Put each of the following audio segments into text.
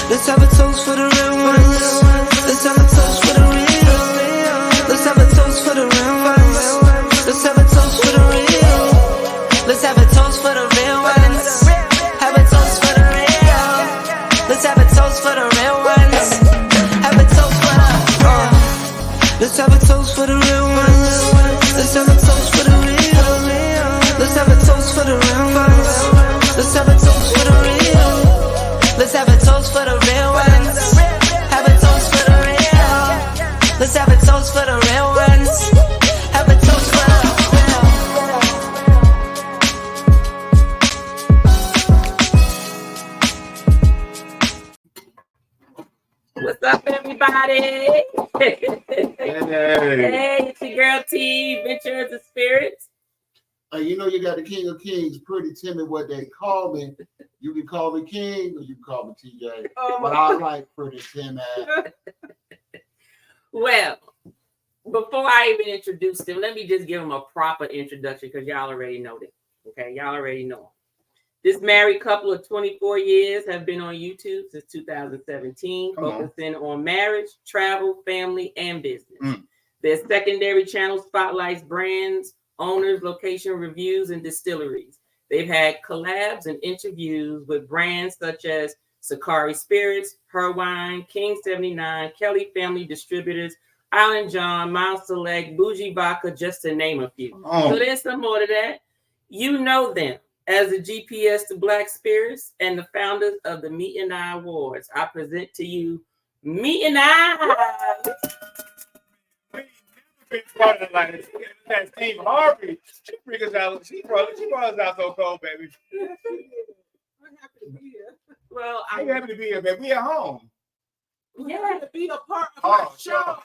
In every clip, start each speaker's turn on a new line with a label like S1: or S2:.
S1: Let's have a toast for the real ones. Let's have a toast for the real. Let's have a toast for the real ones. Let's have a toast for the real. Let's have a toast for the real ones. Have a toast for the real. Let's have a toast for the real ones. Have a toast for the let's have a toast for the real ones. Let's have a toast for the real. Let's have a toast for the real ones. Let's have a toast for the real. Let's have a toast for the real ones. Have a toast for the real. Let's have a toast for the real ones. Have a toast for the
S2: real. What's up, everybody? Hey, it's your girl T, Eventures and Spirits.
S3: You know you got the King of Kings, pretty timid what they call me. You can call me King or you can call me TJ. But I like pretty timid.
S2: Well, before I even introduce them, let me just give them a proper introduction because y'all already know them. Okay, y'all already know them. This married couple of 24 years have been on YouTube since 2017, focusing on marriage, travel, family, and business. Their secondary channel spotlights brands, owners, location reviews, and distilleries. They've had collabs and interviews with brands such as Sakari Spirits, Her Wine, King 79, Kelly Family Distributors, Island John, Miles Select, Bougie Vodka, just to name a few. So there's some more to that. You know them as the GPS to Black Spirits and the founders of the Mete and I Awards. I present to you Mete and I.
S4: Been part of like that Steve Harvey. She brought us out so cold, baby.
S5: I'm happy to be here.
S2: Well,
S4: I'm happy to be here, baby. We at home.
S5: Yeah, to be a part of my show.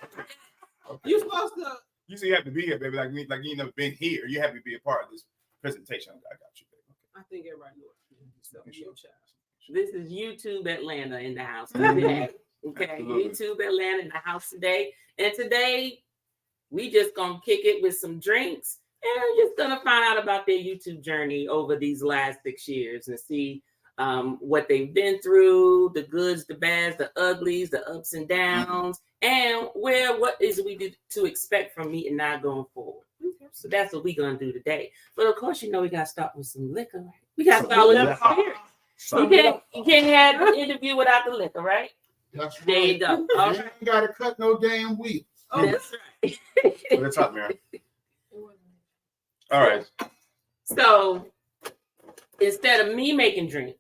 S5: You supposed to.
S4: You say you have to be here, baby. Like you never been here. You have to be a part of this presentation. I got you, baby.
S5: I think everybody knows.
S2: This is YouTube Atlanta in the house today. Okay, absolutely. YouTube Atlanta in the house today. And today, we just gonna kick it with some drinks and we're just gonna find out about their YouTube journey over these last 6 years and see what they've been through, the goods, the bads, the uglies, the ups and downs, and what is we to expect from Mete and I going forward. So that's what we're gonna do today. But of course, you know we gotta start with some liquor, right? We gotta start with some spirits. You can't have an interview without the liquor, right?
S3: That's right.
S2: There you go.
S3: You ain't gotta cut no damn wheat.
S2: That's right.
S4: What's up, man? All right.
S2: So instead of me making drinks,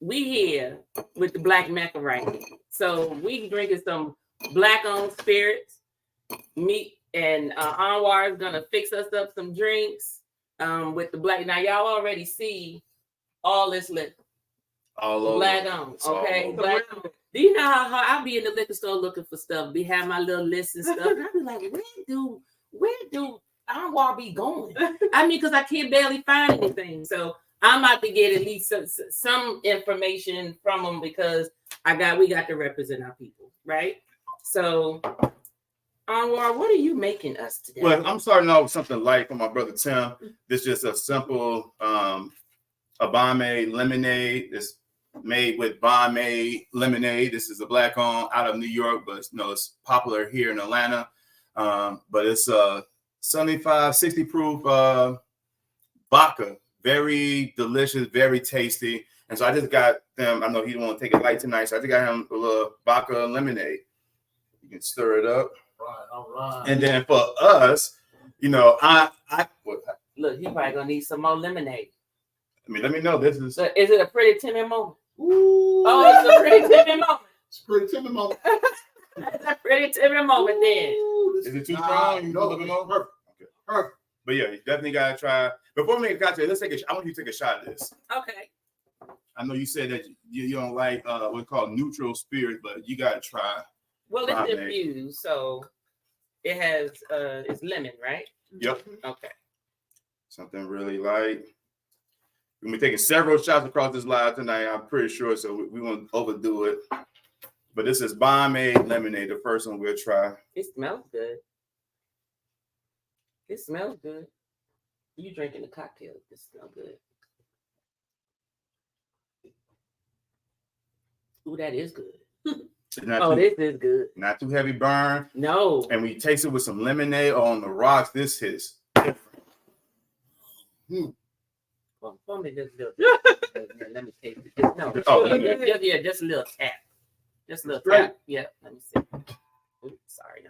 S2: we here with the Black Mecca right here. So we drinking some Black-owned spirits. Mete and Anwar is gonna fix us up some drinks with the Black. Now y'all already see all this liquor.
S4: All over.
S2: Black-owned, okay? Black-owned. Do you know how I'll be in the liquor store looking for stuff? Be have my little list and stuff. And I'll be like, where do Anwar be going? I mean, because I can't barely find anything. So I'm about to get at least some information from them because we got to represent our people, right? So Anwar, what are you making us today?
S4: Well, I'm starting off with something light for my brother Tim. This is just a simple Abame lemonade. It's made with Bomay lemonade. This is a black owned out of New York, but it's popular here in Atlanta. But it's 75, 60 proof vodka. Very delicious, very tasty. And so I just got them. I know he didn't want to take it light tonight, so I just got him a little vodka lemonade. You can stir it up.
S3: All right.
S4: And then for us, look,
S2: he probably gonna need some more lemonade.
S4: I mean, let me know. This is.
S2: So is it a pretty timid moment?
S3: Ooh.
S2: Oh, it's a pretty timid moment.
S3: It's a pretty timid moment.
S2: It's a pretty timid moment then.
S4: Is it too strong? You know, a little bit more? Perfect. Okay. Perfect. But yeah, you definitely gotta try. Before we make a cocktail, I want you to take a shot of this.
S2: Okay.
S4: I know you said that you don't like what's called neutral spirit, but you gotta try.
S2: Well, it's infused, so it has it's lemon, right?
S4: Yep.
S2: Okay.
S4: Something really light. We're gonna be taking several shots across this live tonight, I'm pretty sure, so we won't overdo it. But this is Bomay lemonade, the first one we'll try.
S2: It smells good. It smells good. You drinking a cocktail, it smells good. Ooh, that is good.
S4: It's not
S2: Oh,
S4: too,
S2: this is good.
S4: not too heavy burn.
S2: No.
S4: And we taste it with some lemonade on the rocks. This hits different.
S2: Well, pour me just a little. Let me taste it. Just, no.
S4: Oh,
S2: Just a little tap. Just a little
S3: Straight.
S2: tap. Yeah. Let me see. Oops, sorry.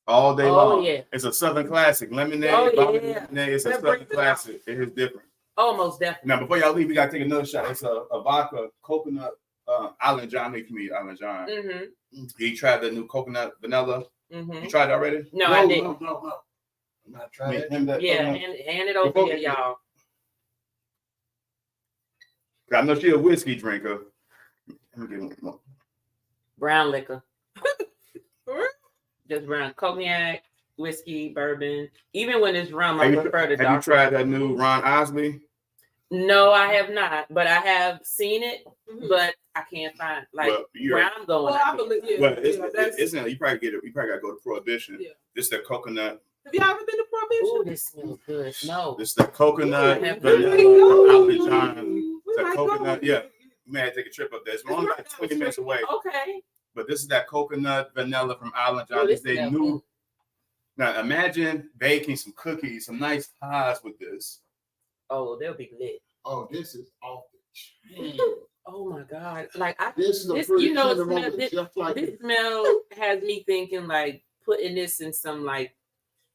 S4: All day
S2: Oh,
S4: long.
S2: yeah.
S4: It's a Southern classic. Lemonade,
S2: Oh,
S4: barbecue
S2: yeah.
S4: lemonade. It's a
S5: That
S4: Southern
S5: brings it
S4: classic. It is different.
S2: Almost definitely.
S4: Now, before y'all leave, we gotta take another shot. It's a vodka coconut Island John. Make me Island John.
S2: Mm-hmm.
S4: You tried the new coconut vanilla?
S2: Mm-hmm.
S4: You tried it already?
S2: No, I didn't.
S3: No. I'm not trying it.
S4: Him that
S2: Yeah,
S4: coconut?
S2: hand it over
S4: Before-
S2: here, y'all.
S4: I know she a whiskey drinker. Let me get one more.
S2: Brown liquor.
S5: For real?
S2: Just brown cognac, whiskey, bourbon. Even when it's rum, I
S4: Have you,
S2: prefer the
S4: have you
S2: dark.
S4: tried that new Ron Osley?
S2: No, I have not, but I have seen it,
S5: Mhm.
S2: but I can't find like
S4: Well, you're
S2: where I'm going.
S5: Well, I believe, yeah.
S4: Well,
S5: yeah, that's,
S4: it's you probably get it. You probably gotta go to Prohibition.
S5: Yeah.
S4: This is the coconut.
S5: have y'all ever been to Prohibition?
S2: Oh, this smells good. No,
S4: This is the coconut
S2: Yeah,
S4: vanilla
S5: we might
S4: from
S5: go.
S4: Island John.
S5: We
S4: The
S5: might
S4: coconut,
S5: go.
S4: yeah. You may have to take a trip up there. It's only like 20 minutes away.
S2: okay.
S4: But this is that coconut vanilla from Island
S2: Oh,
S4: John.
S2: this
S4: This they
S2: smells
S4: new.
S2: good.
S4: Now imagine baking some cookies, some nice pies with this.
S2: Oh, they'll be lit.
S3: Oh, this is off the chain.
S2: Oh my god! Like I,
S3: This is a
S2: This-
S3: pretty
S2: you know, it
S3: tender
S2: smells-
S3: moment,
S2: this-
S3: just like
S2: this smell has me thinking like putting this in some like,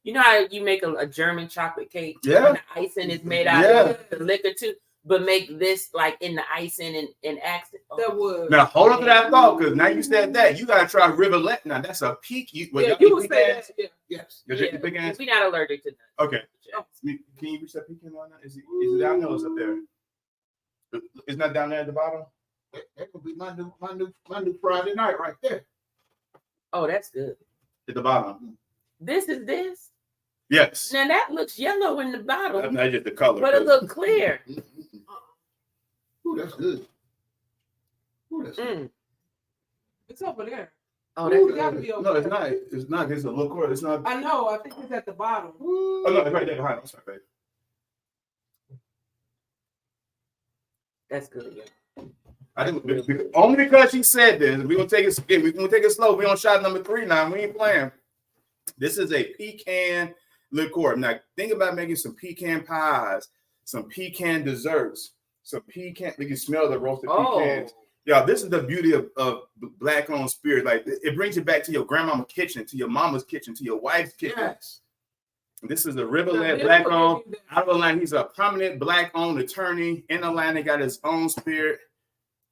S2: you know how you make a German chocolate cake?
S4: Yeah.
S2: And the icing is made out
S4: Yeah.
S2: of the liquor too, but make this like in the icing and accent. Oh,
S5: That would.
S4: Now hold on to that thought, because now you said that you gotta try Rivulet. Now that's a peak.
S5: Yeah,
S4: y'all
S5: you
S4: eat
S5: would say
S4: pecans?
S5: that. Yeah.
S3: yes.
S4: Y'all
S2: yeah,
S4: eat pecans?
S2: we're not allergic to that.
S4: Okay. Can you reach that pecan on that? Is it down there or is it up there? It's not down there at the bottom?
S3: That could be my new Friday night right there.
S2: Oh, that's good.
S4: At the bottom.
S2: This is this.
S4: Yes.
S2: Now that looks yellow in the bottle,
S4: Not just the color.
S2: but it looks clear.
S3: Ooh, that's good. Ooh, that's good.
S2: Mm.
S5: It's over there.
S2: Oh,
S5: Ooh,
S2: that's
S5: it gotta
S2: good.
S5: be over
S4: No, it's
S5: there.
S4: not. It's not. It's a liqueur. It's not.
S5: I know. I think it's at the bottom.
S4: Oh no, it's right there behind. I'm sorry, babe.
S2: That's good. Yeah.
S4: I think only because she said this. We're gonna take it. We're gonna take it slow. We're on shot number 3 now. We ain't playing. This is a pecan liqueur. Now think about making some pecan pies, some pecan desserts, some pecan. We can smell the roasted pecans. Yeah, this is the beauty of black-owned spirit. Like it brings you back to your grandmama's kitchen, to your mama's kitchen, to your wife's kitchen.
S3: Yes.
S4: This is a Rivulet black-owned. Out of Atlanta, he's a prominent black-owned attorney in Atlanta. Got his own spirit,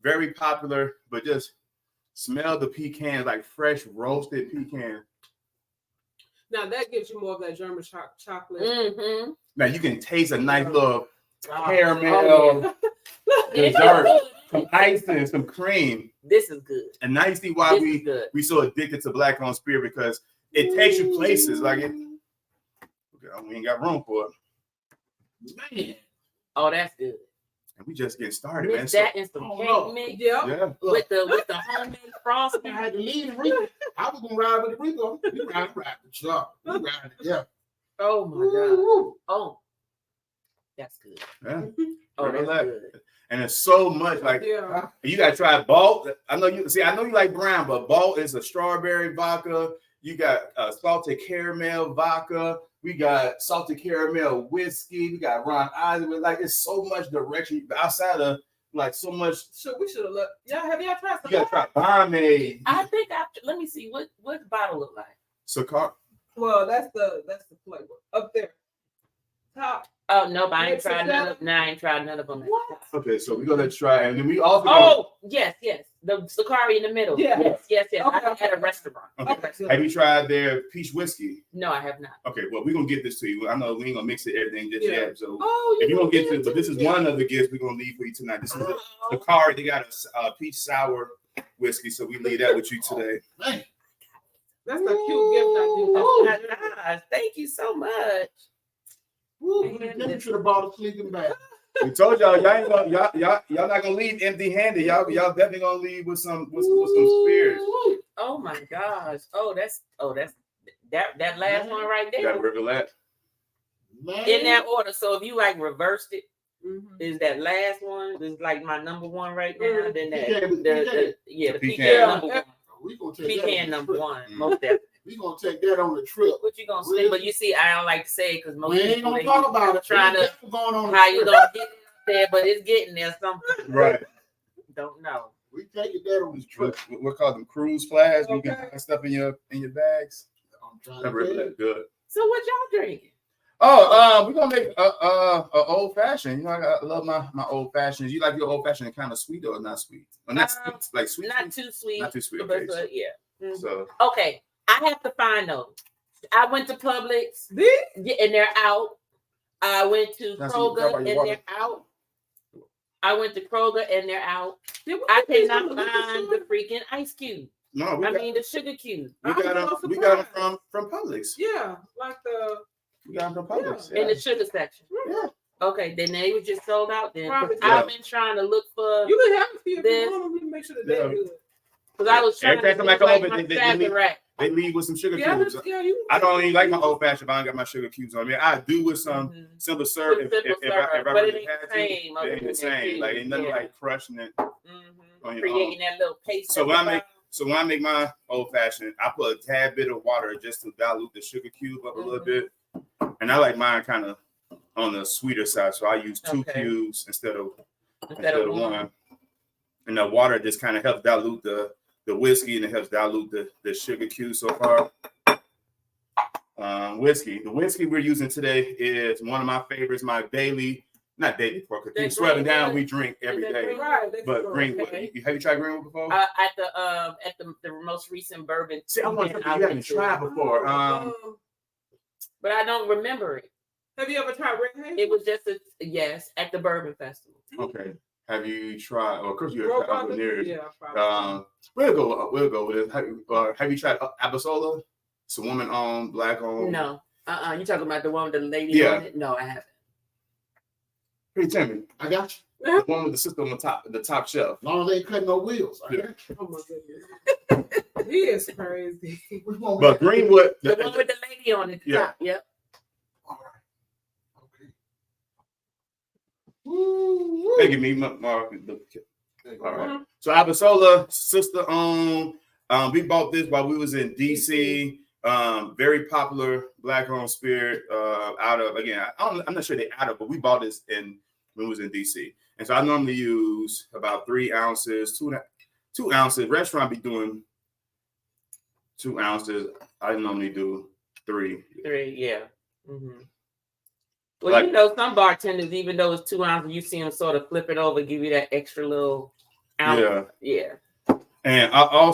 S4: very popular. But just smell the pecans, like fresh roasted pecan.
S5: Now that gives you more of that German chocolate.
S2: Mm-hmm.
S4: Now you can taste a nice little
S2: Oh,
S4: caramel
S2: yeah.
S4: dessert, some icing, some cream.
S2: This is good.
S4: And now you see why
S2: This is good.
S4: we so addicted to black-owned spirit, because it takes you places like it. Okay, we ain't got room for it.
S3: Man.
S2: Oh, that's good.
S4: And we just getting started, man.
S2: Mix
S4: So-
S2: that and some
S3: Oh,
S2: cake
S3: no.
S2: mix
S5: Yeah.
S4: yeah.
S2: with the homemade
S3: I
S2: frosting.
S3: had to leave the Rico. I was gonna ride with the Rico. We ride the truck. We ride together.
S2: Oh my god.
S3: Woo.
S2: Oh, that's good.
S4: Yeah.
S2: Oh, that's
S4: Relax.
S2: good.
S4: And it's so much like
S5: Yeah.
S4: you gotta try Balt. I know you like brown, but Balt is a strawberry vodka. You got salted caramel vodka. We got salted caramel whiskey. We got Ron Isley. Like it's so much direction outside of like so much.
S5: So we should have looked. Yeah, have y'all tried
S4: You gotta
S5: some?
S4: try Bomay.
S2: I think let me see what the bottle look like.
S4: Sakar.
S5: Well, that's the flavor up there. Top.
S2: Oh no, I ain't
S5: Mix it
S2: tried none
S5: up.
S2: of. Nah, I ain't tried none of them.
S5: What?
S4: Okay, so we're gonna try, and then we also.
S2: Oh yes. The Sakari in the middle.
S5: Yeah.
S2: Yes.
S5: Okay,
S2: I had a
S5: okay.
S2: restaurant.
S4: Okay. Have you tried their peach whiskey?
S2: No, I have not.
S4: Okay, well we're gonna get this to you. I know we ain't gonna mix it everything just
S5: Yeah.
S4: yet. So
S2: Oh,
S4: if you don't get to it, but this is one of the gifts we're gonna leave for you tonight. This is the Sakari. They got a peach sour whiskey, so we leave that with you today.
S3: Man.
S5: That's a cute gift I do.
S2: Oh, nice. Thank you so much.
S3: Woo. Let me should have bought a sleeping bag.
S4: We told y'all ain't gonna y'all not gonna leave empty-handed. Y'all definitely gonna leave with some spirits.
S2: Oh my gosh. That last one right
S4: You got
S2: there.
S4: Rivulet.
S3: Man.
S2: In that order. So if you like reversed it, is that last one. It's like my number one right now. Then that
S3: Pecan.
S2: the
S4: Pecan.
S2: pecan number one.
S3: We gonna take that
S2: Pecan
S3: on
S2: number
S3: the trip.
S2: one. Most definitely.
S3: We gonna take that on the trip.
S2: What you gonna say? But you see, I don't like to say it because most
S3: We ain't
S2: people
S3: gonna
S2: they
S3: talk about it.
S2: trying to
S3: going on
S2: how you gonna get it there, but it's getting there something.
S4: Right.
S2: Don't know.
S3: We taking that on the trip.
S4: We'll call them cruise flags. You can
S5: Okay.
S4: put stuff in your bags.
S3: I'm trying
S4: That
S3: to
S4: really
S3: tell
S4: look good.
S2: So what y'all drinking?
S4: Oh, we're gonna make a old fashioned. You know, I love my old fashions. You like your old fashioned kind of sweet or not sweet? Or not sweet, like sweet.
S2: Not too sweet.
S4: Not too sweet.
S2: But,
S4: Okay.
S2: yeah. Mhm.
S4: So
S2: Okay, I have to find those. I went to Publix and they're out. I went to
S4: Now, so you talk
S2: Kroger
S4: about
S2: and
S4: your
S2: they're out. I went to Kroger and they're out. I cannot find the freaking ice cube.
S4: no,
S2: The sugar cube.
S4: we got them from Publix.
S5: Yeah, like the
S4: We got them from Publix.
S2: In the sugar section.
S4: Yeah.
S2: Okay, then they were just sold out then. 'Cause
S5: Probably.
S2: I've been trying to look for
S5: you can have a few if
S2: This-
S5: you want them. We make sure that they're good.
S2: because I was trying
S4: Every time
S2: to
S4: somebody
S2: do
S4: come
S2: like
S4: over,
S2: my
S4: they
S2: Saturday
S4: leave-
S2: rack.
S4: They leave with some sugar
S5: Yeah,
S4: cubes.
S5: you.
S4: I don't even like my old fashioned, but I don't got my sugar cubes on me. I do with some
S2: Mhm.
S4: simple syrup
S2: With
S4: if
S2: simple
S4: I
S2: syrup, but
S4: really
S2: it ain't
S4: had
S2: the
S4: to.
S2: same.
S4: It ain't the same. Like ain't nothing like crushing it. on your
S2: Creating that little paste.
S4: So
S2: at
S4: when
S2: the
S4: I make my old fashioned, I put a tad bit of water just to dilute the sugar cube up a little bit, and I like mine kind of on the sweeter side. So I use two cubes instead of one, and the water just kind of helps dilute the whiskey and it helps dilute the sugar cube so far. Whiskey. The whiskey we're using today is one of my favorites. My daily, not daily, because keep sweating down. We drink every day.
S5: Right,
S4: But Greenwood,
S2: Okay.
S4: have you tried Greenwood before?
S2: At the most recent bourbon.
S4: See, I want something
S2: I
S4: you haven't
S2: went to.
S4: tried before.
S2: But I don't remember it.
S5: Have you ever tried red hazel?
S2: It was just at the bourbon festival.
S4: Okay. Have you tried? Well, of course you
S5: Broke
S4: have
S5: out
S4: tried
S5: the-
S4: near.
S5: Yeah, probably.
S4: We'll go with it. Have you tried Abasola? It's a woman-owned, black-owned.
S2: No. You talking about the one with the lady
S4: Yeah.
S2: on it? No, I haven't.
S4: Pretty timid.
S3: I got you.
S4: The one with the sister on the top shelf.
S3: As long as they ain't cutting no wheels. I
S4: Yeah.
S3: got you.
S5: Oh my goodness. He is crazy.
S3: Which one we
S4: But
S3: got?
S4: Greenwood,
S2: The one with the lady on it.
S4: Yeah.
S2: Top. Yep.
S3: All right. Okay. Woo,
S4: they
S3: woo.
S4: give me my
S3: There you go.
S4: all right. So Abasola, sister owned. We bought this while we was in DC. Very popular black-owned spirit. Out of I'm not sure they out of, but we bought this when we was in DC. And so I normally use about 3 ounces, 2 ounces. Restaurant be doing 2 ounces. I normally do 3.
S2: 3, yeah. Well, some bartenders, even though it's 2 ounces, you see them sort of flip it over, give you that extra little ounce. Yeah.
S4: And I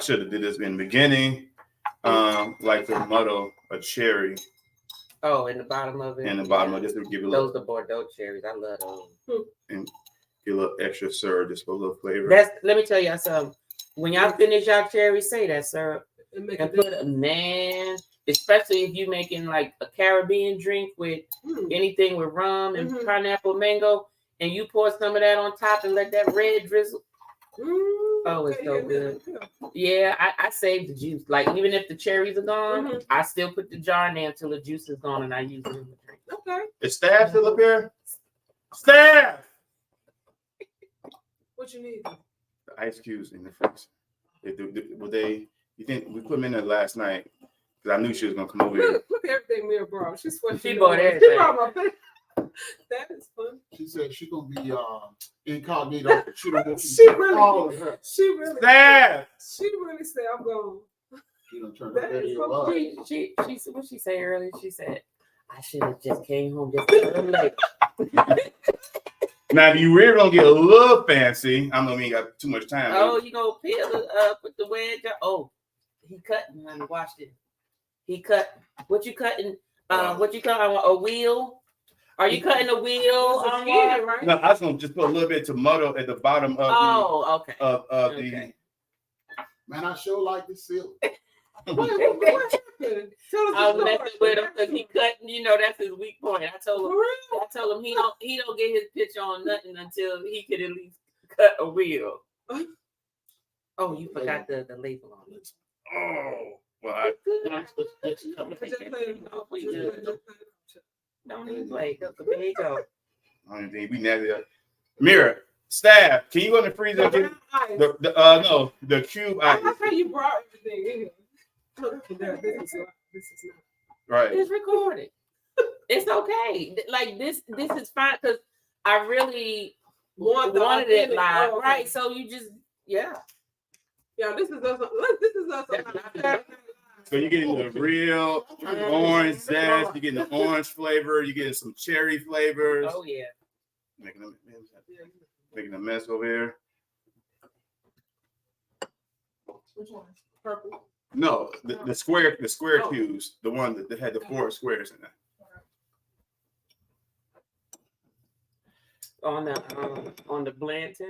S4: should have did this in the beginning. Like to muddle a cherry
S2: Oh, in the bottom of it.
S4: in the bottom of this to give you a
S2: Those
S4: little,
S2: are Bordeaux cherries. I love those.
S4: give you a little extra syrup, just for a little flavor.
S2: Let me tell y'all something. When y'all finish y'all cherries, say that syrup.
S5: And make
S2: And
S5: it
S2: put a man, especially if you making like a Caribbean drink with anything with rum and pineapple mango, and you pour some of that on top and let that red drizzle. Oh, it's so good. Yeah, I saved the juice. Like even if the cherries are gone, I still put the jar in there until the juice is gone, and I use it in the drink.
S5: Okay.
S4: Is Staff still up here? Staff!
S5: What you need?
S4: The ice cubes in the freezer. You think we put them in there last night? Because I knew she was gonna come over here.
S5: Look at everything Mia brought. She's what
S2: She
S5: she
S2: bought
S5: knows.
S2: everything.
S5: She brought my face. That is fun.
S3: She said she gonna be incognito. She don't want
S5: She
S3: you
S5: really-
S3: calling her.
S5: She really
S4: Staff!
S5: She really said I'm going.
S3: She don't turn the
S5: That is
S3: radio
S5: so
S3: up.
S5: funny.
S2: She what she say earlier? She said, I should have just came home just a little later.
S4: Now, if you really gonna get a little fancy, I know we ain't got too much time.
S2: Oh, you gonna peel it put the wedge up? Oh, he cutting. I watched it. He cut. What you cutting? What you cutting? A wheel? Are you cutting a wheel?
S5: It's a
S2: On
S5: kid,
S2: what?
S5: right?
S4: No, I was gonna just put a little bit of tomato at the bottom of
S2: Oh, okay.
S4: the
S3: Man, I sure like this silk.
S5: What happened? Tell us
S2: I was
S5: the
S2: messing
S5: story.
S2: with him because he cutting. That's his weak point. I told him he don't get his picture on nothing until he could at least cut a wheel. Oh, you forgot the label on it.
S4: Oh, well,
S5: Just play it off. Just play it off.
S2: Don't even play. There you go.
S4: I don't think we never. Mirror, staff, can you go in the freezer? Get the cube
S5: I
S4: ice.
S5: like how you brought everything in here. Look, this is not.
S4: Right.
S2: It's recorded. It's okay. Like this is fine because I really wanted it live.
S5: Oh, okay.
S2: Right. So you just
S5: Yeah, this is us. This is us.
S4: So you're getting the real orange zest. You're getting the orange flavor. You're getting some cherry flavors.
S2: oh yeah.
S4: Making a mess over here.
S5: Which one? Purple.
S4: No, the square cubes, the one that had the 4 squares in it.
S2: On the Blanton,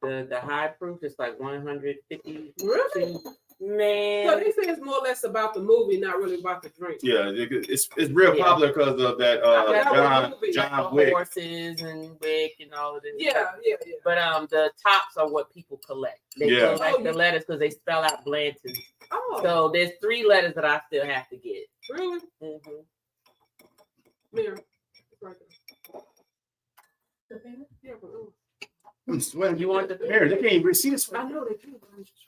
S2: the high proof is like 150.
S5: Really?
S2: Man.
S5: So they say it's more or less about the movie, not really about the drink.
S4: Yeah, it's real popular because of that John Wick.
S2: Horses and Wick and all of this.
S5: Yeah.
S2: But the tops are what people collect. They collect the letters because they spell out Blanton.
S5: Oh.
S2: So there's 3 letters that I still have to get.
S5: Really?
S2: Mm-hmm.
S5: Mirror. Right there. Yeah, but,
S4: I'm sweating.
S2: You want the
S4: Mirror? They can't even see this.
S5: I know they do.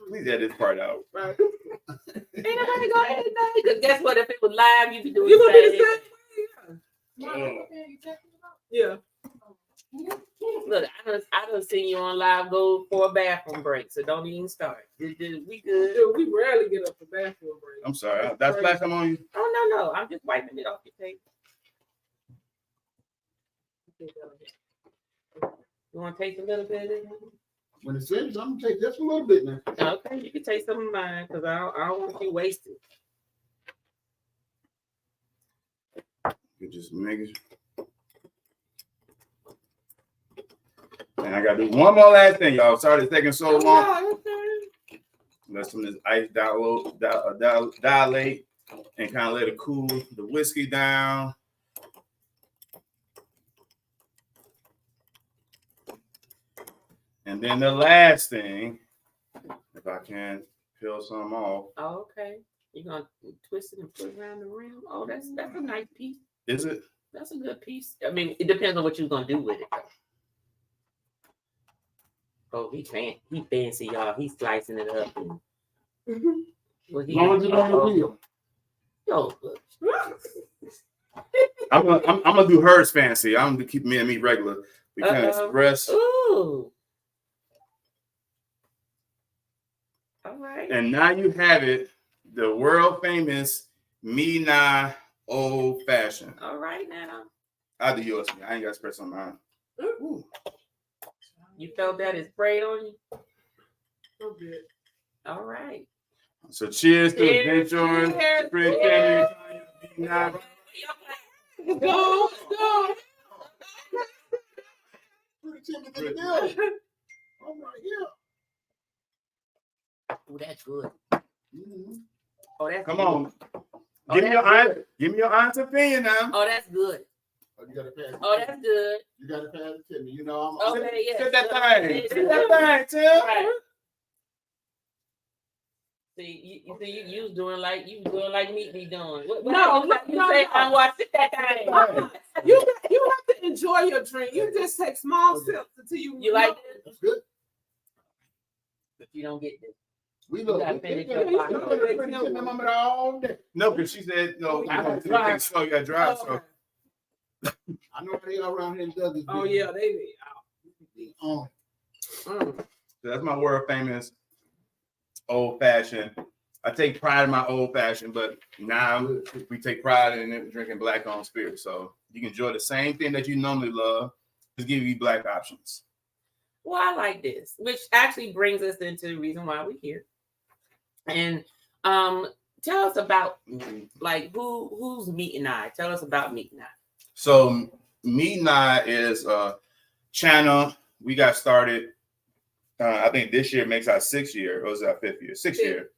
S4: Please edit this part out.
S5: Right.
S2: Ain't nobody gonna edit that. Because guess what? If it was live, you could do it.
S5: You gonna be the same way? Yeah.
S2: Look, I done seen you on live go for a bathroom break, so don't even start. We good.
S5: Dude, we rarely get up for bathroom break.
S4: I'm sorry. That's last time on you.
S2: Oh no, I'm just wiping it off your tape. You want to taste a little bit of it?
S3: When it's finished, I'm gonna take just a little bit now.
S2: Okay, you can taste some of mine because I don't want you wasted.
S4: You just make it. And I gotta do one more last thing, y'all. Sorry it's taking so long. Let some of this ice dilate and kind of let it cool the whiskey down. And then the last thing, if I can peel some off.
S2: Oh, okay. You're gonna twist it and put it around the rim. Oh, that's a nice piece.
S4: Is it?
S2: That's a good piece. I mean, it depends on what you're gonna do with it, though. Oh, he fancy, y'all. He's slicing it up. Well,
S3: As long as it's on the wheel.
S2: Yo, look.
S4: I'm gonna do hers fancy. I'm gonna keep me and me regular. We can express.
S2: Ooh. All right.
S4: And now you have it, the world famous Mete old fashioned.
S2: All right now.
S4: I'll do yours. I ain't got to express on mine.
S5: Ooh.
S2: You felt that it sprayed on you?
S5: So good.
S2: All right.
S4: So cheers to
S2: Cheers.
S4: Eventures.
S2: Cheers.
S4: Pretty
S2: Cheers.
S4: Mete.
S5: Go.
S3: Pretty timid in the building. I'm right here.
S2: Oh, that's good.
S3: Mm-hmm.
S2: Oh, that's
S4: Come
S2: good.
S4: on.
S2: Oh,
S4: Give me your
S2: that's
S4: honest opinion now.
S2: Oh, that's good.
S3: Oh, you gotta pass it.
S2: Oh, that's good.
S3: You gotta pass it to me. You know I'm.
S2: Okay, yeah.
S4: Sit that thing. Sit that thing, Tim.
S2: Right. See, you was doing like Mete be doing.
S5: No,
S2: you say I want to sit that thing.
S5: You have to enjoy your drink. You just take small sips until you
S2: like this?
S3: That's good.
S2: But you don't get this.
S3: We look.
S2: gotta finish your
S3: all day.
S4: No, because she said no.
S3: I got
S4: You
S3: dry.
S4: so you got dry. So
S3: I know they are around here in Douglas.
S5: Oh yeah, they.
S3: On.
S2: Mm.
S4: So that's my world famous old fashioned. I take pride in my old fashioned, but now we take pride in it, drinking black owned spirit. So you can enjoy the same thing that you normally love. Just give you black options.
S2: Well, I like this, which actually brings us into the reason why we're here. And tell us about like who's Mete and I. Tell us about Mete and I.
S4: So Mete and I is a channel. We got started. I think this year makes our 6th year, or was it our 5th year? 6th year.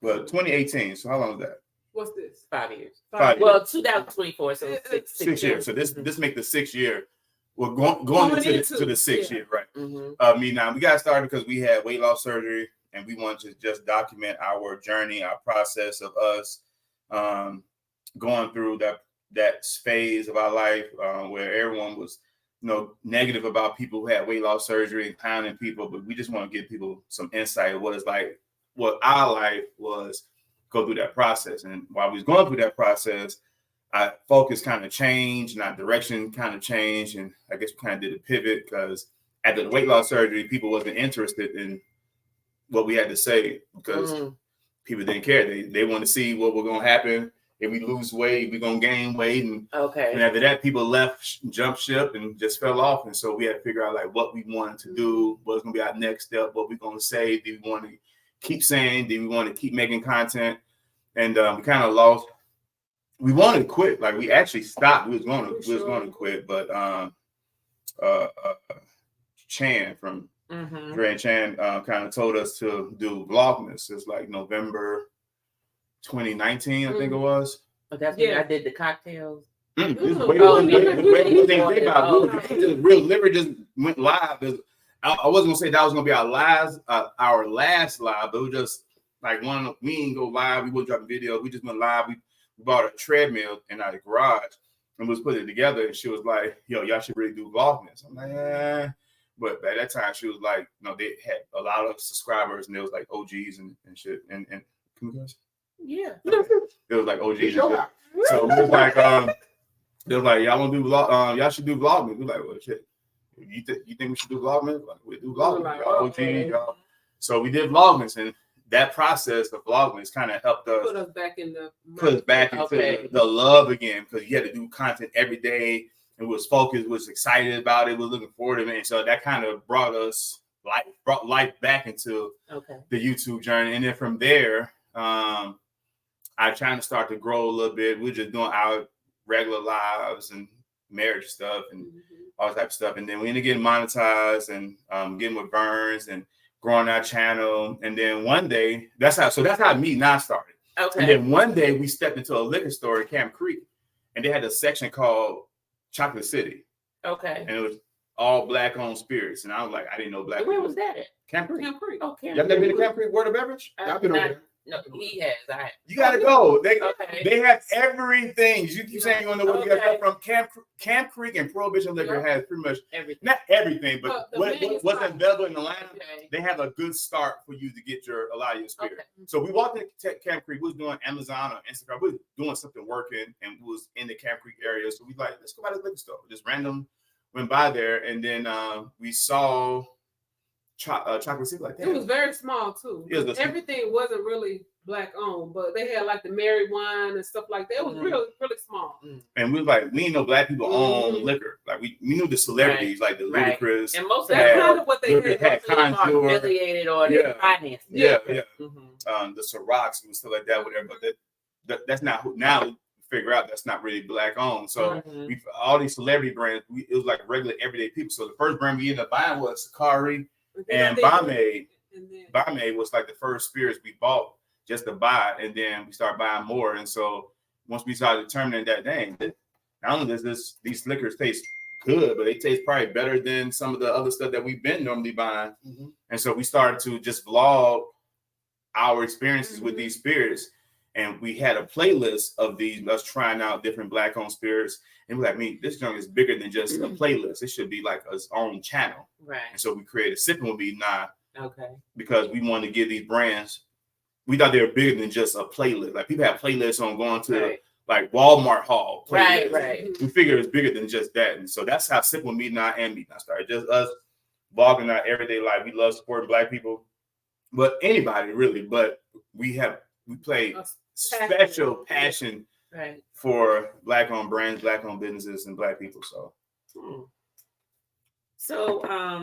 S4: Well, 2018. So how long is that?
S5: What's this?
S2: 5 years.
S4: 5 years.
S2: Well, 2024. So six
S4: 6 years. So this make the 6th year. We're going into the 6th year, right?
S2: Mm-hmm.
S4: Me now we got started because we had weight loss surgery and we wanted to just document our journey, our process of us going through that that phase of our life where everyone was, negative about people who had weight loss surgery and clowning people, but we just want to give people some insight of what it's like, what our life was, go through that process. And while we was going through that process, our focus kind of changed and our direction kind of changed. And I guess we kind of did a pivot because after the weight loss surgery, people wasn't interested in what we had to say because people didn't care. They want to see what was going to happen. If we lose weight, we're going to gain weight. And after that, people left, jumped ship, and just fell off. And so we had to figure out like what we wanted to do, what's going to be our next step, what we're going to say. Do we want to keep saying? Do we want to keep making content? And we kind of lost. We wanted to quit. Like we actually stopped. We was going to quit, but Chan from Dre and Chan kind of told us to do Vlogmas. It's like November 2019, I think it was.
S2: But that's when I did the cocktails.
S4: Real Liver just went live. I wasn't gonna say that was gonna be our last live, but it was just like we ain't go live. We wouldn't drop a video. We just went live. We bought a treadmill in our garage and was putting it together. And she was like, "Yo, y'all should really do Vlogmas." I'm like, "Eh." But by that time, she was like, they had a lot of subscribers, and there was like OGs and shit. And can we guys?
S2: Yeah.
S4: It was like OGs. So it was like, they was like, y'all want to do vlog? Y'all should do Vlogmas. We like, well, shit. You think we should do Vlogmas? Like, we do Vlogmas.
S5: Like,
S4: y'all OGs, y'all. So we did Vlogmas, and that process of Vlogmas kind of helped us
S5: put us back into
S4: the love again, because you had to do content every day. And was focused, was excited about it, was looking forward to it. And so that kind of brought life back into the YouTube journey. And then from there, I trying to start to grow a little bit. We're just doing our regular lives and marriage stuff and all that type of stuff. And then we ended up getting monetized and getting with Burns and growing our channel. And then one day, that's how Me Not started. Okay. And then one day we stepped into a liquor store in Camp Creek, and they had a section called Chocolate City. Okay. And it was all Black-owned spirits. And I was like, I didn't know Black.
S2: Where was that at?
S4: Camp Creek.
S5: Camp Creek.
S2: Oh, Camp Creek.
S4: Y'all never been to Camp Creek Word of Beverage?
S3: I've been over there.
S2: No, he has.
S4: You gotta go. They have everything. You keep saying you want to know where you gotta go from. Camp Creek and Prohibition Liquor has pretty much everything. Not everything, but what's available in Atlanta. They have a good start for you to get a lot of your spirit. Okay. So we walked into Camp Creek. We was doing Amazon or Instagram. We was doing something working, and we was in the Camp Creek area. So we like, let's go by the liquor store. Just random went by there, and then we saw Chocolate City like that.
S5: It was very small too. Everything wasn't really Black owned, but they had like the Mary wine and stuff like that. It was really small.
S4: And we was like, we didn't know Black people own liquor. Like we knew the celebrities, like the Ludacris.
S2: And most of
S5: that's kind of what they had
S2: affiliated or financed.
S4: The Cirocs and stuff like that, whatever. But that's not now. We figure out that's not really Black owned. So we all these celebrity brands, it was like regular everyday people. So the first brand we ended up buying was Sakari. And Bomay was like the first spirits we bought just to buy, and then we started buying more. And so once we started determining that, dang, not only does these liquors taste good, but they taste probably better than some of the other stuff that we've been normally buying. And so we started to just vlog our experiences with these spirits. And we had a playlist of us trying out different Black-owned spirits. And we're like, this junk is bigger than just a playlist. It should be like its own channel. Right. And so we created Sipping With Me Not. Okay. Because we wanted to give these brands, we thought they were bigger than just a playlist. Like people have playlists on going to like Walmart haul. Playlists. Right. We figured it's bigger than just that. And so that's how Sipping With Me Not and Me Not started. Just us vlogging our everyday life. We love supporting Black people. But anybody really. But we play special passion for Black-owned brands, Black-owned businesses, and Black people.
S2: So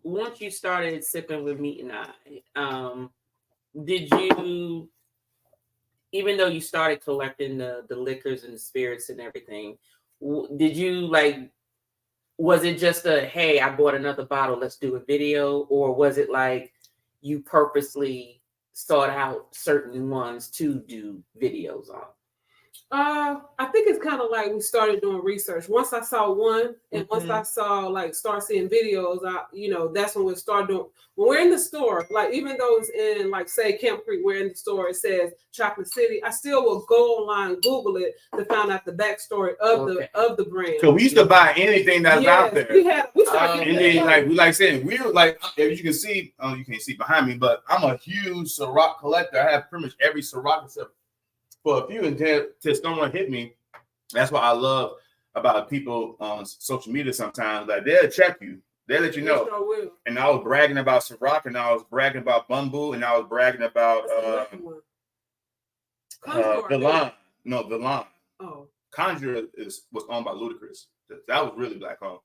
S2: once you started Sipping With Me Not, did you, even though you started collecting the liquors and the spirits and everything, did you was it just hey, I bought another bottle, let's do a video? Or was it like you purposely sought out certain ones to do videos on?
S5: I think it's kind of like we started doing research. Once I saw one, and once I saw start seeing videos, that's when we start doing. When we're in the store, like even though it's in say Camp Creek, we're in the store. It says Chocolate City. I still will go online, Google it to find out the backstory of the brand.
S4: So we used to buy anything that's out there.
S5: We started
S4: and then we like saying we were like, if you can see, you can't see behind me, but I'm a huge Ciroc collector. I have pretty much every Ciroc except for a few, until someone hit me. That's what I love about people on social media sometimes. Like, they'll check you. They'll let you know.
S5: Sure,
S4: and I was bragging about Ciroc, and I was bragging about Bumbu, and I was bragging about Villan. No, Villan.
S5: Oh.
S4: Conjure was owned by Ludacris. That was really black owned.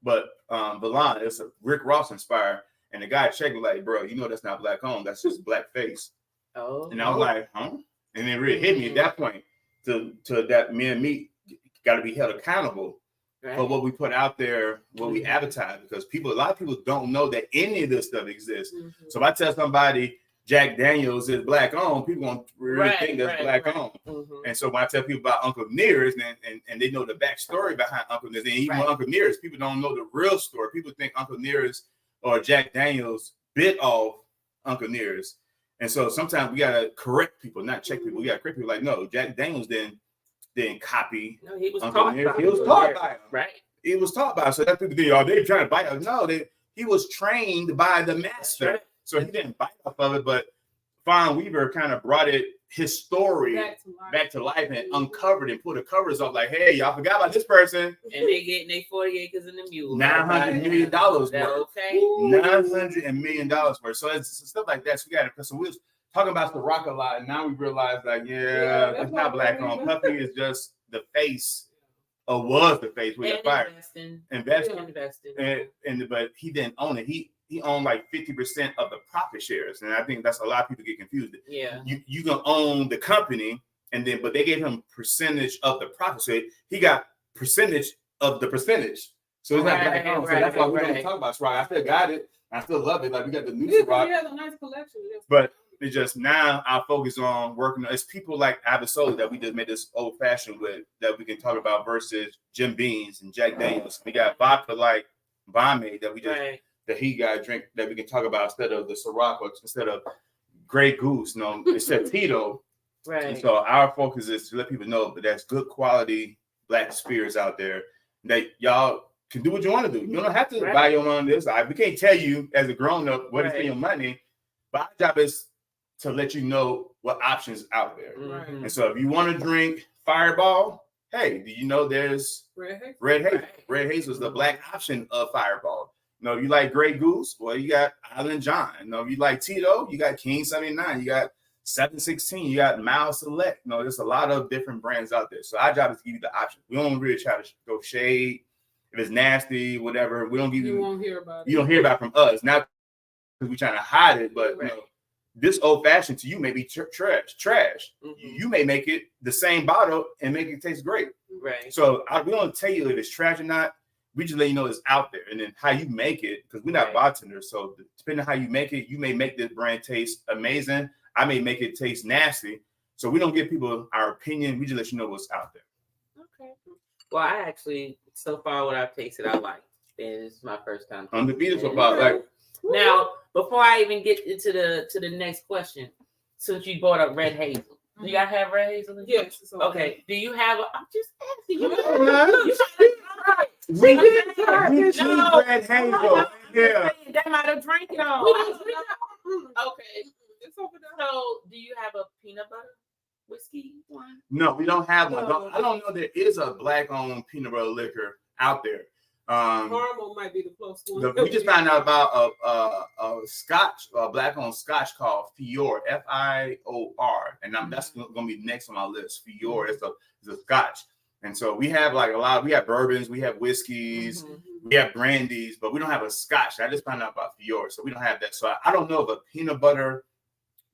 S4: But Villan, it's a Rick Ross inspired. And the guy checked me like, bro, you know that's not black owned. That's just black face.
S2: Oh.
S4: And I was like, huh? And it really hit me at that point to that me and me got to be held accountable for what we put out there, what we advertise, because a lot of people don't know that any of this stuff exists. So if I tell somebody Jack Daniels is black owned, people gonna really think that's black owned. And so when I tell people about Uncle Nearest and they know the backstory behind Uncle Nearest, and even Uncle Nearest, people don't know the real story. People think Uncle Nearest or Jack Daniels bit off Uncle Nearest. And so sometimes we gotta correct people, not check people. We gotta correct people like, no, Jack Daniels didn't copy.
S2: No, he was
S4: Uncle
S2: taught
S4: Nearest.
S2: by
S4: He was taught by him.
S2: Right.
S4: He was taught by him. So that people think, they trying to bite us. No, he was trained by the master.
S2: Right.
S4: So he didn't bite off of it, but Fawn Weaver kind of brought his story back to life and uncovered and pulled the covers off like, hey, y'all forgot about this person.
S2: And they getting their 40 acres in the mule.
S4: $900 million worth.
S2: Okay.
S4: $900 million worth. So it's stuff like that. So we was talking about the rock a lot, and now we realize it's not black owned. Puffy is just the face, or was the face with the fire. Investing. But he didn't own it. He owned like 50% of the profit shares. And I think that's a lot of people get confused.
S2: Yeah.
S4: You gonna own the company, but they gave him percentage of the profit. So he got percentage of the percentage. So it's not black owned. So that's why we don't talk about Ciroc. I still got it. I still love it. Like, we got the new Ciroc.
S5: He has a nice collection.
S4: But it's just now I focus on working. It's people like Absolutely that we just made this old fashioned with that we can talk about versus Jim Beam's and Jack Daniels. We got vodka like Bomay that we just that he got drink that we can talk about instead of the Ciroc or instead of Grey Goose. No, instead Tito.
S2: Right.
S4: And so our focus is to let people know that there's good quality black spirits out there that y'all can do what you want to do. You don't have to buy your own this. We can't tell you as a grown up what is in your money, but our job is to let you know what options out there. And so if you want to drink Fireball, hey, do you know there's Red Hazel? Red Hazel is the black option of Fireball. You know, if you like Grey Goose, well, you got Island John. You know, if you like Tito, you got King 79, you got 716, you got Miles Select. You know, there's a lot of different brands out there. So our job is to give you the option. We don't really try to go shade. If it's nasty, whatever, we don't give you.
S5: You won't hear about it.
S4: You don't hear about it from us. Not because we're trying to hide it, but you know, this old fashioned to you may be trash. You may make it the same bottle and make it taste great.
S2: Right.
S4: So we don't tell you if it's trash or not. We just let you know it's out there, and then how you make it, because we're not bartenders. So depending on how you make it, you may make this brand taste amazing. I may make it taste nasty. So we don't give people our opinion. We just let you know what's out there.
S2: Okay. Well, I actually, so far what I've tasted, I like. And it's my first time.
S4: Undefeated so far. Like,
S2: now, before I even get into the next question, since you brought up Red Hazel, do y'all have Red Hazel?
S5: Yes.
S2: Okay. Do you have? I'm just asking you.
S4: We did Red Hazel. Yeah.
S2: They might have drank it all. Okay. So, do you have a peanut butter whiskey one?
S4: No, we don't have one. I don't know there is a black-owned peanut butter liquor out there.
S5: Caramel might be the closest one.
S4: We just found out about a Scotch, a black-owned Scotch called Fior, Fior, and that's going to be next on my list. Fior is a Scotch, and so we have like a lot. We have bourbons, we have whiskeys, we have brandies, but we don't have a Scotch. I just found out about Fior, so we don't have that. So I don't know of a peanut butter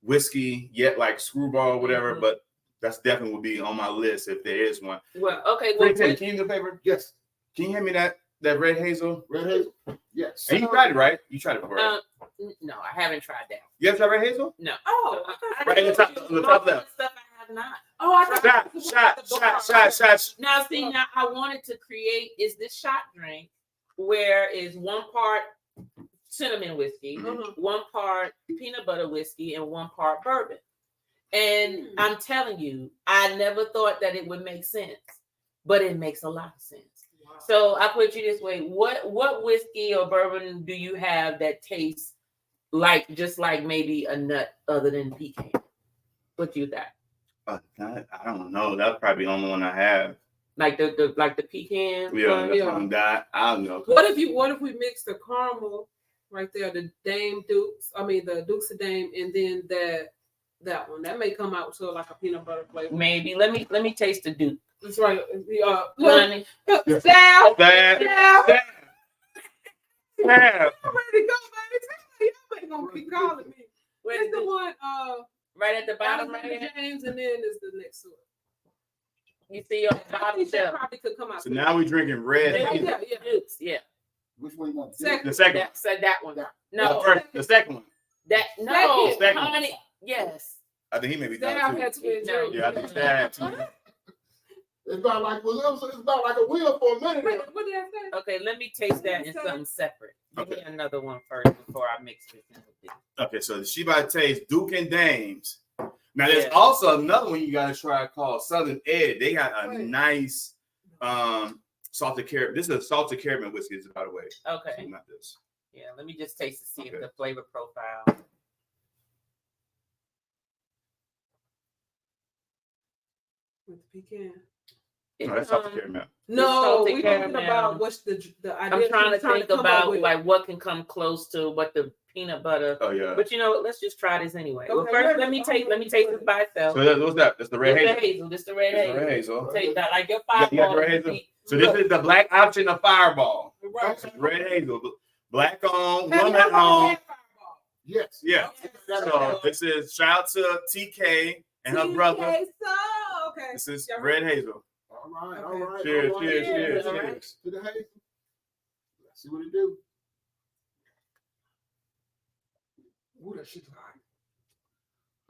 S4: whiskey yet, like Screwball or whatever, but that's definitely would be on my list if there is one.
S2: Well, okay. Well,
S4: can you do a favor?
S3: Yes.
S4: Can you hand me that Red Hazel?
S3: Red Hazel? Yes.
S4: And you tried it, right? You tried it before, right?
S2: No, I haven't tried that.
S4: You haven't tried Red Hazel?
S2: No.
S5: Oh,
S4: right in the top left.
S2: Stuff I not.
S5: Oh, I thought
S4: Shot.
S2: Now, see, now I wanted to create is this shot drink where is one part cinnamon whiskey, one part peanut butter whiskey, and one part bourbon. And I'm telling you, I never thought that it would make sense, but it makes a lot of sense. Wow. So I put you this way: what whiskey or bourbon do you have that tastes like just like maybe a nut other than pecan? What do you got?
S4: I don't know. That's probably the only one I have.
S2: Like the pecan.
S4: Yeah, that's one that I don't know.
S5: What if we mix the caramel right there, the Dame Dukes? I mean the Dukes of Dame, and then that one that may come out to like a peanut butter flavor.
S2: Maybe let me taste the Duke.
S5: That's right.
S2: Honey.
S5: Sal.
S2: Yeah.
S5: I'm ready to go, baby. Y'all ain't gonna keep calling me. Where's the one?
S2: Right at the bottom, right
S5: James, and then is the next one.
S2: You see your bottom shelf.
S5: Probably could come out.
S4: So now we're drinking red.
S2: Yeah.
S3: Which one you want?
S4: The second one.
S2: Said that one. No,
S4: the second one.
S2: That no,
S4: Second.
S2: honey. Yes.
S4: I think he may be
S5: Sal
S4: done
S5: had
S4: too.
S5: to enjoy.
S4: Yeah, I think Sal had too.
S3: It's about like a wheel for a minute.
S5: What did I say?
S2: Okay, let me taste that in something separate. Give me another one first before I mix this in with this.
S4: Okay, so she about to taste Duke and Dames. Now there's also another one you gotta try called Southern Ed. They got a nice salted carrot. This is a salted caramel whiskey, by the way.
S2: Okay.
S4: So not this.
S2: Yeah, let me just taste to see if the flavor profile.
S5: With the pecan.
S4: No, that's salted caramel.
S5: No,
S2: salted
S5: we're talking
S2: caramel.
S5: about what's the idea.
S2: I'm trying to think
S5: come up
S2: about
S5: with.
S2: like what can come close to what the peanut butter.
S4: Oh yeah.
S2: But you know what? Let's just try this anyway.
S5: Okay,
S2: Well, first let me taste this by itself.
S4: So what's that? That's the red hazel.
S2: This the red
S4: That's
S2: hazel.
S4: the red hazel.
S2: Taste that like your
S4: You got
S2: fireball.
S4: the red hazel? So this is the black option of Fireball.
S5: Right.
S4: Red hazel, black on,
S5: Have
S4: woman
S5: y'all
S4: on.
S5: had Fireball?
S3: Yes.
S4: Yeah. So this is shout out to TK and her brother.
S5: Okay, okay.
S4: This is
S5: Y'all
S4: red hazel.
S3: All right.
S4: Cheers,
S3: all right.
S4: cheers.
S3: To the hazel. Let's see what it do. Ooh, that shit's hot.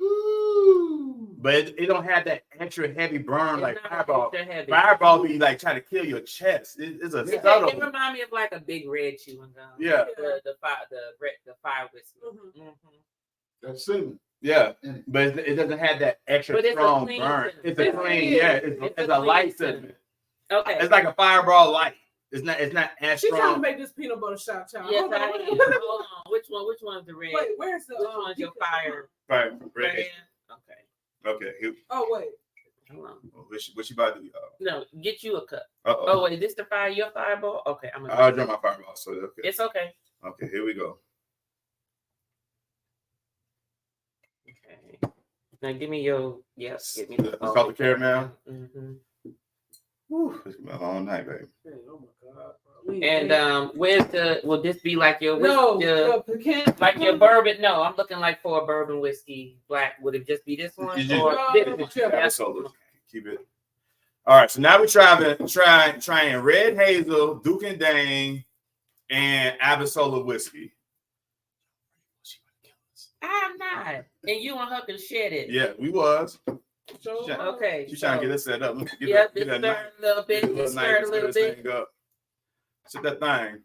S3: Ooh.
S4: But it don't have that extra heavy burn like Fireball.
S2: Heavy.
S4: Fireball be like trying to kill your chest. It's a subtle.
S2: It reminds me of like a big red chewing gum.
S4: Yeah.
S2: The fire whiskey.
S5: Mm-hmm.
S3: That's cinnamon.
S4: Yeah, but it doesn't have that extra strong burn. It's a clean, it's a light cinnamon.
S2: Okay.
S4: It's like a Fireball light. It's not as
S5: She's trying to
S4: strong.
S5: make this peanut butter shot, child.
S2: Yes,
S5: Hold
S2: I
S5: on.
S2: am. Hold on. Which one's the red?
S5: Wait, where's the
S2: Which one's your fire?
S4: Right,
S2: Red.
S4: red.
S2: Okay.
S4: Okay. Here,
S5: Oh wait.
S2: Hold on.
S4: what you about to do?
S2: No, get you a cup.
S4: Uh-oh.
S2: Oh wait, this the fire? Your fireball? Okay, I'm gonna.
S4: I'll drink my Fireball. So okay.
S2: It's okay.
S4: Okay, here we go.
S2: Okay. Now give me your Give me
S4: the salted caramel.
S2: Mm-hmm.
S4: Whew, it's been a long night, baby.
S5: Hey, oh my god. Bro.
S2: And where's the? Will this be like your
S5: pecan,
S2: like your bourbon? No, I'm looking like for a bourbon whiskey black. Would it just be this one?
S4: Absolutely. Keep it. All right, so now we're trying red hazel, Duke and Dane, and Absolute whiskey.
S2: I'm not. And you and her can share it.
S4: Yeah, we was.
S2: Okay.
S4: She's trying to get us set up.
S2: Yeah, just stir a little bit. Stir a little bit.
S4: Set that thing.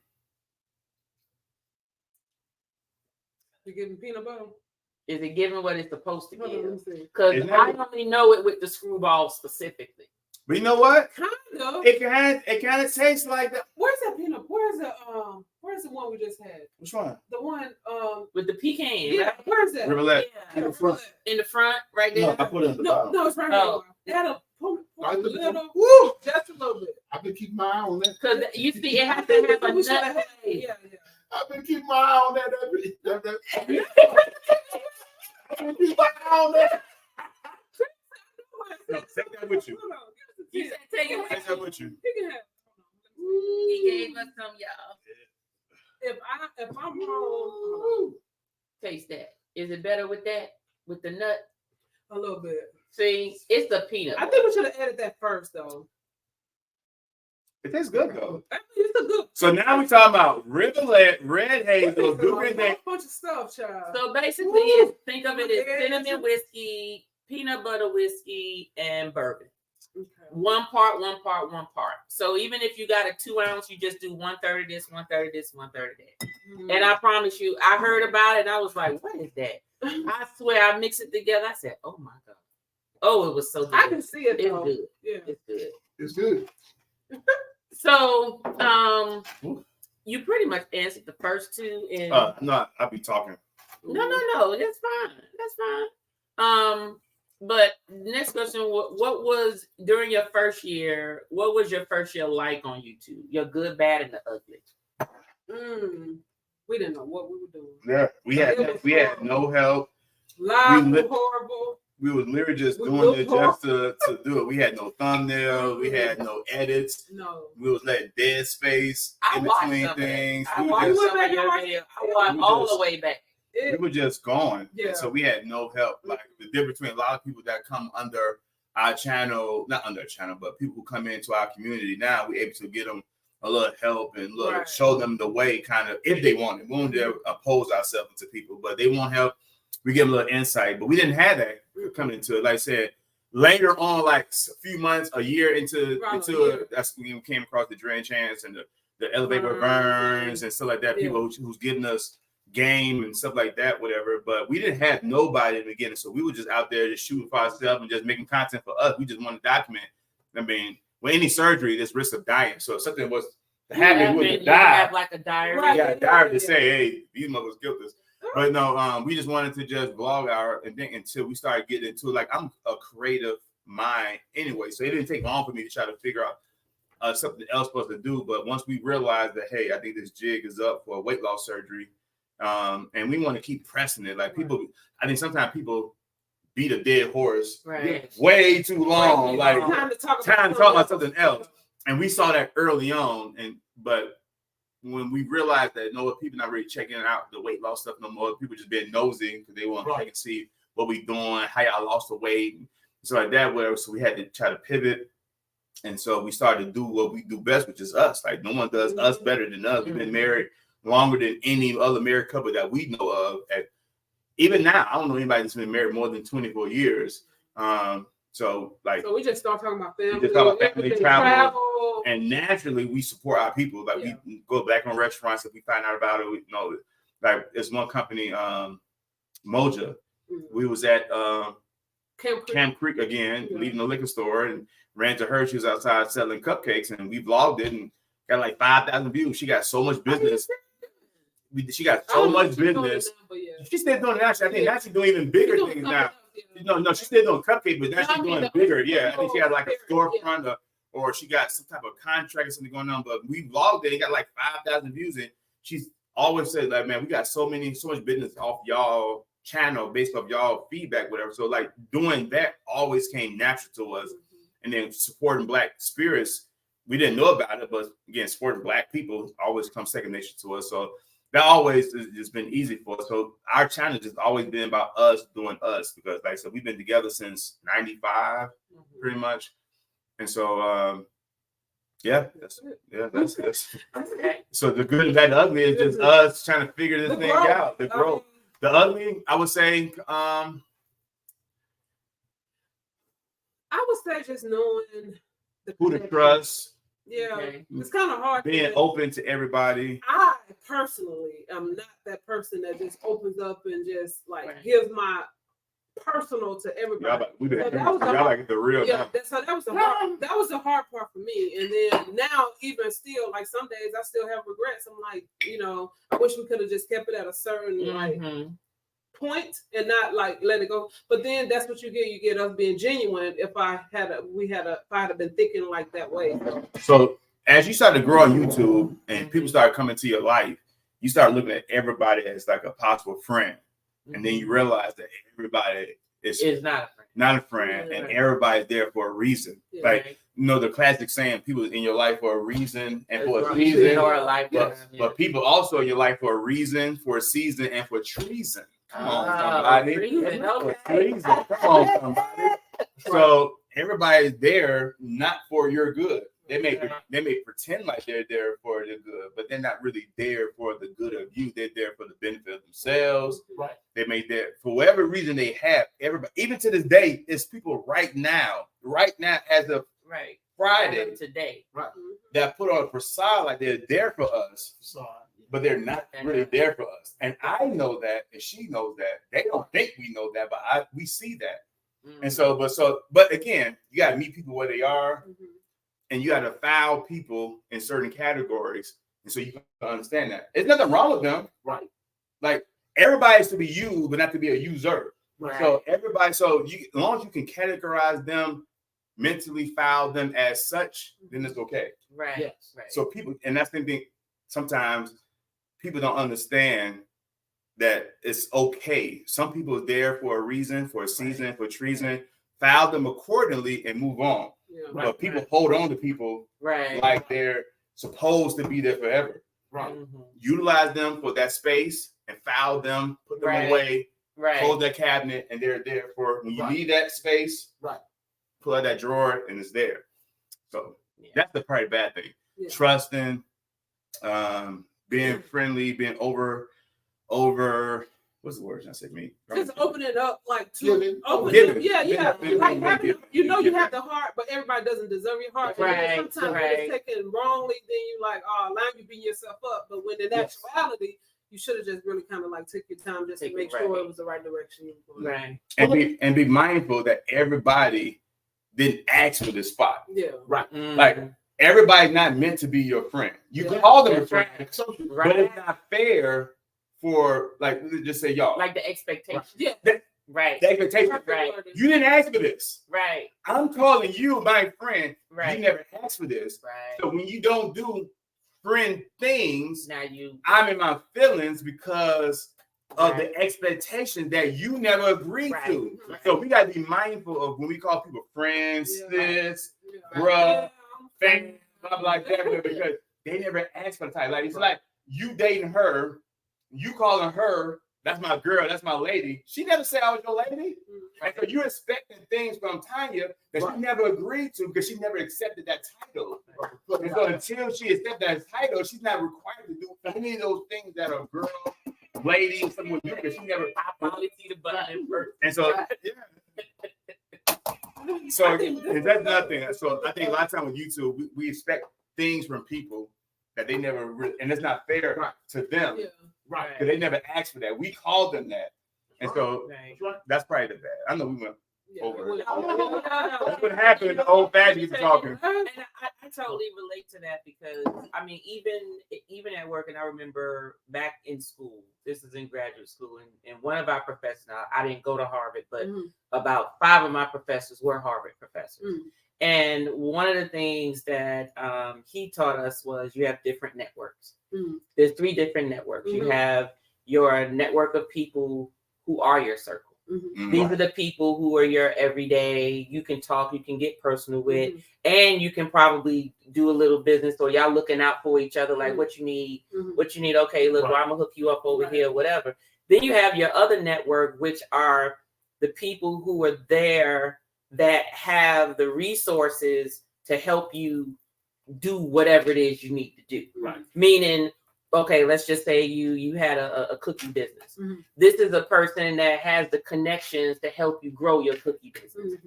S5: You giving peanut butter?
S2: Is it giving what it's supposed to give?
S5: Because
S2: I only know it with the screwball specifically.
S4: But you know what?
S5: Kind of.
S4: It kind of tastes like that.
S5: Where's that peanut? Where's the one we just had?
S4: Which one?
S5: The one
S2: with the pecan.
S5: Yeah,
S2: right?
S5: where's that?
S4: Rivulet.
S2: Yeah.
S5: In
S2: the front, right there.
S3: No, I put it in the bottom.
S5: No, it's right
S2: Oh.
S5: here. It had a little,
S3: Woo!
S5: just a little bit.
S3: I've been keeping my eye on that.
S2: Because you see, it has to have a
S5: We should have
S2: nut.
S5: had- Yeah.
S3: I've been keeping my eye on that. I've been keeping my eye on that.
S4: No, take that with you.
S5: Hold on.
S2: You said take it
S4: Take that with you.
S5: You can have.
S2: He gave us some, y'all.
S5: If I'm wrong,
S2: Taste that. Is it better with that? With the nut?
S5: a little bit.
S2: See, it's the peanut.
S5: I think we should have added that first, though.
S4: It tastes good though.
S5: I mean, it's a good.
S4: So now we're talking about Rivulet, red hazel, Duke and
S5: a
S4: Dane.
S5: bunch of stuff, child.
S2: So basically, think of it as cinnamon whiskey, peanut butter whiskey and bourbon.
S5: Okay.
S2: One part. So even if you got a 2 ounce, you just do 1/3 of this, 1/3 of this, 1/3 of that. And I promise you, I heard about it and I was like, what is that? I swear I mixed it together. I said, oh my God. Oh, it was so good.
S5: I can see it.
S2: It's
S5: Though.
S2: good.
S5: Yeah.
S2: It's good.
S3: It's good.
S2: So you pretty much answered the first two and
S4: No, I'll be talking.
S2: no, that's fine. But next question, what was during your first year, what was your first year like on YouTube? Your good, bad, and the ugly.
S5: We didn't know what we were doing.
S4: Yeah, we had no help.
S5: Live was horrible.
S4: We was literally just doing it just to do it. We had no thumbnail. We had no edits.
S5: No.
S4: We was letting dead space in between things.
S2: I watched all the way back.
S4: We were just gone.
S5: Yeah.
S4: So we had no help. Like the difference between a lot of people that come under our channel, not under a channel, but people who come into our community now, we're able to get them a little help and show them the way, kind of, if they want it. We won't oppose ourselves to people, but they want help. We give them a little insight, but we didn't have that coming into it. Like I said, later on, like a few months, a year into that's when we came across the Drain Chance and the Elevator Burns and stuff like that. People who's getting us game and stuff like that, whatever. But we didn't have nobody in the beginning, so we were just out there just shooting for ourselves and just making content for us. We just wanted to document. I mean, with any surgery, there's risk of dying. So if something was to happen, we would die.
S2: Have like a diary.
S4: Yeah, a diary to say, hey, these mothers killed us. But no, we just wanted to just vlog until we started getting into it. Like, I'm a creative mind anyway, so it didn't take long for me to try to figure out something else for us to do. But once we realized that, hey, I think this jig is up for a weight loss surgery, and we want to keep pressing it. Like people, I think sometimes people beat a dead horse way too long. Like time to talk about something else. And we saw that early on, but when we realized that people not really checking out the weight loss stuff no more, people just being nosy because they want to check and see what we doing, how y'all lost the weight, and so like that. Whatever. So we had to try to pivot, and so we started to do what we do best, which is us. Like no one does us better than us. We've been married longer than any other married couple that we know of. Even now, I don't know anybody that's been married more than 24 years. So we just start talking about family. We just talk about family, travel, and naturally we support our people. Like we go back on restaurants if we find out about it. We know, like there's one company, Moja. We was at Camp Creek again, leaving the liquor store, and ran to her. She was outside selling cupcakes, and we vlogged it and got like 5,000 views. She got so much business. She got so much business. She's still doing it now. I think now she's doing even bigger things now. No, she's still doing cupcakes, but now she's doing bigger. Yeah, I think she had like a storefront or she got some type of contract or something going on. But we vlogged it. It got like 5,000 views. And she's always said, like, man, we got so much business off y'all channel based off y'all feedback, whatever. So like doing that always came natural to us. And then supporting Black spirits, we didn't know about it, but again, supporting Black people always comes second nature to us. So that always has just been easy for us. So our challenge has always been about us doing us, because like I said, we've been together since 95, pretty much. And so that's okay. So the good and bad, the ugly is just us trying to figure this thing out. The growth. The ugly, I would say,
S5: I would say just knowing
S4: who to trust.
S5: Yeah, it's kind of hard.
S4: Being open to everybody.
S5: I personally am not that person that just opens up and just like gives my personal to everybody.
S4: Y'all like the real.
S5: Yeah, so that was the hard part for me. And then now, even still, like some days I still have regrets. I'm like, I wish we could have just kept it at a certain point and not like let it go. But then that's what you get. You get us being genuine. If I had been thinking like that way.
S4: So as you started to grow on YouTube and people started coming to your life, you start looking at everybody as like a possible friend, and then you realize that everybody is not a friend, and everybody's there for a reason. Yeah. Like the classic saying, people in your life for a reason and for a season, but people also in your life for a reason, for a season, and for treason. Come on, somebody. Treason. Come on, somebody. So everybody's there not for your good. They may pretend like they're there for the good, but they're not really there for the good of you. They're there for the benefit of themselves.
S3: Right.
S4: They may there for whatever reason they have. Everybody, even to this day, it's people right now as of Friday
S2: today,
S4: that put on a facade like they're there for us, but they're not really there for us. And I know that, and she knows that. They don't think we know that, but we see that. And but again, you got to meet people where they are, and you got to foul people in certain categories, and so you can understand that there's nothing wrong with them,
S3: right?
S4: Like everybody is to be used, but not to be a user.
S2: Right.
S4: So everybody, as long as you can categorize them, mentally foul them as such, then it's okay.
S2: Right.
S3: Yes.
S2: Right.
S4: So people, and that's the thing. Sometimes people don't understand that it's okay. Some people are there for a reason, for a season, for treason. Foul them accordingly and move on.
S5: Yeah.
S4: But people hold on to people like they're supposed to be there forever.
S3: Right.
S4: Utilize them for that space and foul them, put them away, close that cabinet, and they're there for when you need that space.
S3: Right.
S4: Pull out that drawer and it's there. So that's the probably bad thing.
S5: Yeah.
S4: Trusting, being friendly, being over. What's the word I said? Me.
S5: Just open it up, like
S3: Giving.
S4: Giving.
S5: Yeah.
S4: Giving.
S5: Like having, you
S4: Giving.
S5: have the heart, but everybody doesn't deserve your heart.
S2: Right.
S5: Sometimes when it's taken wrongly, then you like, oh, now you beat yourself up. But when in actuality, you should have just really kind of like took your time just to make sure it was the right direction you were going.
S2: Right.
S4: And be mindful that everybody didn't ask for this spot.
S5: Yeah.
S3: Right.
S4: Like everybody's not meant to be your friend. You call them a friend, but it's not fair for, like, let's just say y'all.
S2: Like the expectation.
S5: Yeah.
S2: Right.
S4: The expectation.
S2: Right.
S4: You didn't ask for this.
S2: Right.
S4: I'm calling you my friend.
S2: Right.
S4: You never asked for this.
S2: Right.
S4: So when you don't do friend things,
S2: Now
S4: I'm in my feelings because of the expectation that you never agreed to.
S2: Right.
S4: So we gotta be mindful of when we call people friends, sis, bruh, fam, blah, blah, like that, because they never asked for the title. Like it's like you dating her, you calling her, that's my girl, that's my lady. She never said I was your lady. And so you're expecting things from Tanya that she never agreed to because she never accepted that title. And so until she accepts that title, she's not required to do any of those things that a girl, lady, someone do because she never.
S2: I probably see the button first.
S4: And so, so that's nothing. So I think a lot of times with YouTube, we expect things from people that they never really, and it's not fair to them.
S3: Right.
S4: Because they never asked for that. We called them that. And so that's probably the bad. I know we went over it. That's what happened. The old fashioned people talking.
S2: And I totally relate to that because I mean, even at work, and I remember back in school, this is in graduate school, and one of our professors, now I didn't go to Harvard, but about 5 of my professors were Harvard professors. And one of the things that he taught us was you have different networks. There's 3 different networks. You have your network of people who are your circle. These are the people who are your everyday, you can talk, you can get personal with, and you can probably do a little business, or y'all looking out for each other, like what you need. Okay, look, well, I'm gonna hook you up over here, whatever. Then you have your other network, which are the people who are there that have the resources to help you do whatever it is you need to do. Meaning, okay, let's just say you had a cookie business. This is a person that has the connections to help you grow your cookie business.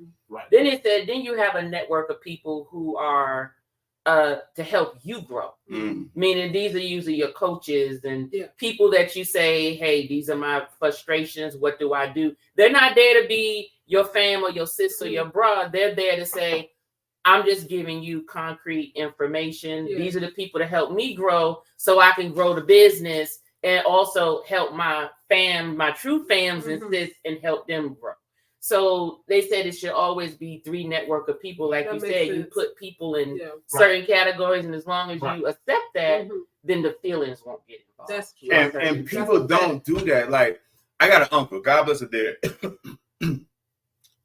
S2: Then it said, then you have a network of people who are to help you grow. Meaning these are usually your coaches and people that you say, hey, these are my frustrations. What do I do? They're not there to be your fam or your sister, your bro. They're there to say, I'm just giving you concrete information. These are the people to help me grow so I can grow the business and also help my true fams and sis and help them grow. So they said it should always be 3 network of people. Like that you said, sense. You put people in certain categories, and as long as you accept that, then the feelings won't get involved.
S5: That's true.
S4: And people don't do that. Like, I got an uncle, God bless it there.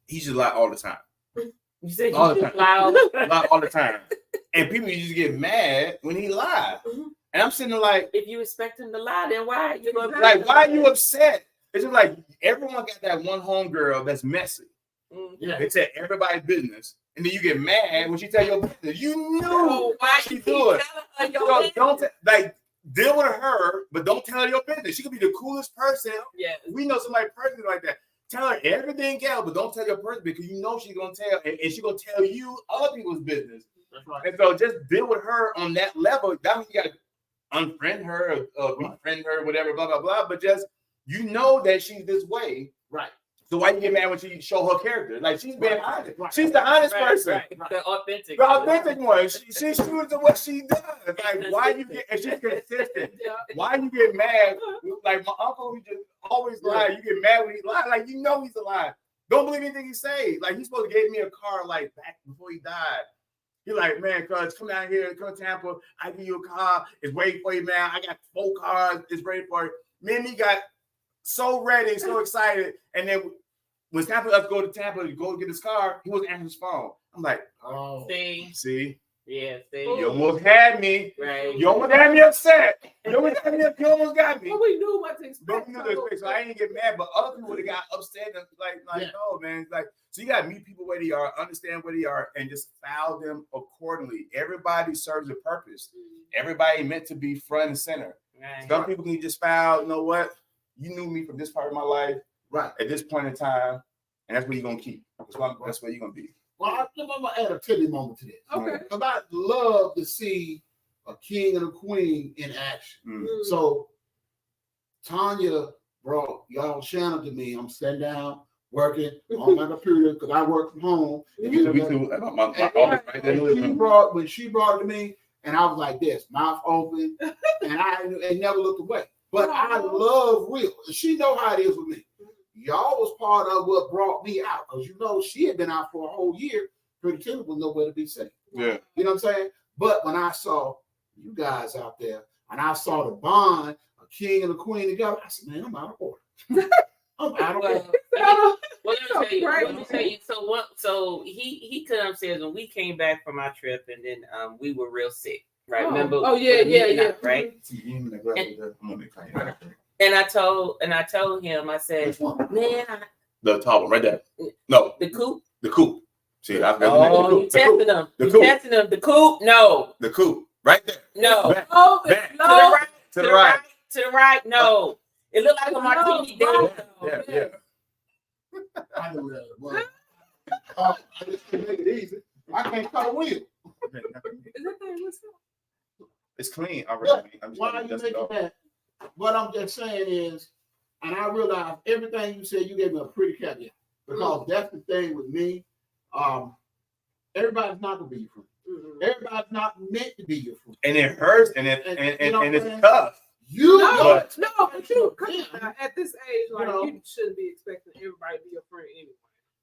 S4: He just lie all the time.
S2: You said
S4: all the time.
S2: Lie
S4: all the time. And people just get mad when he lies. And I'm sitting there like,
S2: if you expect him to lie, then why?
S4: Why are you upset? It's just like everyone got that one homegirl that's messy. They tell everybody's business, and then you get mad when she tell your business. You knew
S2: why
S4: she do it. So don't deal with her, but don't tell her your business. She could be the coolest person.
S2: Yeah,
S4: we know somebody personally like that. Tell her everything else, but don't tell your person because you know she's gonna tell, and she's gonna tell you other people's business.
S2: That's right.
S4: And so just deal with her on that level. That means you gotta unfriend her or befriend her, whatever, blah blah blah. But just you know that she's this way,
S3: right?
S4: So why you get mad when she show her character? Like she's being honest. Right. She's the honest person.
S2: Right. The authentic.
S4: The authentic one. She's true to what she does. Like why you get and she's consistent. Why you get mad? Like my uncle, he just always lie. You get mad when he lie. Like you know he's a lie. Don't believe anything he say. Like he's supposed to give me a car like back before he died. He's like, man, cuz come down here, come to Tampa. I give you a car. It's waiting for you, man. I got 4 cars. It's ready for you. Me and he got so ready, so excited. And then when it's time for us to go to Tampa to go get his car, he wasn't answering his phone. I'm like,
S3: oh,
S2: see. Yeah, see.
S4: You almost had me.
S2: Right.
S4: You almost had me upset. You almost got me.
S5: But we knew what to expect.
S4: So I didn't get mad, but other people would have got upset and like, no, man. Like, so you gotta meet people where they are, understand where they are, and just foul them accordingly. Everybody serves a purpose. Everybody meant to be front and center. Right. Some people can just foul, you know what? You knew me from this part of my life, right? At this point in time, and that's where you're gonna keep. That's where you're gonna be.
S3: Well, I'm gonna add a titty moment to this.
S5: Okay.
S3: Because I love to see a king and a queen in action.
S4: Mm.
S3: So Tanya brought y'all Shannon to me. I'm sitting down working on my computer because I work from home.
S4: Me too. My office right there.
S3: When she brought it to me, and I was like this, mouth open, and I never looked away. But I love real. She know how it is with me. Y'all was part of what brought me out. Because you know she had been out for a whole year. Pretty Timmy was nowhere to be seen.
S4: Yeah.
S3: You know what I'm saying? But when I saw you guys out there, and I saw the bond, a king and a queen together, I said, man, I'm out of order. I'm out of order.
S2: Well, let me tell you. So he cut upstairs when we came back from our trip, and then we were real sick. Right.
S5: Oh.
S2: Remember?
S5: Oh yeah.
S2: Right. And I told him, I said, man,
S4: the tall one right there. No.
S2: The coupe.
S4: The coupe. See, I've
S2: got you testing them. You testing them. The coupe. No.
S4: The coupe. Right there.
S2: No.
S4: Back.
S5: Oh,
S4: back.
S2: No.
S4: To the right.
S2: To the right. No. It looked like a martini.
S4: Yeah.
S3: I know that. Well, I just can't make it easy. I can't cut a wheel.
S5: Is that thing what's up?
S4: It's clean already.
S3: Why are you making that? What I'm just saying is, and I realize everything you said, you gave me a pretty caveat. Because that's the thing with me. Everybody's not gonna be your friend. Everybody's not meant to be your friend.
S4: And it hurts and it's tough.
S5: But you at this age, like you shouldn't be expecting everybody to be your friend anyway.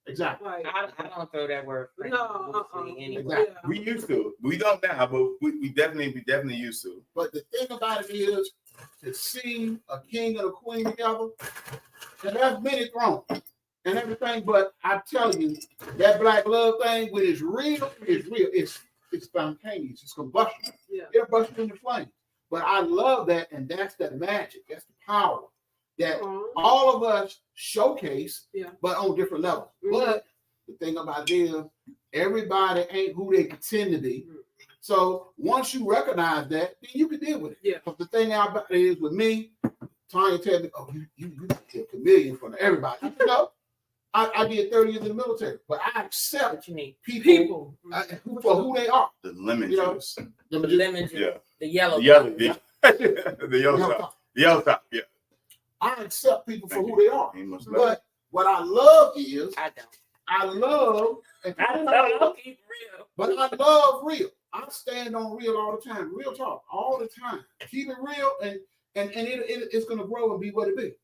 S3: Exactly.
S2: Like, I don't throw that word.
S5: No,
S2: anyway.
S3: Exactly.
S4: We used to. We don't now, but we definitely used to.
S3: But the thing about it is to see a king and a queen together, and there's many thrones and everything. But I tell you, that black love thing, when it's real, it's real. It's spontaneous. It's combustion.
S5: Yeah.
S3: It bursts into flames. But I love that, and that's the magic. That's the power that all of us showcase, but on different levels. But the thing about it is, everybody ain't who they pretend to be. So once you recognize that, then you can deal with it.
S5: Yeah.
S3: But the thing about it is with me, Tanya tell me, "Oh, you a chameleon for everybody." You know, I did 30 years in the military, but I accept people for who they are.
S4: The lemon juice.
S2: The lemon juice.
S4: Yeah.
S2: The yellow.
S4: The yellow top. Yeah.
S3: I accept people for who they are. But what I love is I love
S2: keep real.
S3: But I love real. I stand on real all the time. Real talk all the time. Keep it real and it's gonna grow and be what it be.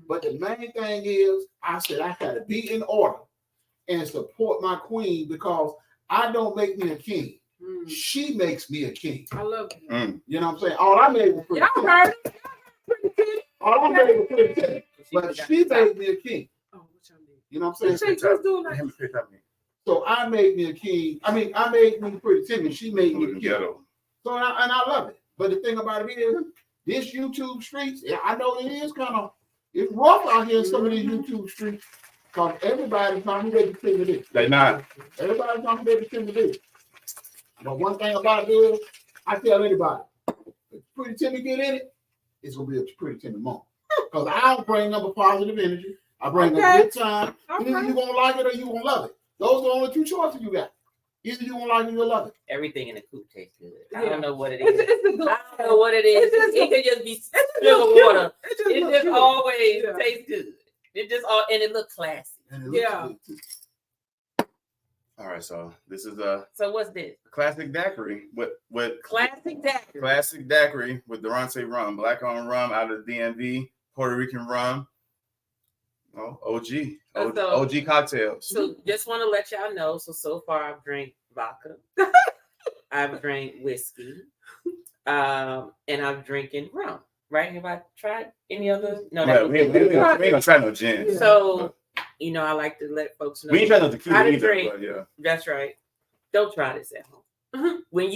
S3: But the main thing is I said I gotta be in order and support my queen because I don't make me a king. She makes me a king.
S5: I love it.
S3: You know what I'm saying? All I made was pretty.
S5: Y'all heard it.
S3: All I made was pretty. But she made me a king.
S5: Oh, what y'all mean?
S3: You know what I'm saying?
S4: So
S3: I made me a king. I mean, I made me pretty timid. She made me a king. So I love it. But the thing about it is, this YouTube streets, I know it is it's rough out here in some of these YouTube streets. Because everybody's not who they pretend to be.
S4: They not.
S3: Everybody's not who they pretend to be. But one thing about it is, I tell anybody, if Pretty Timmy get in it, it's gonna be a Pretty Timmy moment. Because I don't bring up a positive energy. I bring up a good time. Either you gonna like it or you gonna love it. Those are the only two choices you got. Either you gonna like it or you love it.
S2: Everything in the coop tastes good. I
S5: Yeah.
S2: don't know what it
S5: It's,
S2: is.
S5: it's a good.
S2: I don't know what it is. It could just be sugar water. It just always tastes good. It just all and it looks classy.
S3: And it looks
S5: Yeah.
S3: good too.
S4: All right, so this is a
S2: So what's this?
S4: classic daiquiri with
S2: Classic daiquiri.
S4: classic daiquiri with Durante rum, black on rum out of the DMV, Puerto Rican rum. Oh, OG cocktails.
S2: So just want to let y'all know. So far I've drank vodka. I've drank whiskey. And I'm drinking rum. Right? Have I tried any other? No,
S4: Yeah, we ain't gonna try no gin.
S5: Yeah.
S2: So you know, I like to let folks know.
S4: We ain't trying no tequila
S2: How to
S4: either,
S2: drink.
S4: but yeah.
S2: That's right. Don't try this at home. When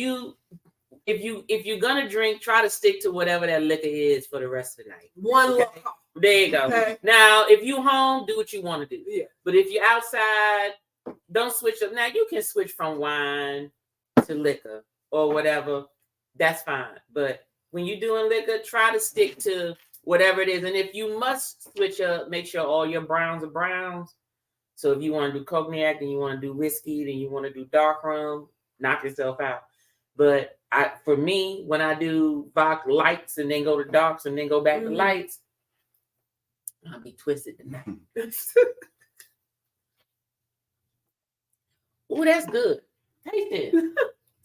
S2: if you're gonna drink, try to stick to whatever that liquor is for the rest of the night.
S5: One
S2: Okay.
S5: look.
S2: There you go.
S5: Okay.
S2: Now, if you home, do what you want to do.
S5: Yeah.
S2: But if you're outside, don't switch up. Now you can switch from wine to liquor or whatever. That's fine. But when you're doing liquor, try to stick to whatever it is. And if you must switch up, make sure all your browns are browns. So if you want to do cognac, then you want to do whiskey, then you want to do dark rum, knock yourself out. But for me, when I do vodka lights and then go to darks and then go back to lights, I'll be twisted tonight. Oh, that's good. Taste it.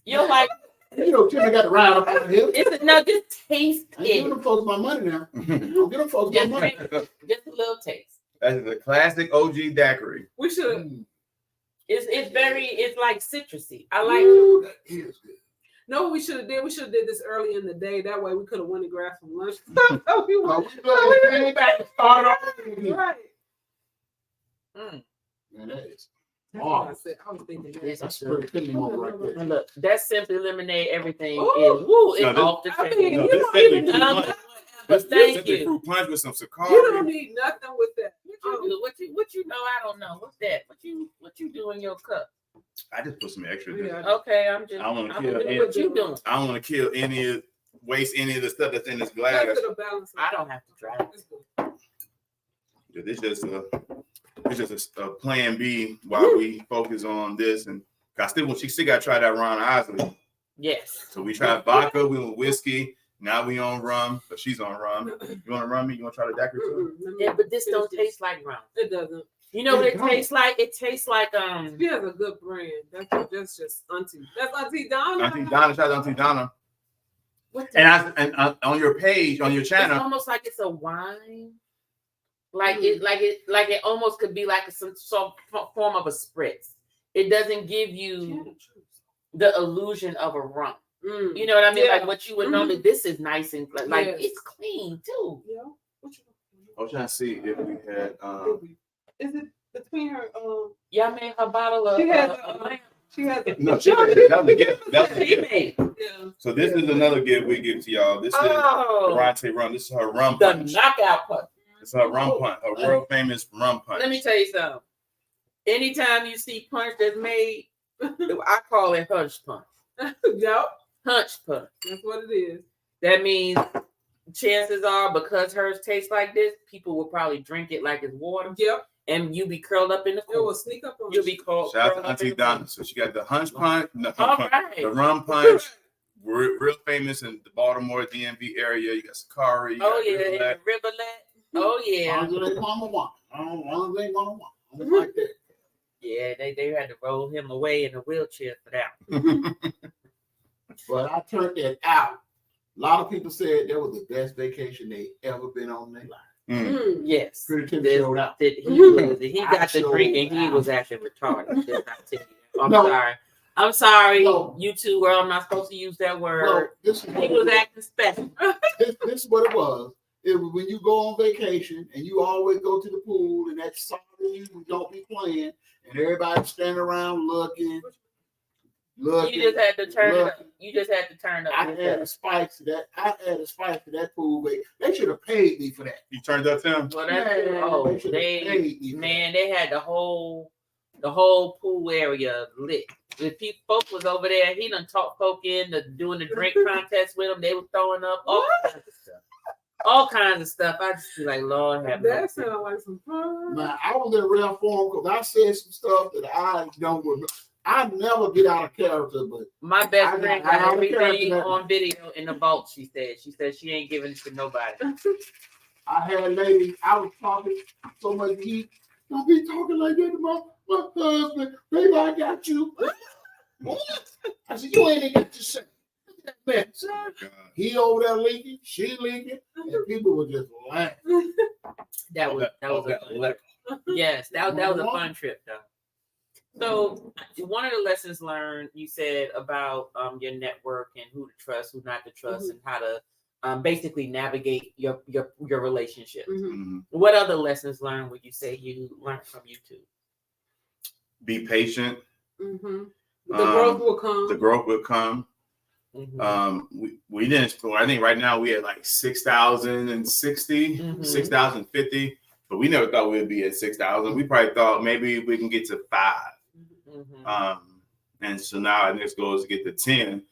S2: You're like,
S3: You know, Timmy got to ride up out of here.
S2: just taste
S3: I'm giving
S2: it.
S3: them folks my money now. I'm giving them folks my
S2: Just,
S3: money.
S2: just a little taste.
S4: That is a classic OG daiquiri.
S5: We should.
S3: Mm.
S2: It's like citrusy. I like
S3: Ooh, that is good.
S5: No, what we should have did. We should have did this early in the day. That way, we could have went and grabbed some lunch.
S3: Well, we came back and started off again.
S5: Right.
S2: Mm.
S3: Man, that is
S5: That's what I said. I was thinking that.
S2: It's
S3: that's
S2: good.
S3: pretty Timmy moment right there.
S2: And look, that simply lemonade everything
S5: Ooh.
S2: is woo, it's
S4: No, this-
S2: off the
S5: I
S2: chain.
S5: mean,
S4: No,
S5: you
S4: this
S5: don't
S4: simply
S5: even
S4: fruit
S5: know.
S4: punch.
S2: But
S4: This
S2: thank
S4: simply
S2: you.
S4: fruit punch with some
S5: You don't
S4: Sakari.
S5: need nothing with that.
S2: What you know? I don't know. What's that? What you do in your cup?
S4: I just put some extra in there.
S5: Yeah.
S2: Okay, I'm just.
S4: I don't wanna
S2: I'm
S4: kill
S2: gonna do
S4: any-
S2: what you doing.
S4: I don't want to kill waste any of the stuff that's in this
S5: That
S4: glass.
S5: could have balanced.
S2: I don't have to try it.
S5: It's good.
S4: It's just a plan B while we focus on this. And I still got to try that Ron Isley.
S2: Yes.
S4: So we tried vodka, we went whiskey. Now we on rum, but she's on rum. You want to rum me? You want to try the daiquiri too?
S5: Mm-mm. Let me
S2: Yeah, but this
S5: finish
S2: don't taste like rum.
S5: It doesn't.
S2: You know what it
S3: It don't.
S2: tastes like? It tastes like
S5: She has a good brand. That's just Auntie. That's Auntie Donna.
S4: Auntie Donna, shout out Auntie Donna.
S2: what the-
S4: And on your page, on your
S2: It's
S4: channel,
S2: almost like it's a wine. Like it almost could be like some form of a spritz. It doesn't give you the illusion of a rum.
S5: Mm.
S2: You know what I mean?
S5: Yeah.
S2: Like what you would normally. This is nice and like
S5: Yes.
S2: it's clean too.
S5: Yeah. What you-
S4: I was trying to see if we had.
S5: Is it between her?
S2: Y'all made her bottle of.
S5: She has
S2: lamb.
S5: She has.
S4: No, that was a gift. That was a
S2: She
S4: gift.
S2: made.
S5: Yeah.
S4: So this is another gift we give to y'all. This is
S2: Oh,
S4: Durante rum. This is her rum
S2: the
S4: punch.
S2: knockout punch.
S4: It's her rum punch. Her world famous rum punch.
S2: Let me tell you something. Anytime you see punch that's made, I call it hunch punch.
S5: Yep.
S2: Hunch punch.
S5: That's what it is.
S2: That means chances are because hers tastes like this, people will probably drink it like it's water,
S5: Yep.
S2: and you be curled up in the
S5: It will
S2: corner.
S5: sneak up on
S2: You'll
S5: you.
S2: be called.
S4: Shout out
S2: curled
S4: to
S2: up in
S4: Auntie
S2: the corner.
S4: Donna. So she got the hunch punch,
S2: All right.
S4: the rum punch. Real famous in the Baltimore DMV area. You got Sakari. You
S2: Oh
S4: got
S2: yeah, and
S4: Rivulet.
S2: the rivulet. Oh yeah,
S3: Andre Mama one. Andre Mama one. I don't like that.
S2: yeah. They had to roll him away in a wheelchair for that.
S3: But I turned that out. A lot of people said that was the best vacation they ever been on in their life.
S4: Mm.
S2: Yes.
S3: Pretty Timmy
S2: This-
S3: showed out.
S2: He
S3: I
S2: got the
S3: showed
S2: drink and he
S3: out.
S2: was actually retarded. Just not tell you that. I'm
S3: No.
S2: sorry. I'm sorry,
S3: No.
S2: YouTube world. I'm not supposed to use that word.
S3: Well, this is
S2: He was acting special.
S3: this is what it was. It was when you go on vacation and you always go to the pool and that's something you don't be playing and everybody standing around looking.
S2: You just had to turn it up.
S3: looking.
S2: You just had to turn up.
S3: I
S2: your
S3: added
S2: stuff.
S3: spice to that. I added spice to that pool. They should have paid paid me for that.
S4: You turned up, Tim?
S2: Well,
S3: Man,
S2: that's
S3: they should've paid me for
S2: they had the whole pool area lit. If folk was over there, he done talked folk into doing the drink contest with them. They were throwing up all kinds of stuff. All kinds of stuff. I just be like, Lord have mercy.
S5: That sounds like some fun.
S3: Man, I was in real form because I said some stuff that I don't remember. I never get out of character, but
S2: My best
S3: I
S2: friend
S3: got
S2: got
S3: out of
S2: everything
S3: character.
S2: on video in the vault. She said she ain't giving it to nobody.
S3: I had a lady, I was talking so much heat. Don't be talking like that to my husband. Baby, I got you. I said, you ain't even got to say. Man, he over there leaking, she leaking, and people were just laughing.
S2: That was yes, that was a fun trip though. So one of the lessons learned you said about your network and who to trust, who not to trust, and how to basically navigate your relationships. What other lessons learned would you say you learned from YouTube?
S4: Be patient.
S5: The growth will come.
S4: The growth will come. We didn't explore. I think right now we had like 6,060, 6,050, but we never thought we'd be at 6,000. We probably thought maybe we can get to 5. And so now our next goal is to get to 10,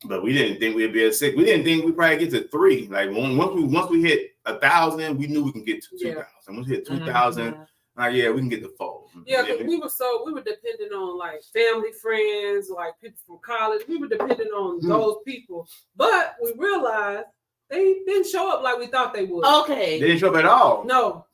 S4: but we didn't think we'd be at 6. We didn't think we'd probably get to 3. Like once we hit 1,000, we knew we can get to 2,000. Once we hit 2,000, we can get to 4.
S5: Yeah, because we were depending on like family, friends, like people from college. We were depending on those people, but we realized they didn't show up like we thought they would.
S2: Okay,
S4: they didn't show up at all.
S5: No.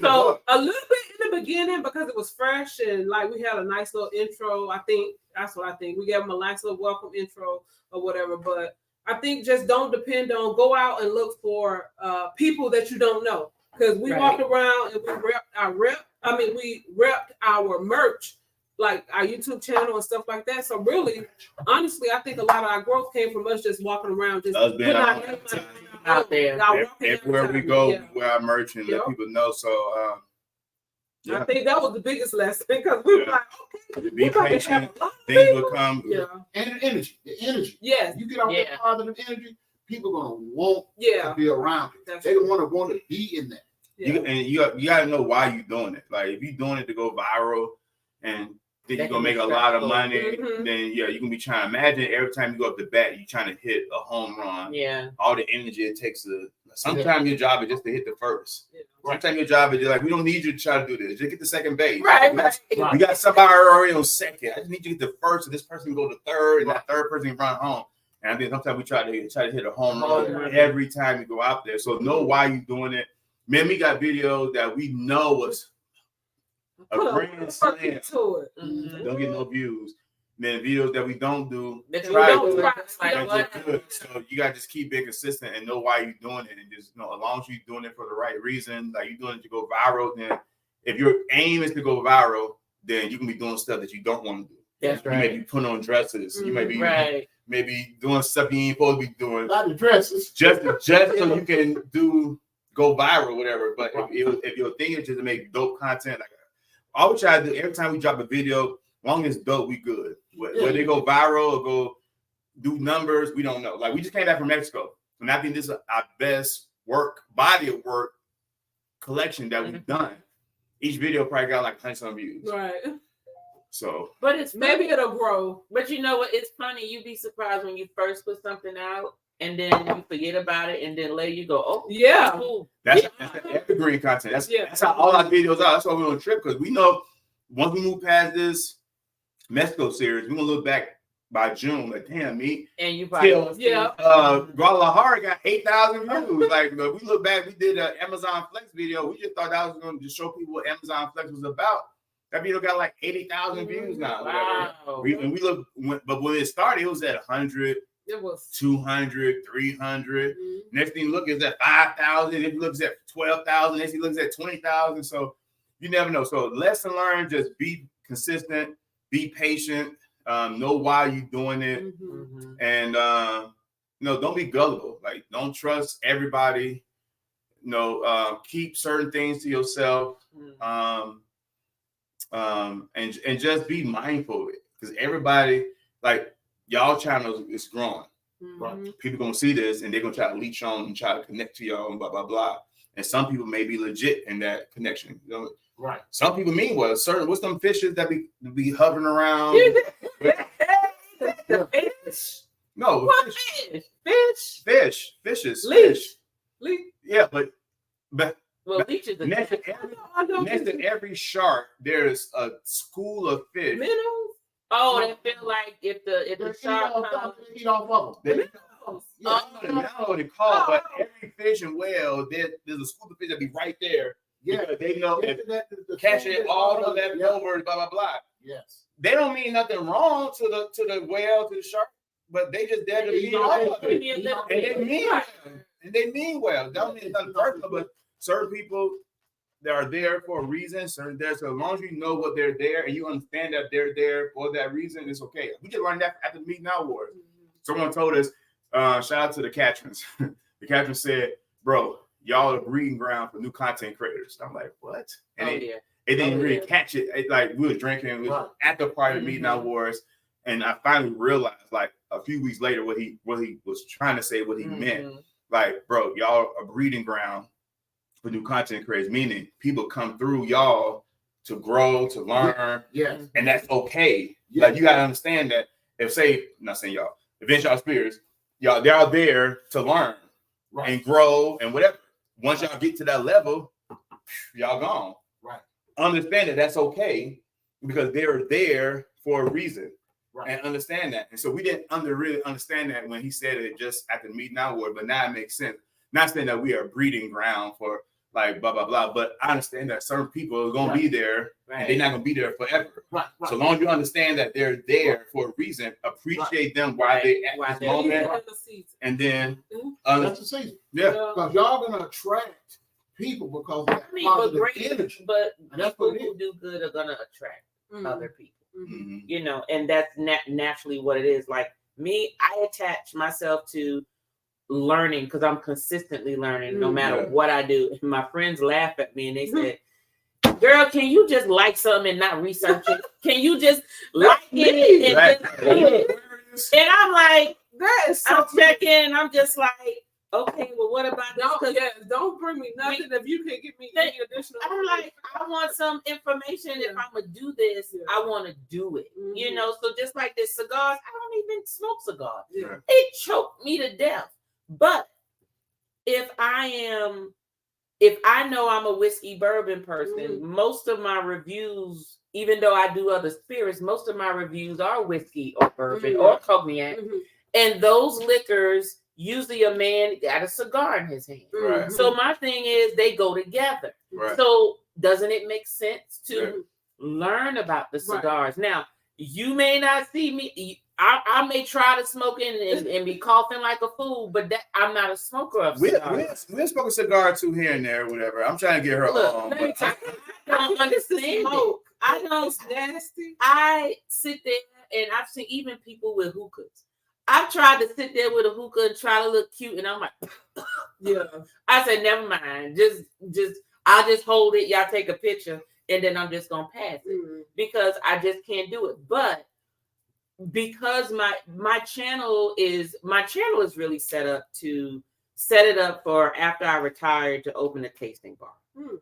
S5: So a little bit in the beginning because it was fresh and like we had a nice little intro. I think that's what I think. We gave them a nice little welcome intro or whatever. But I think just don't depend on go out and look for people that you don't know. Because we walked around and we repped our merch, like our YouTube channel and stuff like that. So really, honestly, I think a lot of our growth came from us just walking around, just putting our name out there.
S4: Everywhere we go, we wear our merch and let people know. So
S5: I think that was the biggest lesson because we were like, okay,
S4: be patient. Things will come.
S3: And the energy.
S5: Yes.
S3: You get off that positive energy, people are gonna want to be around you. They don't want to be in that.
S4: You got to know why you're doing it. Like if you're doing it to go viral and think you're gonna make a lot of money, then you can be trying to imagine every time you go up the bat, you're trying to hit a home run. All the energy it takes to. Sometimes your job is just to hit the first. Sometimes your job is just like we don't need you to try to do this. Just get the second base. We got somebody already on second. I just need you to get the first, and this person can go to third, and that third person can run home. And I think sometimes we try to hit a home run every time you go out there. So know why you're doing it. Man, we got videos that we know was a grand slam. Don't get no views. Then videos that we don't do, try to do. So you got to just keep being consistent and know why you're doing it. And just, as long as you're doing it for the right reason, like you're doing it to go viral, then if your aim is to go viral, then you can be doing stuff that you don't want to do.
S2: That's
S4: You may be putting on dresses. You may be maybe doing stuff you ain't supposed to be doing.
S3: Not the dresses.
S4: Just so you can go viral, whatever. But if your thing is just to make dope content, like I always try to do every time we drop a video, long as dope, we good. Whether they go viral or go do numbers, we don't know. Like we just came back from Mexico, and I think this is our best body of work collection that we've done. Each video probably got like 100 views. So,
S2: but it's
S5: maybe it'll grow.
S2: But you know what? It's funny. You'd be surprised when you first put something out, and then you forget about it, and then later you go, "Oh,
S5: yeah,
S2: cool."
S4: That's evergreen content. That's how all our videos are. That's why we're on trip because we know once we move past this Mexico series, we're gonna look back by June. Like, damn, me
S2: and you probably
S4: Guadalajara got 8,000 views. Like, we look back, we did an Amazon Flex video. We just thought that was gonna just show people what Amazon Flex was about. That video got like 80,000 views now.
S2: Wow.
S4: But when it started, it was at 100.
S5: It was
S4: 200, 300. Next thing you look is at 5,000. If you look at 12,000, next thing you look at 20,000. So you never know. So lesson learned: just be consistent, be patient, know why you're doing it, and don't be gullible. Like don't trust everybody. Keep certain things to yourself, and just be mindful of it because everybody like. Y'all channel is growing.
S5: Mhm.
S4: People gonna see this and they're gonna try to leech on and try to connect to y'all and blah blah blah. And some people may be legit in that connection. You know,
S3: Right.
S4: some people mean well. Certain what's them fishes that be hovering around?
S2: The fish.
S4: No,
S2: What
S4: fish.
S2: fish?
S4: Fishes.
S5: Leech.
S4: Yeah, but
S2: Well, leech is a
S4: next to
S5: I know.
S4: next to every shark, there's a school of fish.
S5: Minnows.
S2: Oh, they feel like if the
S3: They
S2: shark comes.
S3: eat off of them.
S5: Minnows.
S3: Yeah.
S4: I don't know what it's called, but every fish and whale, there's a school of fish that be right there.
S3: Yeah.
S4: Because they know if
S3: The
S4: catch
S3: food
S4: it,
S3: is
S4: all
S3: all
S4: of that
S3: yeah.
S4: over, blah blah blah.
S3: Yes.
S4: They don't mean nothing wrong to the whale, to the shark, but they just there to
S3: They
S4: feed
S3: eat
S4: off
S3: off
S4: of it.
S2: Maybe a little
S4: And
S2: bit.
S4: they mean well. And they mean well. Don't mean nothing personal, but certain people that are there for a reason, certain there. So as long as you know what they're there and you understand that they're there for that reason, it's okay. We just learned that at the Meet Now Awards. Someone told us, shout out to the Catrins. The Catrin said, bro, y'all are breeding ground for new content creators. I'm like, what? And it didn't really catch it. Like we were drinking, we was at the party Meet Now Awards, and I finally realized, like a few weeks later, what he was trying to say, what he meant. Like, bro, y'all are breeding ground for new content creators, meaning people come through y'all to grow, to learn,
S3: Yes.
S4: and that's okay.
S3: Yes.
S4: Like you gotta understand that if I'm not saying y'all, Eventures Spirits, y'all, they're out there to learn and grow and whatever. Once y'all get to that level, y'all gone.
S3: Right.
S4: Understand that that's okay because they're there for a reason.
S3: Right.
S4: And understand that. And so we didn't really understand that when he said it just at the Meet Now Award, but now it makes sense. Not saying that we are breeding ground for like blah blah blah, but I understand that certain people are gonna be there and they're not gonna be there forever.
S3: Right.
S4: So long as you understand that they're there for a reason, appreciate them while they at this moment, and then
S3: That's the season.
S4: Yeah.
S3: Because y'all gonna attract people because of that
S2: I mean,
S3: positive
S2: but
S3: energy.
S2: but
S3: And that's
S2: people
S3: what it
S2: who
S3: is.
S2: do good are gonna attract other people.
S4: Mhm.
S2: You know, and that's naturally what it is. Like me, I attach myself to learning because I'm consistently learning no matter what I do. And my friends laugh at me and they said, girl, can you just like something and not research it? Can you just like it and just do it? And I'm like,
S5: that is so
S2: I'm checking. I'm just like, okay, well, what about this?
S5: Don't bring me nothing if you can't give me any additional.
S2: I'm like, I want some information. If I'm gonna do this, I want to do it. You know, so just like this cigars, I don't even smoke cigars. It choked me to death. But if I know I'm a whiskey bourbon person, most of my reviews, even though I do other spirits, most of my reviews are whiskey or bourbon or cognac. And those liquors, usually a man got a cigar in his hand.
S4: Right.
S2: So my thing is they go together.
S4: Right.
S2: So doesn't it make sense to learn about the cigars? Now, you may not see me. I may try to smoke and be coughing like a fool, but I'm not a smoker of cigars.
S4: We'll smoke a cigar or two here and there, whatever. I'm trying to get her on.
S2: I don't understand it. I don't.
S5: Nasty.
S2: I sit there and I've seen even people with hookahs. I've tried to sit there with a hookah and try to look cute, and I'm like, I said, never mind. I'll just hold it. Y'all take a picture, and then I'm just gonna pass it because I just can't do it. But because my channel is really set it up for after I retired to open a tasting bar.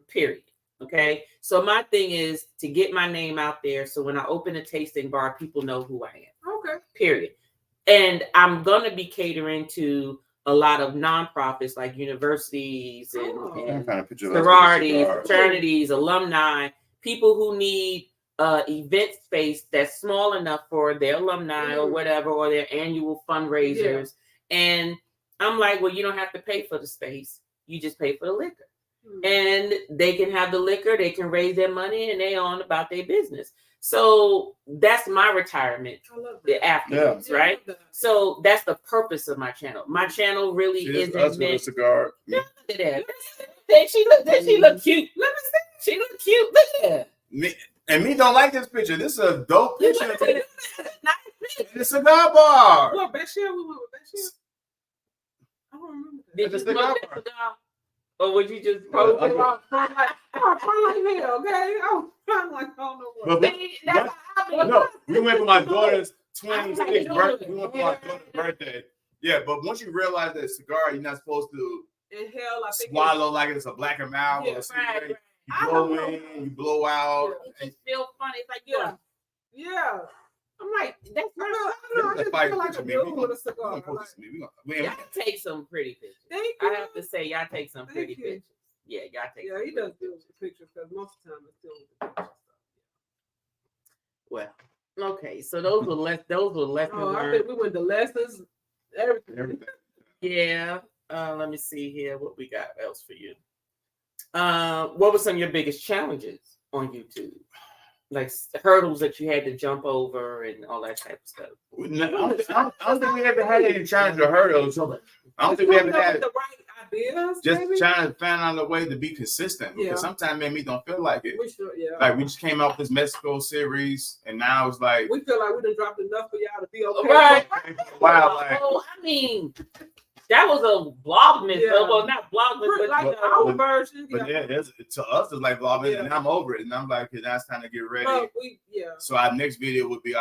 S2: Period. Okay. So my thing is to get my name out there. So when I open a tasting bar, people know who I am.
S5: Okay.
S2: Period. And I'm gonna be catering to a lot of nonprofits like universities and sororities, fraternities, alumni, people who need event space that's small enough for their alumni or whatever, or their annual fundraisers. And I'm like, well, you don't have to pay for the space. You just pay for the liquor. And they can have the liquor, they can raise their money, and they on about their business. So that's my retirement afterwards, right? So that's the purpose of my channel. My channel really isn't meant.
S4: Cigar.
S2: Look at that. She look cute. Let me see. She look cute. Look at that.
S4: Me don't like this picture. This is a dope picture. It's a cigar bar.
S5: What, best year? We went with best year? I don't remember that.
S2: Did you smoke that cigar? Or would you just post it off?
S5: I'm like hell, okay? I'm like, I don't know what.
S4: No, we went for my daughter's 26th birthday. We went for my daughter's birthday. Yeah, but once you realize that cigar, you're not supposed to
S5: Inhale, I think
S4: swallow like it's a black and mild.
S5: Yeah,
S4: or a cigarette.
S2: right.
S4: You blow in, you blow out.
S2: It just feels funny. It's like,
S5: yeah.
S2: I'm like, that's
S5: I
S2: not.
S5: don't know. I just feel like a dude with a cigar.
S2: Y'all take some pretty pictures.
S5: Thank you.
S2: I have to say, y'all take some pretty
S5: Thank you.
S2: pictures. Yeah, y'all take.
S5: Yeah, he does deal with the pictures because most of the time it's still with the pictures.
S2: Well, okay, so those were lessons
S5: Oh, I
S2: learned.
S5: think we went to lessons, everything.
S2: Yeah. Let me see here what we got else for you. What were some of your biggest challenges on YouTube? Like hurdles that you had to jump over and all that type of stuff.
S4: No, I don't think we ever had any challenge or hurdles. I don't think we ever had
S5: the right ideas.
S4: just
S5: maybe?
S4: trying to find out a way to be consistent.
S5: Yeah.
S4: Because sometimes maybe don't feel like it.
S5: We should, yeah.
S4: Like we just came out with this Mexico series, and now it's like
S5: We feel like we done dropped enough for y'all to be okay.
S2: Right.
S4: wow, like
S2: Oh, I mean, that was a Vlogmas.
S5: Yeah.
S2: Well, not Vlogmas, but
S5: Like
S2: you
S5: our
S2: know,
S5: version.
S4: but yeah, to us it's like vlogging,
S5: Yeah.
S4: and I'm over it, and I'm like, okay, now it's time to get ready.
S5: But
S4: So our next video would be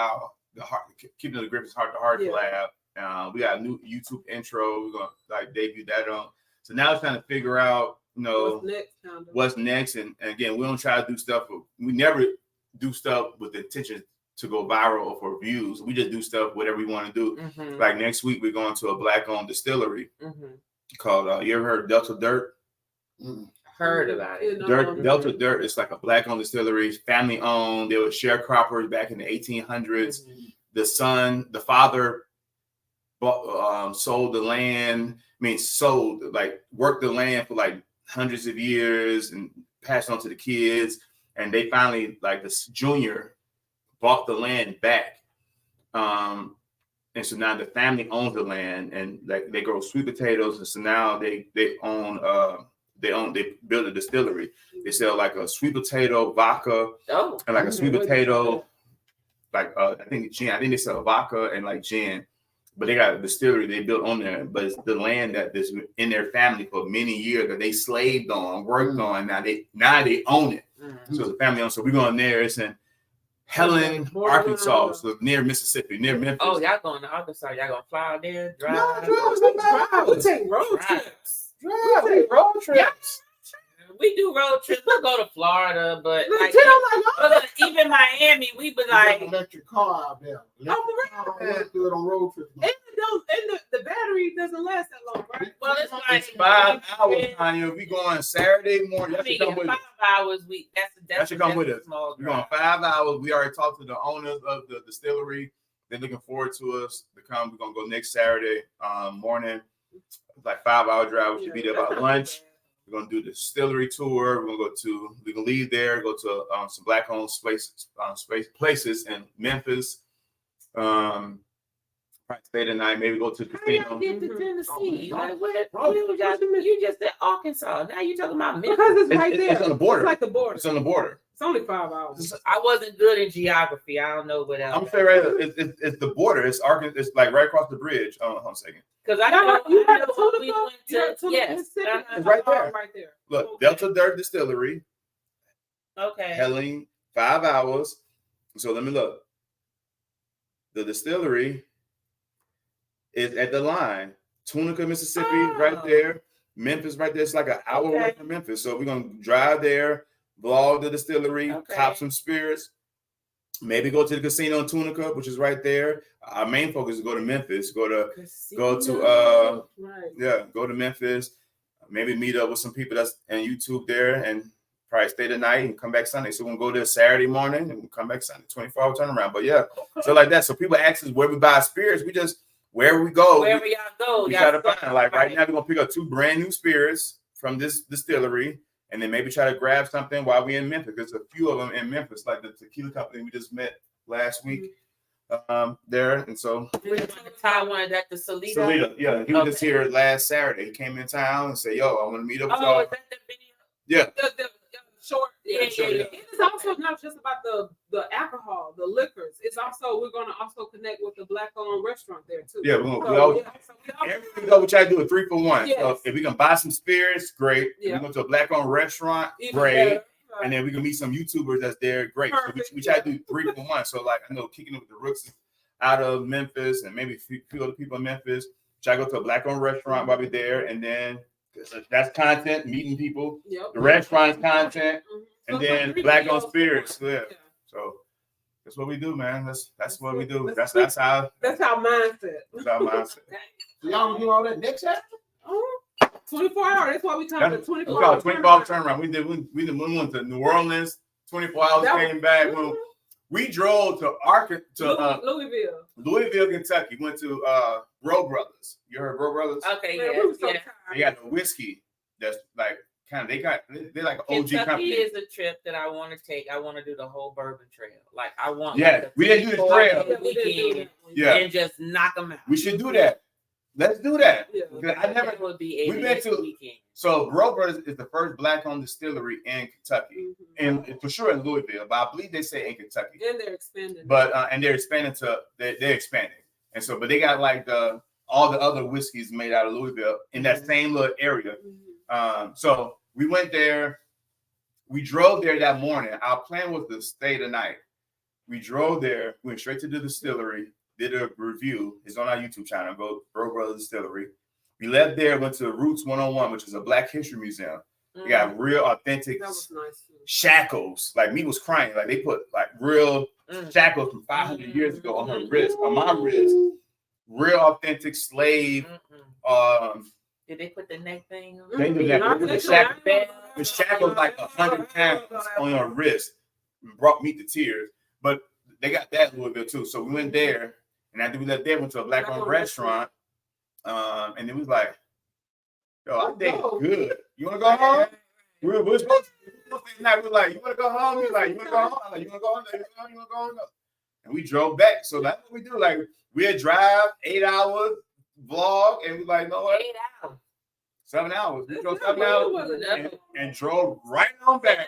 S4: keeping the Griffith's Heart to Heart
S5: Yeah.
S4: collab. We got a new YouTube intro. We're gonna like debut that on. So now it's trying to figure out, what's next. And again, we don't try to do stuff. We never do stuff with the intention to go viral or for views. We just do stuff whatever we want to do.
S2: mhm,
S4: Like next week, we're going to a black-owned distillery
S2: mhm.
S4: called. You ever heard of Delta Dirt?
S2: Heard about it.
S4: Delta Dirt is like a black-owned distillery, family-owned. They were sharecroppers back in the 1800s.
S2: Mhm.
S4: The father sold the land. Worked the land for like hundreds of years and passed on to the kids. And they finally, like this junior, bought the land back. And so now the family owns the land, and like they grow sweet potatoes. And so now they build a distillery. They sell like a sweet potato vodka and like a sweet potato, I think gin. I think they sell vodka and like gin. But they got a distillery they built on there. But it's the land that is in their family for many years that they slaved on, worked on. Now they own it.
S2: Mhm.
S4: So the family owns. So we're going there. It's in Helen, Arkansas, so near Mississippi, near Memphis.
S2: Oh, y'all going to Arkansas? Y'all gonna fly out there? Drive?
S5: We take road
S2: Drive.
S5: trips.
S4: We take road trips.
S2: We do road trips. We'll go to Florida, but like,
S5: Like,
S2: even Miami, we be like,
S3: electric car out there. Electric car don't work good on road trips.
S5: and the battery doesn't last that long, right?
S2: well, it's like
S4: It's 5 hours, Tanya. We going Saturday morning.
S2: I
S4: That
S2: mean,
S4: should come with
S2: 5
S4: us.
S2: hours. That
S4: should come with us.
S2: Small
S4: We're going
S2: drive.
S4: 5 hours. We already talked to the owners of the distillery. They're looking forward to us to come. We're gonna go next Saturday morning. It's like 5-hour drive. We should be there about lunch. We're gonna do the distillery tour. We're gonna leave there, go to some black-owned places in Memphis. Probably stay the night. Maybe go to the
S2: How y'all
S4: casino.
S2: get to Tennessee? Like, where you just at Arkansas. Now you talking about Memphis.
S5: Because it's right there.
S4: It's on the border.
S5: It's like the border.
S4: It's on the border.
S5: It's only 5 hours.
S2: I wasn't good in geography. I don't know what else.
S4: I'm saying it's the border. It's Arkansas. It's like right across the bridge. Hold on a second.
S2: Because I
S5: Y'all
S2: know
S5: you
S2: I
S5: had
S2: know
S5: a
S2: when we
S5: Tunica?
S2: went
S5: You had a
S2: to
S5: Tunica,
S2: yes.
S5: Mississippi?
S4: It's right there.
S5: Right there.
S4: Look,
S5: Okay.
S4: Delta Dirt Distillery,
S2: Okay.
S4: Helen, 5 hours. So let me look. The distillery is at the line. Tunica, Mississippi, right there. Memphis, right there. It's like an hour away from Memphis. So we're gonna drive there, vlog the distillery, cop some spirits, maybe go to the casino in Tunica, which is right there. Our main focus is go to Memphis. Go to Memphis. Maybe meet up with some people that's on YouTube there and probably stay the night and come back Sunday. So we'll go there Saturday morning and we'll come back Sunday. 24-hour turnaround. But yeah, so like that. So people ask us where we buy spirits. We just wherever we go,
S2: wherever y'all go,
S4: we try to find. Like right now, we're gonna pick up 2 brand new spirits from this distillery, and then maybe try to grab something while we're in Memphis. There's a few of them in Memphis, like the tequila company we just met last week. There, and so
S2: Taiwan at the Salida.
S4: Salida, yeah, he was just here last Saturday. He came in town and said, "Yo, I want to meet up with y'all."
S2: Is that the video?
S4: Yeah.
S5: The short.
S2: Yeah.
S5: It is also not just about the alcohol, the liquors. It's also we're going to also connect with the black-owned restaurant there too.
S4: Yeah, everything that we try to do a 3-for-1.
S5: Yes.
S4: So if we can buy some spirits, great.
S5: Yeah.
S4: If we go to a black-owned restaurant,
S5: Even
S4: great.
S5: better.
S4: And then we can meet some YouTubers that's there, great. So we try to do 3-for-1. So like I know kicking it with the Rooks out of Memphis and maybe a few other people in Memphis. Try to go to a black-owned restaurant while we're there, and then that's content, meeting people.
S5: Yep.
S4: The restaurant is content, and
S5: So
S4: then
S5: like
S4: black-owned
S5: videos.
S4: spirits. Yeah.
S5: Yeah.
S4: So that's what we do, man. That's what we do.
S5: That's
S4: That's our
S5: That's our mindset.
S4: that's our mindset.
S3: So y'all gonna do all that next Saturday?
S5: 24 hours. That's why we call it 24
S4: We call
S5: hours.
S4: it 24-hour turnaround. We went to New Orleans, 24 hours, came back. Well, we drove to Louisville, Kentucky. Went to Bro Brothers. You heard Bro Brothers?
S2: Okay,
S5: Man,
S2: yeah,
S5: we were so
S2: yeah.
S5: tired.
S4: They got the whiskey that's like they're like an OG
S2: Kentucky
S4: company.
S2: is a trip that I want to take. I want to do the whole bourbon trail. Like I want.
S4: Yeah,
S2: like, a
S4: we didn't do the
S2: 3-4
S4: trail.
S2: day
S5: We didn't do
S2: weekend
S5: that one.
S4: Yeah.
S2: and just knock them out.
S4: We should do that. Let's do that.
S5: Yeah.
S4: Because I never.
S2: That would be a
S4: We've been to-
S2: weekend.
S4: So Bro Brothers is the first black-owned distillery in Kentucky,
S5: Mhm.
S4: and for sure in Louisville, but I believe they say in Kentucky.
S5: And they're expanding.
S4: But and they're expanding they're expanding, and so but they got like all the other whiskeys made out of Louisville in that same little area. So we went there. We drove there that morning. Our plan was to stay the night. We drove there, went straight to the distillery, did a review. It's on our YouTube channel, go Bro Brothers Distillery. We left there, went to Roots 101, which is a Black History Museum. They got real authentic
S5: That was nice too.
S4: shackles. Like me was crying. Like they put like real shackles from 500 years ago on her wrist, on my wrist. Real authentic slave.
S2: Did they put the neck thing on?
S4: They do that.
S5: Not
S4: The
S5: the
S4: shackles,
S5: shackles.
S4: the shackles like 100 pounds on your wrist. Brought me to tears. But they got that in Louisville too. So we went there, and after we left there, went to a black-owned restaurant. And it was like, yo, I think good. You want to go home? We were supposed to night. We were like, you want to go home? He's like, you want to go home? I'm like, you want to go home? You want to go home? And we drove back. So that's what we do. Like, we'll drive 8 hours, vlog, and we like, no,
S2: 8 hours.
S4: 7 hours. We drove
S5: That's
S4: 7 hours
S5: wasn't nothing.
S4: and drove right on back.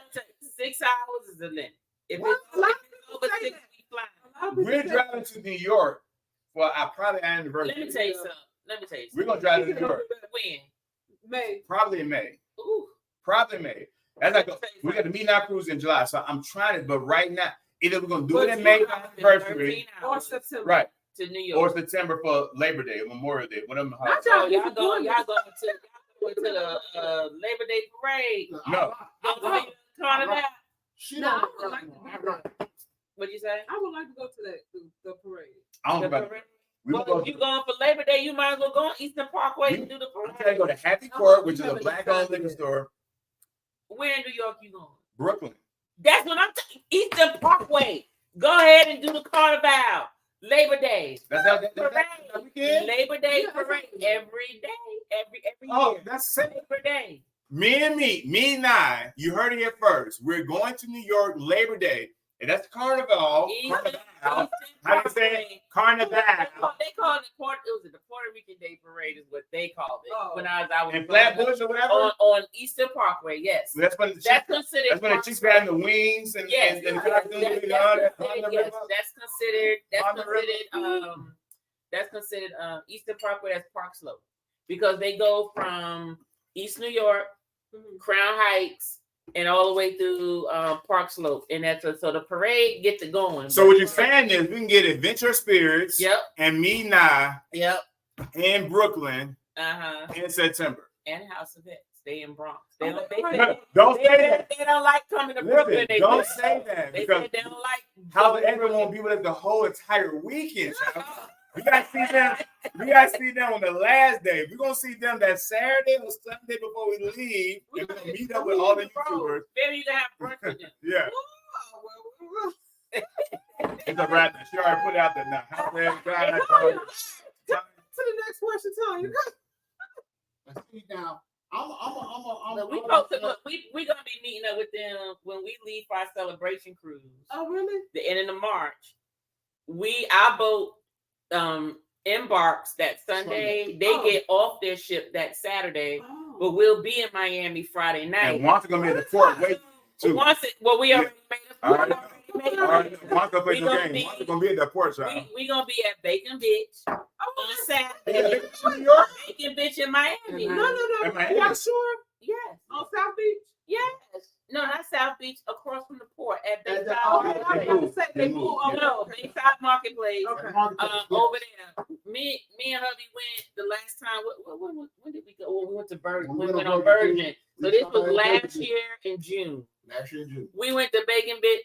S2: 6 hours is the limit. If
S5: What?
S2: it's over 6, we fly.
S4: We're driving to New York for our probably anniversary.
S2: Let me tell you something.
S4: We're gonna drive to New York
S2: When?
S5: May.
S4: probably in May.
S2: Ooh.
S4: Probably May. That's like we got the meet our cruise in July, so I'm trying it. But right now, either we're gonna do it in May for anniversary,
S5: Or September.
S4: right,
S2: To New York.
S4: or September for Labor Day, Memorial Day, whatever.
S5: Not
S2: So
S5: y'all
S2: y'all going to the Labor Day parade.
S4: No.
S2: Y'all going to Carnival.
S3: She
S5: No,
S3: don't.
S5: I would like to go.
S2: What'd you say?
S5: I would like to go to that the parade.
S4: I don't know
S2: The
S4: about
S2: parade?
S4: we
S2: Well,
S4: gonna
S2: if you going for Labor Day, you might as well go on Eastern Parkway and do the
S4: I'm trying to
S2: parade.
S4: go to Happy Court, which is a black-owned liquor store,
S2: Where in New York you going?
S4: Brooklyn.
S2: That's what I'm talking. Eastern Parkway. Go ahead and do the Carnival. Labor Day.
S4: That's how
S2: Parade.
S4: weekend.
S2: Labor Day
S5: Yeah,
S2: parade every day. Every
S4: Oh,
S2: year.
S4: that's sick.
S2: Labor Day.
S4: Me and I, you heard it here first. We're going to New York Labor Day, and that's Carnival. Carnival. How do you say it? Carnival.
S2: They call it the Puerto Rican Day Parade is what they called it.
S5: Oh.
S2: When I was out
S4: In Flatbush or whatever.
S2: on Eastern Parkway, yes.
S4: So that's when the
S2: That's
S4: chicks,
S2: considered.
S4: that's when the chicks got the wings and
S2: Yes,
S4: and
S2: that's considered. That's considered Eastern Parkway. That's Park Slope because they go from East New York, Crown Heights, and all the way through Park Slope, and so the parade gets it going.
S4: So what you're saying is we can get Adventure Spirits
S2: Yep.
S4: and Me Nah
S2: Yep.
S4: in Brooklyn in September.
S2: And House of X. They in Bronx. They don't.
S4: Don't say that.
S2: They don't like coming to Brooklyn.
S4: Listen, don't say that
S2: They
S4: because
S2: said they don't like.
S4: how everyone won't be with us the whole entire weekend. Child. We gotta see them. We gotta see them on the last day. We're gonna see them that Saturday or Sunday before we leave. And we're gonna meet up with all the YouTubers.
S2: Maybe you can have brunch with them.
S4: Yeah,
S5: Oh,
S4: it's a wrap. She already put it out there now.
S5: To the next question, Tanya.
S3: See now, I'm
S2: Look, we gonna be meeting up with them when we leave for our celebration cruise.
S5: Oh, really?
S2: The end of March. Our boat embarks that Sunday. They get off their ship that Saturday,
S5: Oh.
S2: but we'll be in Miami Friday night.
S4: And Wanda gonna be at the port. Wait, too.
S2: We already made it.
S4: All right. Wanda play the game. Wanda gonna be at the port, child.
S2: We gonna be at Bacon Bitch on
S4: Yeah,
S2: Saturday.
S4: New York.
S2: Bacon Bitch in Miami.
S5: No.
S4: Am I
S5: Y'all
S4: in?
S5: sure?
S2: Yes.
S5: On South Beach?
S2: Yes. No, not South Beach. Across from the port at Bayside.
S5: Okay, I was
S4: They
S5: about to say they
S4: moved.
S5: moved.
S2: No, Bayside Marketplace.
S5: Okay.
S2: Over there. Me me and hubby went the last time. When did we go? Well, we went to Virgin.
S3: We
S2: We
S3: went
S2: went
S3: on
S2: on
S3: Virgin.
S2: Virgin.
S3: We
S2: So this
S3: tried
S2: was
S3: Virgin.
S2: last year in June.
S3: Last year in June.
S2: We went to Bacon Bit.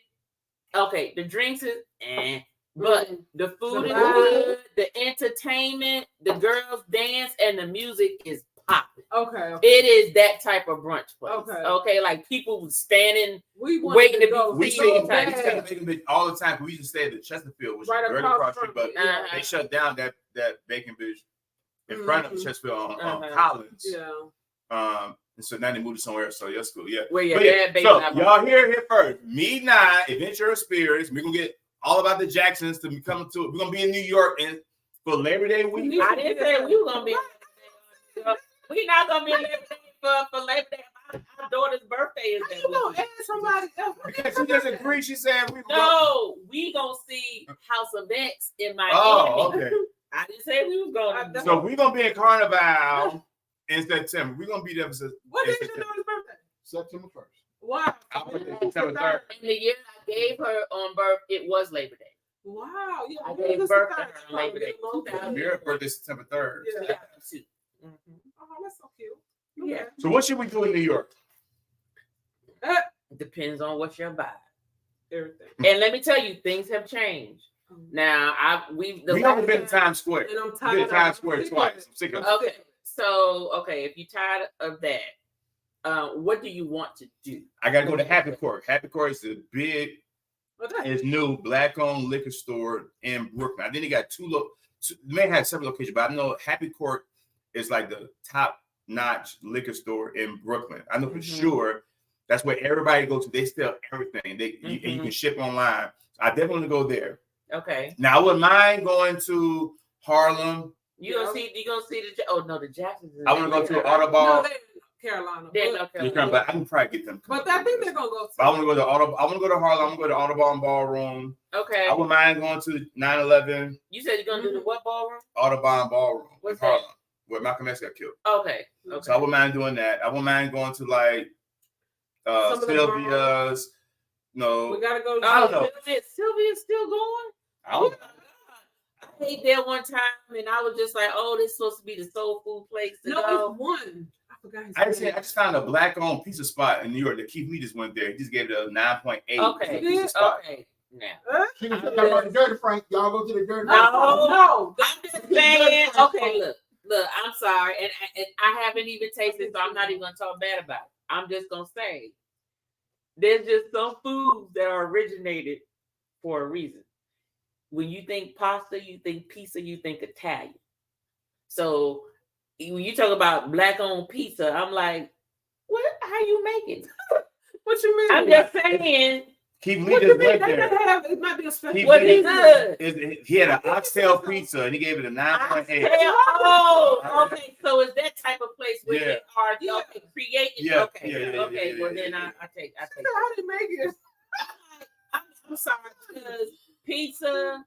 S2: Okay, the drinks is but the food is good, the entertainment, the girls dance, and the music is popping.
S5: Okay.
S2: It is that type of brunch place.
S5: Okay.
S2: Okay, like people standing,
S5: We
S2: waiting to
S5: go.
S2: be
S4: We
S2: seen.
S4: stay at Bacon Bitch all the time. We used to stay at the Chesterfield, which
S5: Right
S4: is right
S5: across
S4: across the
S5: from
S4: street. But
S5: it,
S4: they shut down that Bacon Bitch in front of Chesterfield on Collins.
S5: Yeah.
S4: And so now they moved to somewhere else. So that's cool. Yeah.
S2: Where your
S4: But
S2: dad
S4: so
S2: baked
S4: y'all here first. Me and I, Adventure Spirits. We're gonna get all about the Jacksons to come to it. We're gonna be in New York and for Labor Day week.
S2: I didn't say we were gonna be. We're not gonna be Labor Day for Labor Day. My daughter's birthday is that
S5: You gonna
S2: week.
S5: add somebody else?
S4: Because she just agreed. She said we.
S2: No, we gonna see House of X in Miami.
S4: Oh, okay.
S2: I didn't say we was going.
S4: So we're gonna be in Carnival in September. We're gonna be there for
S5: What is your daughter's birthday?
S3: September 1st.
S5: Wow.
S4: September 3rd.
S2: And the year I gave her on birth, it was Labor Day.
S5: Wow. Yeah.
S2: I gave birth to her on Labor Day.
S4: Your birthday is September 3rd.
S5: Yeah.
S2: Mhm.
S5: Oh, that's so cute.
S2: Yeah.
S4: So what should we do in New York?
S2: Depends on what you're buying.
S5: Everything.
S2: And let me tell you, things have changed. Now, we've
S4: Only been to Times Square.
S5: And I'm
S4: We've
S5: tired
S4: been
S5: of
S4: to Times Square twice. I'm sick of it.
S2: Okay. So, if you're tired of that, what do you want to do?
S4: I gotta go to Happy Court. Happy Court is a big, it's new black-owned liquor store in Brooklyn. I think they got they may have several locations, but I know Happy Court is like the top-notch liquor store in Brooklyn. I know for sure that's where everybody goes to. They sell everything. And you can ship online. I definitely want to go there.
S2: Okay.
S4: Now, I wouldn't mind going to Harlem.
S2: You gonna see the Jacksons.
S4: I want to go to
S5: No,
S4: Audubon.
S5: they're in Carolina.
S2: They're North
S4: But
S2: Carolina.
S4: I can probably get them.
S5: But I think they're gonna go.
S4: But I want to go to Harlem. I want to go to Audubon Ballroom.
S2: Okay.
S4: I wouldn't mind going to 9/11
S2: You said you're gonna do the what ballroom?
S4: Audubon Ballroom
S2: What's
S4: in Harlem, where Malcolm X got killed.
S2: Okay.
S4: So I wouldn't mind doing that. I wouldn't mind going to like
S5: Some of the
S4: Sylvia's.
S5: We
S4: No,
S5: gotta go.
S4: I don't know.
S2: Sylvia's still going?
S4: I don't know.
S2: I ate there one time and I was just like, oh, this is supposed to be the soul food place to
S5: No,
S2: go.
S5: it's one. I forgot his
S4: I
S5: name.
S4: just found a black-owned pizza spot in New York that Keith Lee just went there. He just gave it a 9.8.
S2: Okay.
S4: Pizza spot.
S2: Okay. Now.
S3: She was talking about the Dirty Frank. Y'all go to the Dirty Frank.
S2: No. I'm just saying. Okay, look, I'm sorry. And I haven't even tasted, so I'm not even gonna talk bad about it. I'm just gonna say there's just some foods that are originated for a reason. When you think pasta, you think pizza, you think Italian. So when you talk about black-owned pizza, I'm like, what? How you make it?
S5: What you mean?
S2: I'm just saying.
S4: Keith Lee
S5: What you
S4: just
S5: mean?
S4: went
S5: They
S4: there.
S5: might have. It might be a special.
S4: Keith
S2: What
S4: Lee
S2: is good?
S4: He had an oxtail pizza and he gave it a 9.8.
S2: Oh, okay. So it's that type of place where
S4: Yeah.
S2: they are creating.
S4: Yeah,
S2: Okay.
S4: yeah,
S2: Well,
S4: yeah,
S2: then
S4: yeah.
S2: I take.
S5: How they make it?
S2: I'm sorry because pizza.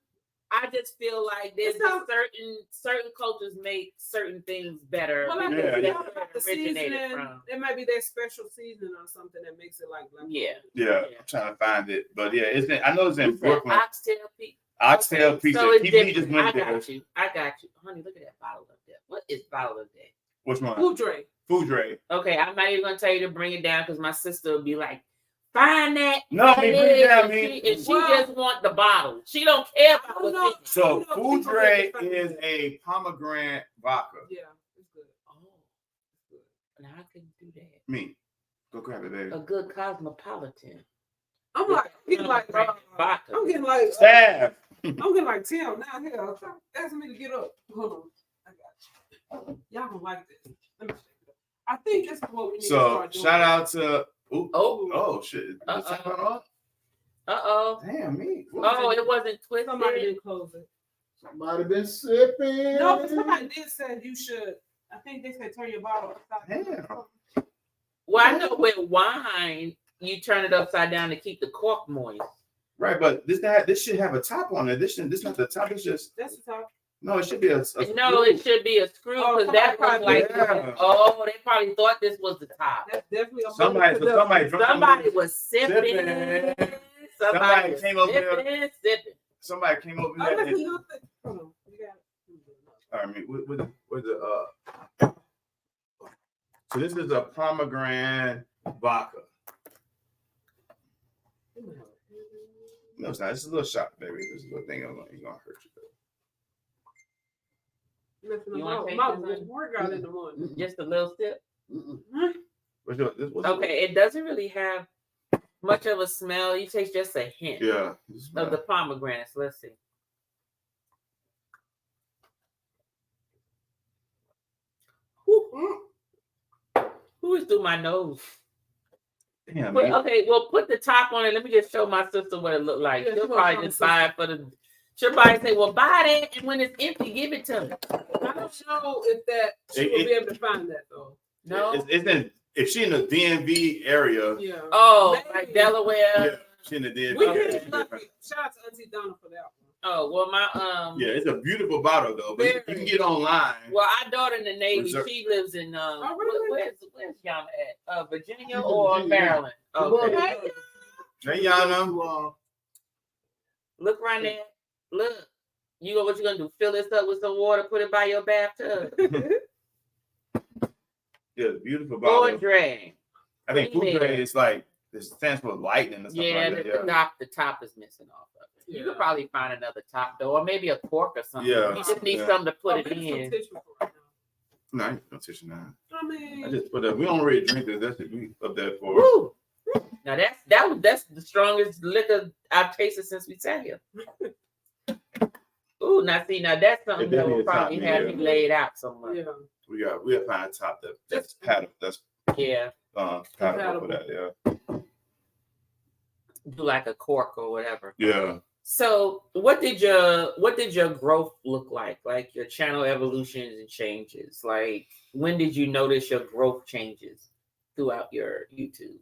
S2: I just feel like there's certain cultures make certain things better.
S5: Well, I
S2: because
S5: think
S2: that's
S5: the
S2: where it originated
S5: seasoning.
S2: from.
S5: It might be their special seasoning or something that makes it like black.
S2: Yeah.
S4: Yeah, I'm trying to find it, but yeah, I know it's in Brooklyn.
S2: Oxtail pizza.
S4: Oxtail pizza.
S2: So it's
S4: Keith Lee just
S2: different.
S4: went
S2: I
S4: there.
S2: got you, honey. Look at that bottle up there. What is bottle up there?
S4: Which one?
S5: Food drink.
S4: Food Dre.
S2: Okay, I'm not even gonna tell you to bring it down because my sister will be like, "Find that."
S4: No, I mean, bring it down,
S2: And
S4: me.
S2: she just want the bottle. She don't care about what's in it.
S4: So Food Dre is a pomegranate vodka.
S5: Yeah, it's good.
S2: Oh, now I couldn't do that.
S4: Me. Go grab it, baby.
S2: A good cosmopolitan.
S5: I'm getting like
S2: Vodka.
S5: I'm getting like
S4: Staff.
S5: I'm getting like Tim now. Here, asking me to get up. Hold on, I got you. Y'all gonna like this. Let me check it out. I think this is what we need to
S4: So
S5: start doing.
S4: shout out to
S2: Oh.
S4: Shit.
S2: Uh oh.
S4: Damn me.
S2: Oh, it wasn't twisted.
S5: Somebody didn't close it.
S3: Somebody been sipping.
S5: No, but somebody did say you should. I think they said turn your bottle upside down.
S4: Damn.
S2: Well, I know with wine, you turn it upside down to keep the cork moist.
S4: Right, but this should have a top on it. This not the top. It's just
S5: That's the top.
S4: no. It should be a
S2: No, it should be a screw
S5: Oh,
S2: because that was
S5: somebody
S2: like,
S4: yeah.
S2: oh, they probably thought this was the top.
S5: That's definitely a
S4: somebody drunk
S2: Somebody was sipping.
S4: Sipping.
S2: Somebody was
S4: came over there.
S2: sipping.
S4: Somebody came over
S5: Oh,
S4: there.
S5: that's a
S4: And,
S5: little thing. Hold on. You got it.
S4: I mean, with the so this is a pomegranate vodka. No, it's not. It's a little shot, baby. This is a little thing. It's gonna hurt you.
S5: You
S2: wanna take
S5: my
S2: this
S5: work out in the morning.
S2: Just a little sip.
S4: What's this?
S2: Okay, it doesn't really have much of a smell. You taste just a hint of the pomegranates. Let's see. Who is through my nose?
S4: Damn,
S2: Well, okay, well, put the top on it. Let me just show my sister what it looked like.
S5: Yeah,
S2: She'll probably just buy it for the. She'll probably say, "Well, buy that, and when it's empty, give it to me."
S5: I don't know if that she will be able to find that though.
S2: No,
S4: it's in. If she in the DMV area,
S5: Yeah.
S2: oh,
S5: Maybe.
S2: like Delaware.
S4: yeah, she in the DMV
S5: We
S4: area.
S5: did lucky. Shout out to Auntie Donna for that one.
S2: Oh, well, my
S4: Yeah, it's a beautiful bottle though, but you can get online.
S2: Well, our daughter in the Navy,
S4: Reserve.
S2: she lives in
S5: really?
S2: where's Yana at? Virginia
S3: She's in
S2: or
S3: Virginia.
S2: Maryland? Okay.
S4: Hey, Yana.
S2: Look right there. Look. What you gonna do? Fill this up with some water, put it by your bathtub.
S4: Yeah, beautiful bottle.
S2: Foudre.
S4: I think Foudre is like this stands for lightning or something
S2: Yeah,
S4: like that.
S2: the top is missing off of it. You
S5: Yeah.
S2: could probably find another top though, or maybe a cork or something.
S4: Yeah.
S2: You just need
S4: Yeah.
S2: something to put it
S5: Maybe some
S2: in.
S5: tissue for it
S4: No, I ain't no tissue now.
S5: now. I mean,
S4: I just put up. We don't really drink this. That's we up there for.
S2: Woo! Now that's the strongest liquor I've tasted since we sat here. Ooh, now that's something that will probably have you laid out somewhere.
S5: yeah.
S4: We'll find a top that's paddle. That's
S2: Yeah.
S4: paddle for that. Yeah.
S2: Do like a cork or whatever.
S4: Yeah.
S2: So what did your growth look like? Like your channel evolutions and changes? Like when did you notice your growth changes throughout your YouTube?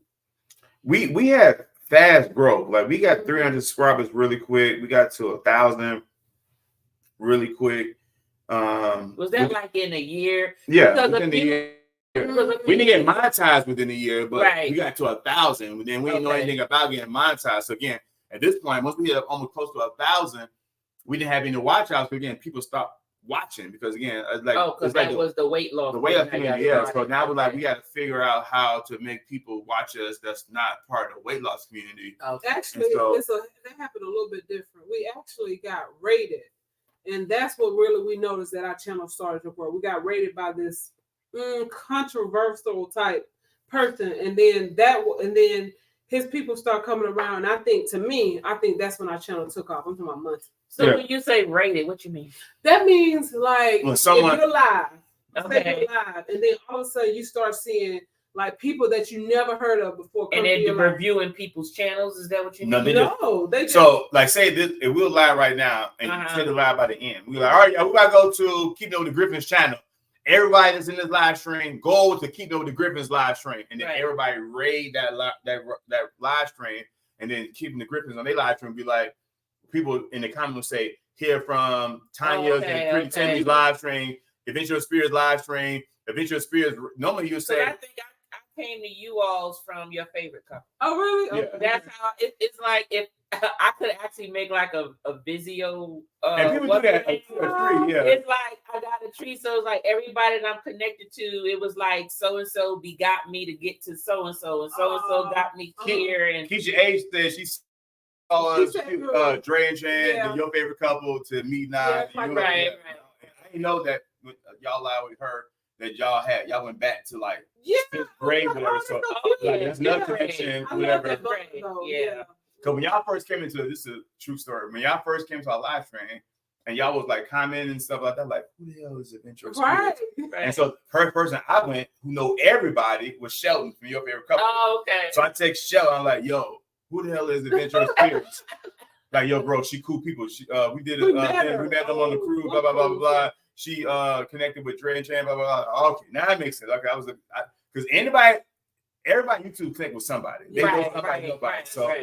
S4: We had fast growth. Like we got 300 subscribers really quick. We got to 1,000 really quick.
S2: Was that like in a year?
S4: Yeah, within a year. We didn't get monetized within a year, but
S2: Right.
S4: we got to 1,000. And then we didn't know anything about getting monetized. So again, at this point, once we hit almost close to 1,000, we didn't have any watch outs. But again, people stopped watching because again,
S2: because that was the weight loss.
S4: the way up community. Yeah. So now we're like,
S2: Okay.
S4: we got to figure out how to make people watch us that's not part of the weight loss community.
S2: Okay.
S5: Actually,
S4: So-
S5: that happened a little bit different. We actually got rated, and that's what really we noticed that our channel started to grow. We got rated by this controversial type person, and then his people start coming around. And I think that's when our channel took off. I'm talking about months.
S2: So
S4: Yeah.
S2: when you say rated, what you mean?
S5: That means like
S4: When someone-
S5: if you're live,
S2: Okay.
S5: say you're live, and then all of a sudden you start seeing like people that you never heard of before.
S2: And
S5: come to
S2: then
S5: your life.
S2: reviewing people's channels, is that what you mean?
S4: No, they just
S5: They just
S4: so like say this if we're live right now and you say the live by the end. We're like, all right, y'all, we gotta go to Keeping Up with the Griffins channel. Everybody that's in this live stream, go to Keeping Up with the Griffins live stream, and then
S2: Right.
S4: everybody raid that live stream, and then Keeping the Griffins on their live stream be like, people in the comments will say, hear from Tanya's and Pretty Timmy's live stream, Eventures Spears live stream, Eventures Spears. Normally you
S2: So
S4: say,
S2: I think I came to you all's from your favorite couple.
S5: Oh really?
S4: Yeah.
S5: Okay.
S2: That's how it's like if I could actually make like a Vizio.
S4: and people do that a tree, yeah.
S2: It's like I got a tree, so it's like everybody that I'm connected to. It was like so and so begot me to get to so and so, and so got me here. And
S4: Keisha H said she saw
S5: She
S4: us,
S5: said,
S4: Dre and Chan,
S5: yeah.
S4: your favorite couple, to me now.
S5: Yeah, like
S2: right.
S4: I didn't know that when y'all live with her that y'all went back to like
S5: Yeah.
S4: fifth grade, whatever. So like, there's another connection,
S5: I love
S4: whatever.
S5: that book,
S2: Right.
S5: though.
S2: Yeah.
S4: Because when y'all first came into this is a true story. When y'all first came to our live stream and y'all was like commenting and stuff like that, like who the hell is Adventurous?
S5: Right.
S4: And so the first person I went who know everybody was Sheldon from Your Favorite Couple.
S2: Oh, okay.
S4: So I text Sheldon, I'm like, yo, who the hell is Adventurous Spirits? Like, yo, bro, she cool people. She we did a
S5: We
S4: thing.
S5: met
S4: We met them on the cruise, blah, blah, blah, blah, blah. She connected with Dre and Chan, blah, blah, blah. Okay, now that makes sense. Okay, because everybody YouTube connect with somebody. They know somebody, nobody. So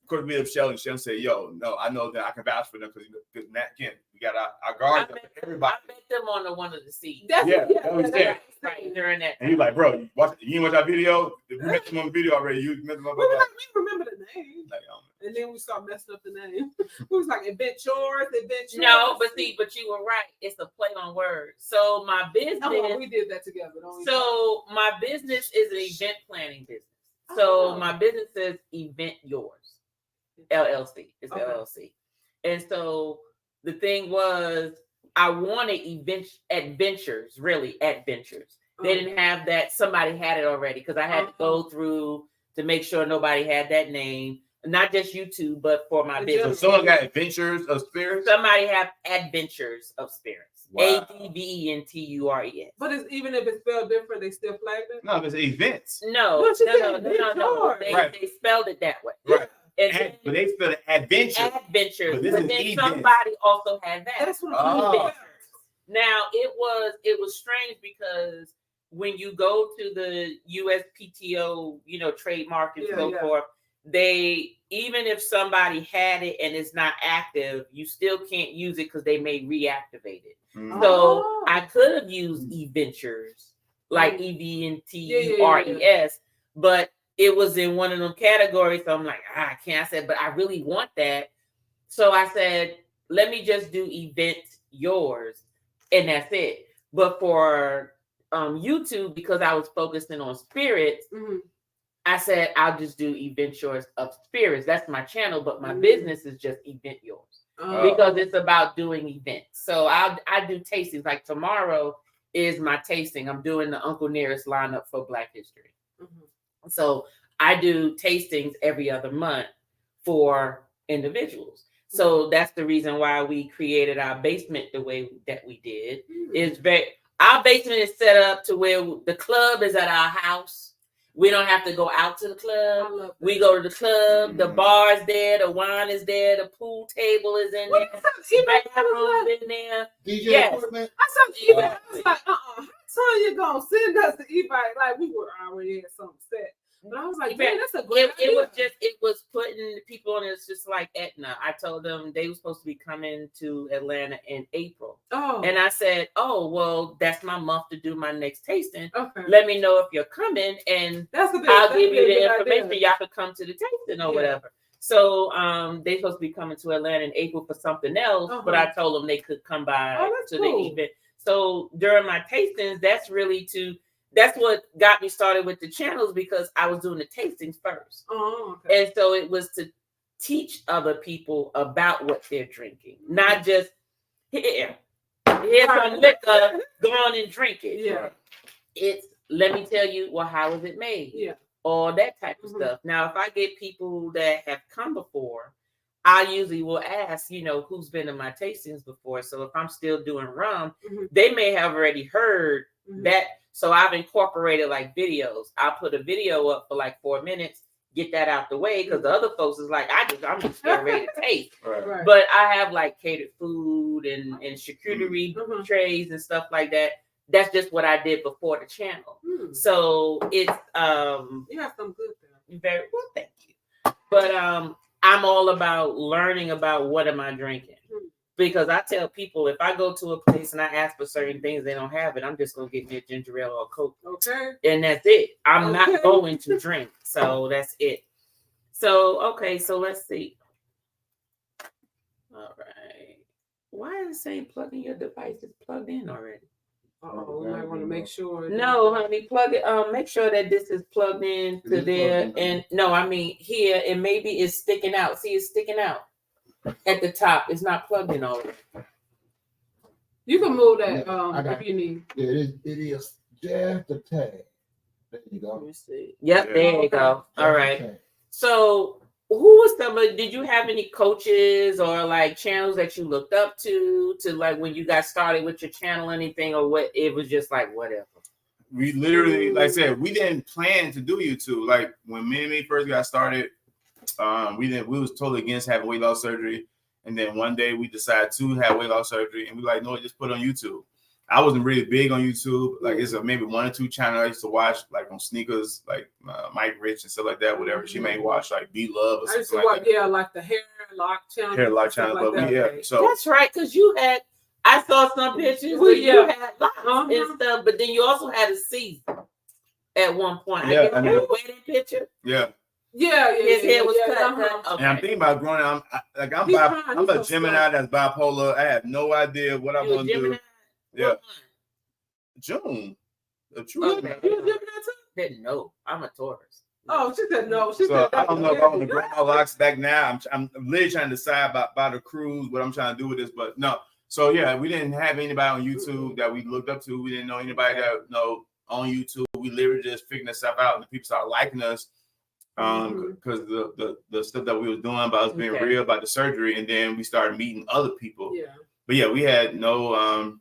S4: course, we have Shelly. Shelly said, "Yo, no, I know that I can vouch for them because Matt Kent, we got our guards up for everybody."
S2: I met them on one of the seats.
S5: That's
S4: that was there.
S2: Right during that.
S4: And he's like, "Bro, you didn't watch our video? We met them on the video already. You met them on
S5: We were like, we remember the name.
S4: like,
S5: And then we start messing up the name. We was like Adventures.
S2: No, but you were right. It's a play on words. So my business.
S5: Oh, we did that together.
S2: So my business is an event planning business. So my business is Event Yours, LLC. It's LLC. And so the thing was, I wanted Adventures. They didn't have that. Somebody had it already because I had to go through to make sure nobody had that name. Not just YouTube, but for my business.
S4: So someone got Adventures of Spirits?
S2: Somebody have Adventures of Spirits.
S4: Wow.
S2: ADVENTURES.
S5: But even if it's spelled different, they still flagged it?
S4: No, it's events.
S2: No. They spelled it that way.
S4: Right.
S2: But
S4: they spelled it Adventures.
S2: Adventures.
S4: But then
S2: somebody also had that.
S5: That's what I'm
S2: saying. Now it was strange because when you go to the USPTO, trademark and so forth, they, even if somebody had it and it's not active, you still can't use it because they may reactivate it. So I could have used Eventures, like EVENTURES, but it was in one of them categories. So I'm like, I can't. I said, but I really want that. So I said, let me just do Event Yours, and that's it. But for YouTube, because I was focusing on spirits, I said, I'll just do Eventures of Spirits. That's my channel, but my business is just Event Yours because it's about doing events. So I do tastings. Like tomorrow is my tasting. I'm doing the Uncle Nearest lineup for Black History. So I do tastings every other month for individuals. So that's the reason why we created our basement the way that we did. Our basement is set up to where the club is at our house. We don't have to go out to the club. We go to the club. The bar is there. The wine is there. The pool table is in there. The bathroom is in there.
S3: DJ equipment.
S5: I saw the e-bike. I was like, so you're going to send us the e-bike. Like, we were already at some set. But I was like, man, that's a great idea.
S2: It was putting people on. It's just like Etna. I told them they were supposed to be coming to Atlanta in April. And I said, well, that's my month to do my next tasting. Let me know if you're coming, and I'll give you the information. Y'all can come to the tasting or whatever. So they're supposed to be coming to Atlanta in April for something else, but I told them they could come by to the event. So during my tastings, that's what got me started with the channels, because I was doing the tastings first. And so it was to teach other people about what they're drinking, not just here's some liquor, go on and drink it. It's, let me tell you, well, how is it made? All that type of stuff. Now, if I get people that have come before, I usually will ask, who's been in my tastings before. So if I'm still doing rum, they may have already heard that. So I've incorporated like videos. I'll put a video up for like 4 minutes, get that out the way, because the other folks is like, I'm just getting ready to taste. But I have like catered food and charcuterie trays and stuff like that. That's just what I did before the channel. So it's
S5: you have some good there.
S2: Very well, thank you. But I'm all about learning about what am I drinking. Because I tell people, if I go to a place and I ask for certain things, they don't have it, I'm just going to get me a ginger ale or a Coke. And that's it. I'm not going to drink. So that's it. So, okay. So let's see. All right. Why is it saying plugging your device is plugged in already?
S5: We might want to make sure.
S2: No, honey, plug it. Make sure that this is plugged in to there. And no, I mean here, and maybe it's sticking out. See, it's sticking out at the top. It's not plugged in already.
S5: You can move that if you need.
S3: It is just the tag. There you go.
S2: Let me see. Yep, there you go. All right. So who was somebody? Did you have any coaches or like channels that you looked up to like when you got started with your channel, anything, or what? It was just like whatever.
S4: We literally, like I said, we didn't plan to do YouTube. Like when me first got started, we was totally against having weight loss surgery. And then one day we decided to have weight loss surgery, and we like, no, just put it on YouTube. I wasn't really big on YouTube. Like it's maybe 1 or 2 channels I used to watch, like on sneakers, like Mike Rich and stuff like that. Whatever she may watch, like Be Love or
S5: I used to
S4: something
S5: watch,
S4: like that.
S5: like the hair lock channel.
S4: Hair lock channel,
S5: like
S4: but
S5: that.
S4: yeah. So
S2: that's right, because you had. I saw some pictures where you had locks and stuff, but then you also had a season at one point.
S4: Yeah,
S2: I guess a wedding picture.
S4: Yeah.
S2: His hair was cut.
S4: Okay. And I'm thinking about growing up. I'm a Gemini that's bipolar. I have no idea what I'm going to do. Yeah. June. The true
S5: Gemini too?
S2: Didn't know. I'm a Taurus.
S5: Oh, she said no. She
S4: So
S5: said
S4: I don't know if I want to grow my locks back now. I'm literally trying to decide about the cruise, what I'm trying to do with this, but no. So yeah, we didn't have anybody on YouTube that we looked up to. We didn't know anybody that on YouTube. We literally just figuring this stuff out, and people started liking us because the stuff that we was doing about us being real, about the surgery, and then we started meeting other people. Yeah. But yeah, we had no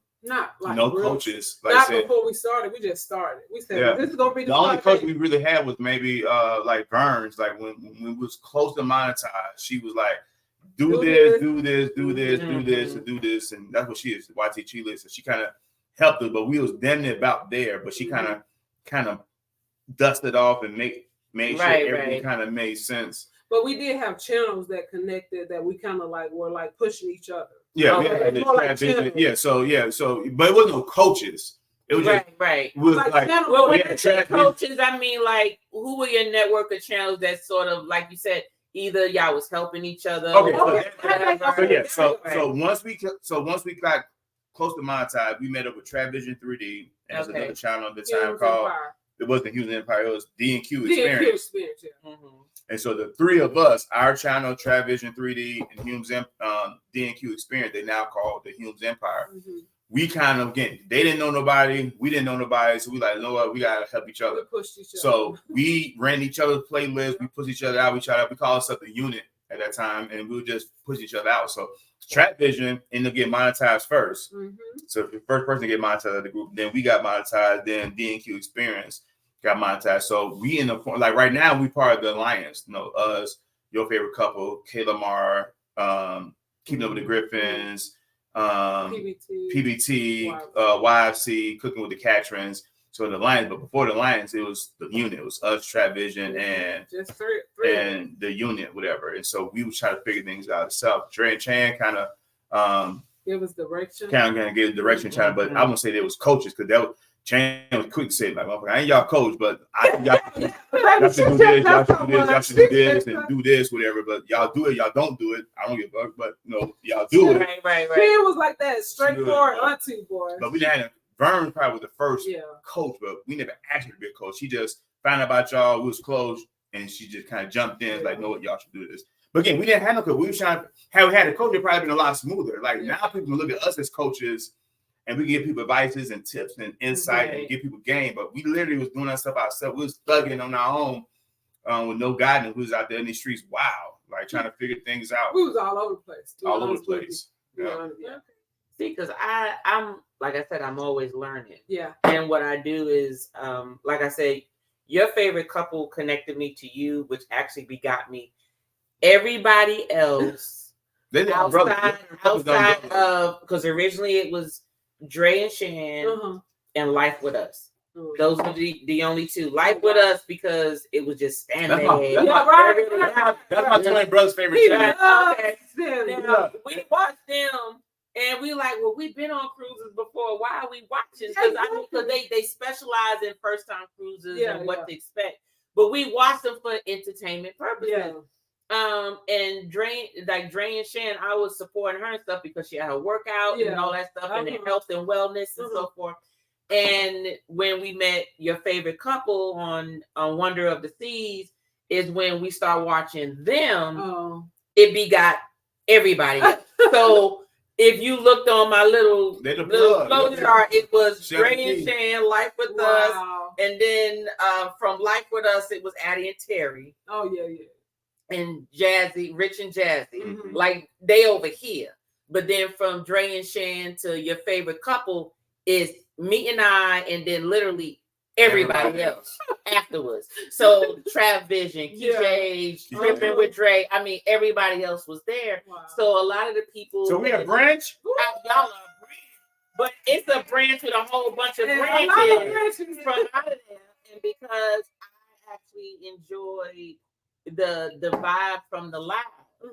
S4: coaches. Like
S5: not before we started. We just started. We said this is gonna be
S4: the only coach we really had was maybe like Burns. Like when we was close to monetize, she was like, do this, and that's what she is. YT Chile. So she kind of helped us, but we was damn near about there. But she kind of dusted off and made sure everything kind of made sense.
S5: But we did have channels that connected that we kind of like were like pushing each other.
S4: Yeah, we had the transition. Yeah, so but it wasn't no coaches. It was
S2: right.
S4: It was like
S2: well, when you say coaches, I mean like who were your network of channels that sort of like you said, either y'all was helping each other.
S4: So once we got close to monetize, we met up with Travision 3D as another channel at the time called. It wasn't Human Empire, it was D&Q Experience. And so the three of us, our channel, Travision 3D and Hume's D&Q Experience, they now call the Hume's Empire. We kind of, again, they didn't know nobody, we didn't know nobody, so we like, you know what, we gotta help each other.
S5: We pushed each other.
S4: So we ran each other's playlists, we pushed each other out, we called ourselves a unit at that time, and we would just push each other out. So Travision ended up getting monetized first. So the first person to get monetized of the group, then we got monetized, then D&Q Experience got monetized. So we in the like right now we part of the alliance. Us, Your Favorite Couple, Kayla Marr, Keeping Up with the Griffins, PBT, YFC, Cooking with the Catrins. So the alliance, but before the alliance, it was the unit. It was us, Travision, and
S5: just three.
S4: And the unit, whatever. And so we was trying to figure things out ourselves. Dre and Chan kind of
S5: it was direction.
S4: Kind of gave direction, Chan, but I wouldn't say they was coaches because that was. Chan was quick to say, like, I ain't y'all coach, but y'all should do this, y'all should do this, and do this, whatever. But y'all do it, y'all don't do it. I don't give a fuck, but y'all do it.
S5: Right. Chan was like that, straightforward auntie boy.
S4: But we didn't have Vern probably was the first coach, but we never asked her to be a coach. She just found out about y'all, we was close, and she just kind of jumped in, like, know what, y'all should do this. But again, we didn't have no coach. We were trying to have we had a coach, it probably been a lot smoother. Like now people look at us as coaches. And we give people advices and tips and insight and give people game. But we literally was doing that stuff ourselves. We was thugging on our own with no guidance. We was out there in these streets, like trying to figure things out.
S5: We was all over the place.
S4: All over the place.
S2: Yeah. See, because I'm like I said, I'm always learning.
S5: Yeah.
S2: And what I do is, like I say, Your Favorite Couple connected me to you, which actually begot me. Everybody else outside of, because originally it was Dre and Shan and Life with Us. Those were the only two. Life with Us because it was just standing.
S4: That's my twin brother's favorite channel.
S2: We watched them and we like, well, we've been on cruises before. Why are we watching? Because they specialize in first time cruises and what to expect. But we watched them for entertainment purposes. Yeah. And Dre and Shan, I was supporting her and stuff because she had her workout and all that stuff and their health and wellness and so forth. And when we met Your Favorite Couple on Wonder of the Seas is when we start watching them. It begot everybody else. So if you looked on my little flow chart, it was Dre and Shan, Life with Us, and then from Life with Us, it was Addie and Terry.
S5: Oh yeah.
S2: And Jazzy, Rich and Jazzy, like they over here. But then from Dre and Shan to Your Favorite Couple is me and I, and then literally everybody else afterwards. So Travision, Keisha, Tripping with Dre. I mean, everybody else was there. Wow. So a lot of the people.
S4: So we a branch.
S2: Y'all are a But it's a branch with a whole bunch of
S5: And a
S2: branches
S5: lot of branches.
S2: from out of there. And because I actually enjoy the vibe from the live.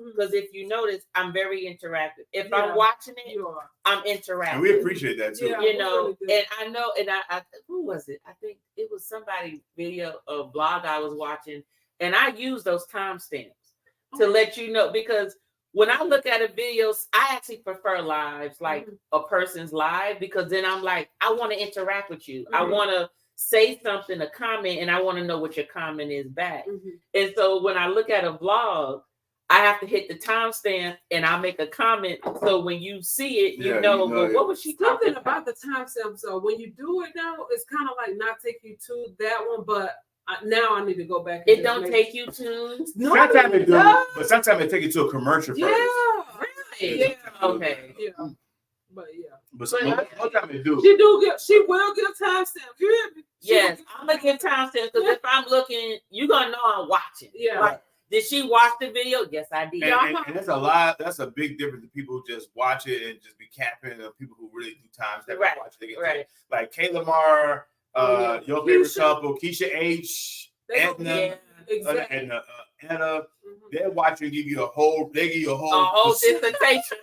S2: Because if you notice, I'm very interactive. If I'm watching it,
S5: You are.
S2: I'm interactive.
S4: And we appreciate that too.
S5: Yeah.
S2: You know,
S5: really do.
S2: and I know, and I who was it? I think it was somebody video or blog I was watching, and I use those timestamps to let you know, because when I look at a video, I actually prefer lives, like a person's live, because then I'm like, I want to interact with you. I want to say something, a comment, and I want to know what your comment is back. And so when I look at a vlog, I have to hit the timestamp and I'll make a comment. So when you see it, you know, well, what was she talking
S5: Something about the timestamp. So when you do it now, it's kind of like not take you to that one, but now I need to go back.
S2: It don't take you to.
S4: Sometimes it do, but sometimes it take you to a commercial first.
S2: Really?
S5: Yeah.
S2: Okay.
S5: Yeah. But yeah.
S4: But sometimes it do.
S5: She will give timestamps. You hear me?
S2: Yes, I'm gonna give timestamps, because if I'm looking, you're gonna know I'm watching.
S5: Yeah.
S2: Like, did she watch the video? Yes, I did.
S4: And that's a lot. That's a big difference to people who just watch it and just be capping, and people who really do timestamp
S2: Right.
S4: watch it.
S2: Right.
S4: Like Kayla Mar, your favorite couple, Keisha H, Edna,
S2: Yeah.
S5: Exactly.
S4: and Anna. They're watching, give you a whole
S2: dissertation.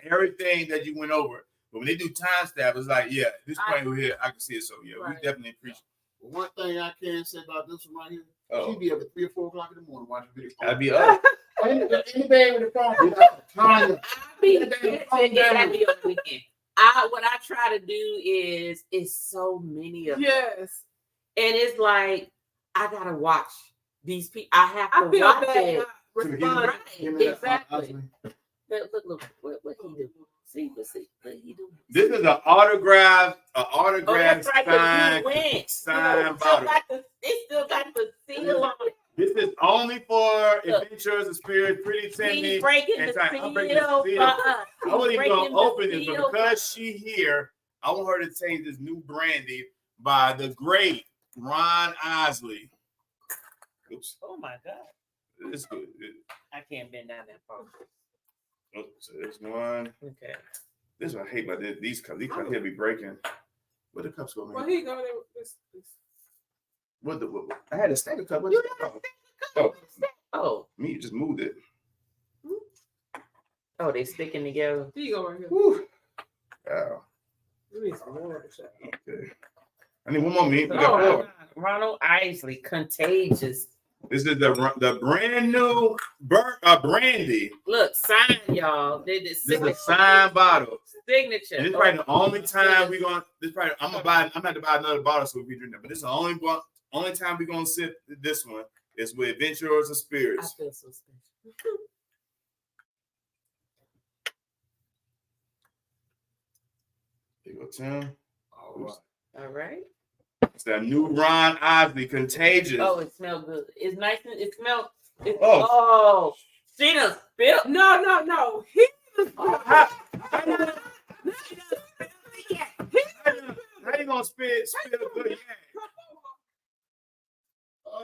S4: Everything that you went over. But when they do timestamp, it's like, yeah, this point over here, I can see it. So yeah, we definitely appreciate it.
S3: One thing I can say about this one right here,
S4: Oh.
S3: she be up at 3 or 4 o'clock in the morning watching video.
S4: I'd be up.
S3: Any day with the phone.
S2: I be on the weekend. What I try to do is so many of them.
S5: Yes.
S2: And it's like, I gotta watch these people. I have to
S5: feel
S2: watch
S5: bad
S2: it.
S5: not responding.
S2: Right. Exactly. Look, what he do? See what he do?
S4: This is an autograph
S2: Oh, that's right, 'cause you went.
S4: sign bottle.
S2: It still got the seal on it.
S4: This is only for Adventures of Spirit, Pretty Timmy.
S2: He's breaking
S4: and
S2: the
S4: Ty- I'm
S2: seal
S4: breaking the
S2: for
S4: seal.
S2: us.
S4: I wasn't even
S2: Breaking
S4: gonna
S2: the
S4: open it,
S2: seal
S4: but because she here, I want her to taste this new brandy by the great Ron Isley. Oops,
S2: Oh my God.
S4: it's good.
S2: I can't bend down that far.
S4: So this one.
S2: Okay.
S4: This one I hate about this. These cups here be breaking. Where the cups go, man?
S5: Well, he go there.
S4: What I had a standard cup.
S2: You had a Oh.
S4: Me just moved it.
S2: Oh, they sticking together.
S5: Here you go right here.
S4: Whew. Wow.
S5: You need some more of the shit.
S4: Okay. I need one more meat. We got four.
S2: Ronald Isley, Contagious.
S4: This is the brand new brandy.
S2: Look, sign, y'all.
S4: This is a signed bottle.
S2: Signature.
S4: And this is probably the only time we're gonna. I'm gonna have to buy another bottle so we drink that. But this is the only time we're gonna sip this one. Is with Adventures of
S2: I
S4: Spirits.
S2: feel so special.
S4: Here you go, Tim.
S2: All right.
S4: It's that new Ron Isley, Contagious.
S2: Oh, it smells good. It's nice. It smells.
S4: Oh.
S2: She done spilled.
S5: No. He
S4: How you gonna spill good yak?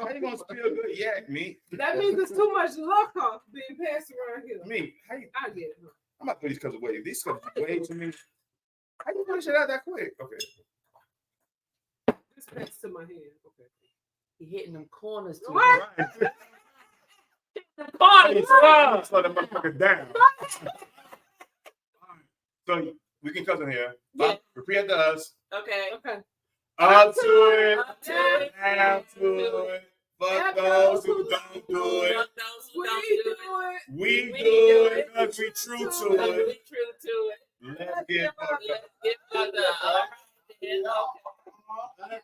S4: How you gonna spill good yak, me?
S5: That means there's too much alcohol being passed around here.
S4: Me,
S5: I get it.
S4: I'm not putting these cups away. These cups are way too many. How you put shit out that quick? Okay.
S5: This next to my hand. Okay.
S2: He hitting them corners too.
S5: What?
S4: Right.
S2: The corners.
S4: Slow the motherfucker down. So we can cuss in here.
S2: Yeah.
S4: Repeat after us.
S2: Okay.
S4: Up to it.
S2: Up to it.
S4: Down to it. Fuck those who don't do it.
S2: Fuck those who
S5: We
S2: don't
S5: do
S2: do it.
S5: it.
S4: We
S2: We
S4: do
S2: do
S4: it
S2: it.
S4: because we true
S2: Let's
S4: to
S2: be
S4: it.
S2: true to it.
S4: Let's get fucked up.
S2: Let's get fucked up. All right, then. Okay.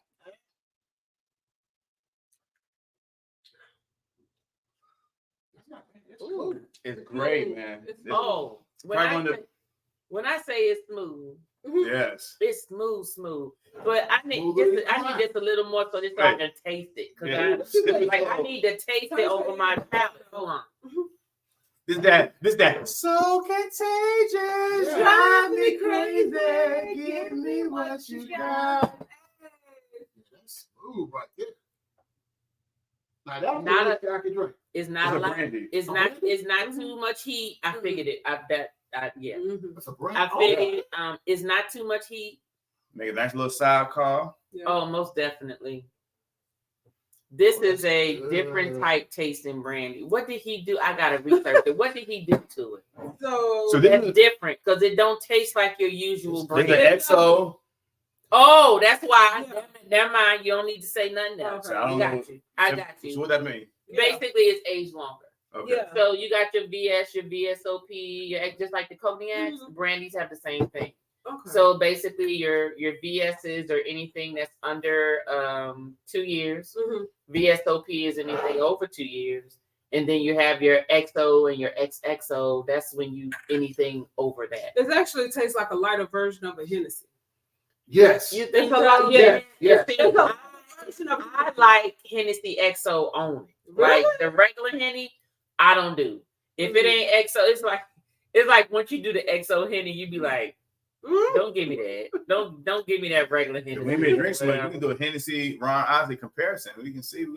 S2: Ooh.
S4: It's great, man.
S2: Oh, when I say it's smooth,
S4: Yes.
S2: it's smooth. But I need just a little more so this
S4: Right.
S2: I can taste it. Cause
S4: Yeah.
S2: I need to taste it over my palate. Hold on.
S4: This that. So contagious, drive me crazy. Give me what you got.
S3: That's smooth right there. Now that's
S2: Not
S3: what I can drink.
S2: It's not
S4: It's a
S2: like
S4: brandy.
S2: it's not too much heat. I figured it. I bet Yeah.
S5: Mhm.
S3: That's a brand.
S2: I figured it's not too much heat.
S4: Make a nice little side car.
S5: Yeah.
S2: Oh, most definitely. This
S3: Oh,
S2: is a
S3: that's
S2: different
S3: good.
S2: type tasting brandy. What did he do? I gotta research it. What did he do to it?
S5: So
S4: this
S2: That's
S4: is
S2: different because it don't taste like your usual
S4: this
S2: brandy.
S4: is an XO.
S2: Oh, that's why.
S5: Yeah.
S2: Never mind. You don't need to say nothing else.
S5: Okay.
S4: So I don't
S2: got
S4: know.
S2: you. I got
S4: So
S2: you.
S4: what that mean?
S2: Basically, it's aged longer.
S4: Okay.
S5: Yeah.
S2: So you got your VS, your VSOP, just like the cognacs.
S5: Mhm.
S2: Brandies have the same thing.
S5: Okay.
S2: So basically, your VSs or anything that's under 2 years.
S5: Mhm.
S2: VSOP is anything over 2 years, and then you have your XO and your XXO. That's when you anything over that.
S5: It actually tastes like a lighter version of a Hennessy.
S3: Yes.
S2: You think
S5: It's a lot-
S2: so?
S5: yeah.
S3: Yeah.
S2: See,
S5: It's a version of
S2: I like Hennessy XO only.
S5: Really?
S2: Like the regular Henny, I don't do. If it ain't XO, it's like once you do the XO Henny, you be like,
S5: Mhm.
S2: don't give me that. Don't give me that regular Henny.
S4: If we may drink some, we can do a Hennessy Ron Isley comparison. We can see. We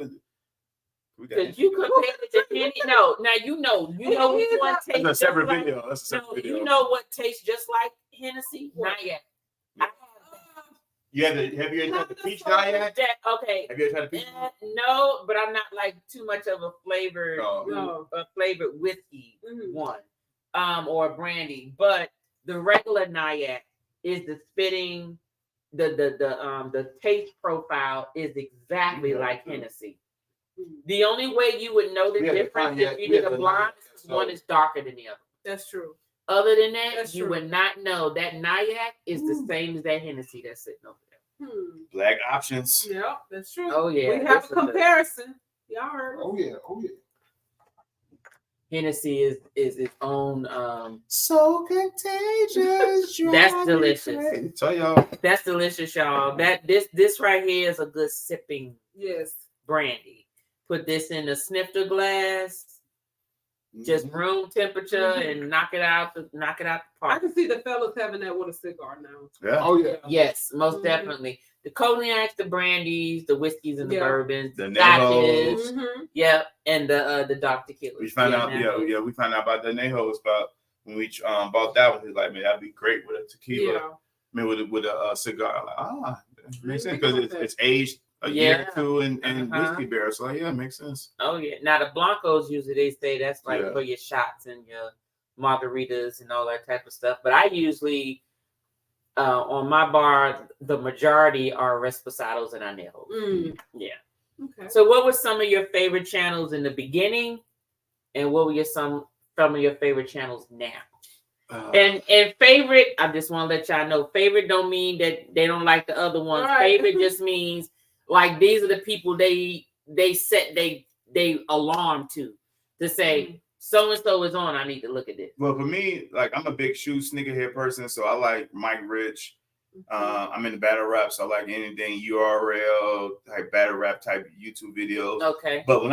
S4: got
S2: Because you compare it to Henny. No, now you know which one
S4: That's
S2: tastes
S4: a
S2: just
S4: separate
S2: like.
S4: video. That's a separate
S2: No,
S4: video.
S2: you know what tastes just like Hennessy?
S5: What?
S2: Not yet.
S4: Have you ever had the peach diet?
S2: Okay.
S4: Have you ever had the peach?
S2: No, but I'm not like too much of a flavored,
S5: No.
S2: a flavored whiskey
S5: Mhm.
S2: one, or brandy. But the regular Nyack is the spitting, the taste profile is exactly like Hennessy.
S5: Mhm.
S2: The only way you would know the
S3: We had the
S2: difference
S3: Cognac,
S2: if you
S3: we
S2: did
S3: had
S2: a
S3: the
S2: blind,
S3: Nyack,
S2: is one
S3: so-
S2: is darker than the other.
S5: That's true.
S2: Other than that,
S5: That's
S2: you
S5: true.
S2: would not know that Nyack is the
S5: Mm.
S2: same as that Hennessy that's sitting over there.
S4: Black options.
S5: Yeah, that's true.
S2: Oh yeah,
S5: We have
S2: this
S5: a
S2: is
S5: comparison. Y'all heard.
S3: Oh yeah. Oh yeah.
S2: Hennessy is its own.
S4: So contagious.
S2: That's delicious.
S4: Tell y'all.
S2: That's delicious, y'all. That this right here is a good sipping
S5: Yes.
S2: brandy. Put this in a snifter glass, just room temperature, and knock it out the
S5: I
S2: park.
S5: can see the fellas having that with a cigar now.
S4: Yeah.
S3: Oh yeah.
S2: Yes, most
S5: Mhm.
S2: definitely. The cognacs, the brandies, the whiskeys, and the
S5: Yeah.
S2: bourbons,
S4: The
S2: the scotches,
S4: Nejos.
S5: Mm-hmm.
S2: yeah, and the dark tequilas.
S4: We found out.
S2: Nejos.
S4: Yeah. We found out about the Nejos about when we bought that one. He's like, man, that'd be great with a tequila.
S5: Yeah.
S4: I mean, with a cigar. I'm like, it makes sense
S5: Mhm.
S4: because it's aged a year
S2: Yeah.
S4: or two in
S2: Uh-huh.
S4: whiskey barrels. So yeah, it makes sense.
S2: Oh yeah. Now the blancos usually they say that's like
S4: Yeah.
S2: for your shots and your margaritas and all that type of stuff. But I usually on my bar the majority are Reposados and Añejos.
S5: Mm.
S2: Yeah.
S5: Okay.
S2: So what were some of your favorite channels in the beginning, and what were some of your favorite channels now? And favorite, I just want to let y'all know, favorite don't mean that they don't like the other ones.
S5: Right.
S2: Favorite just means like these are the people they set they alarm to say so and so is on. I need to look at this.
S4: Well, for me, like I'm a big shoe sneakerhead person, so I like Mike Rich. I'm in the battle rap, so I like anything URL type battle rap type YouTube videos.
S2: Okay.
S4: But when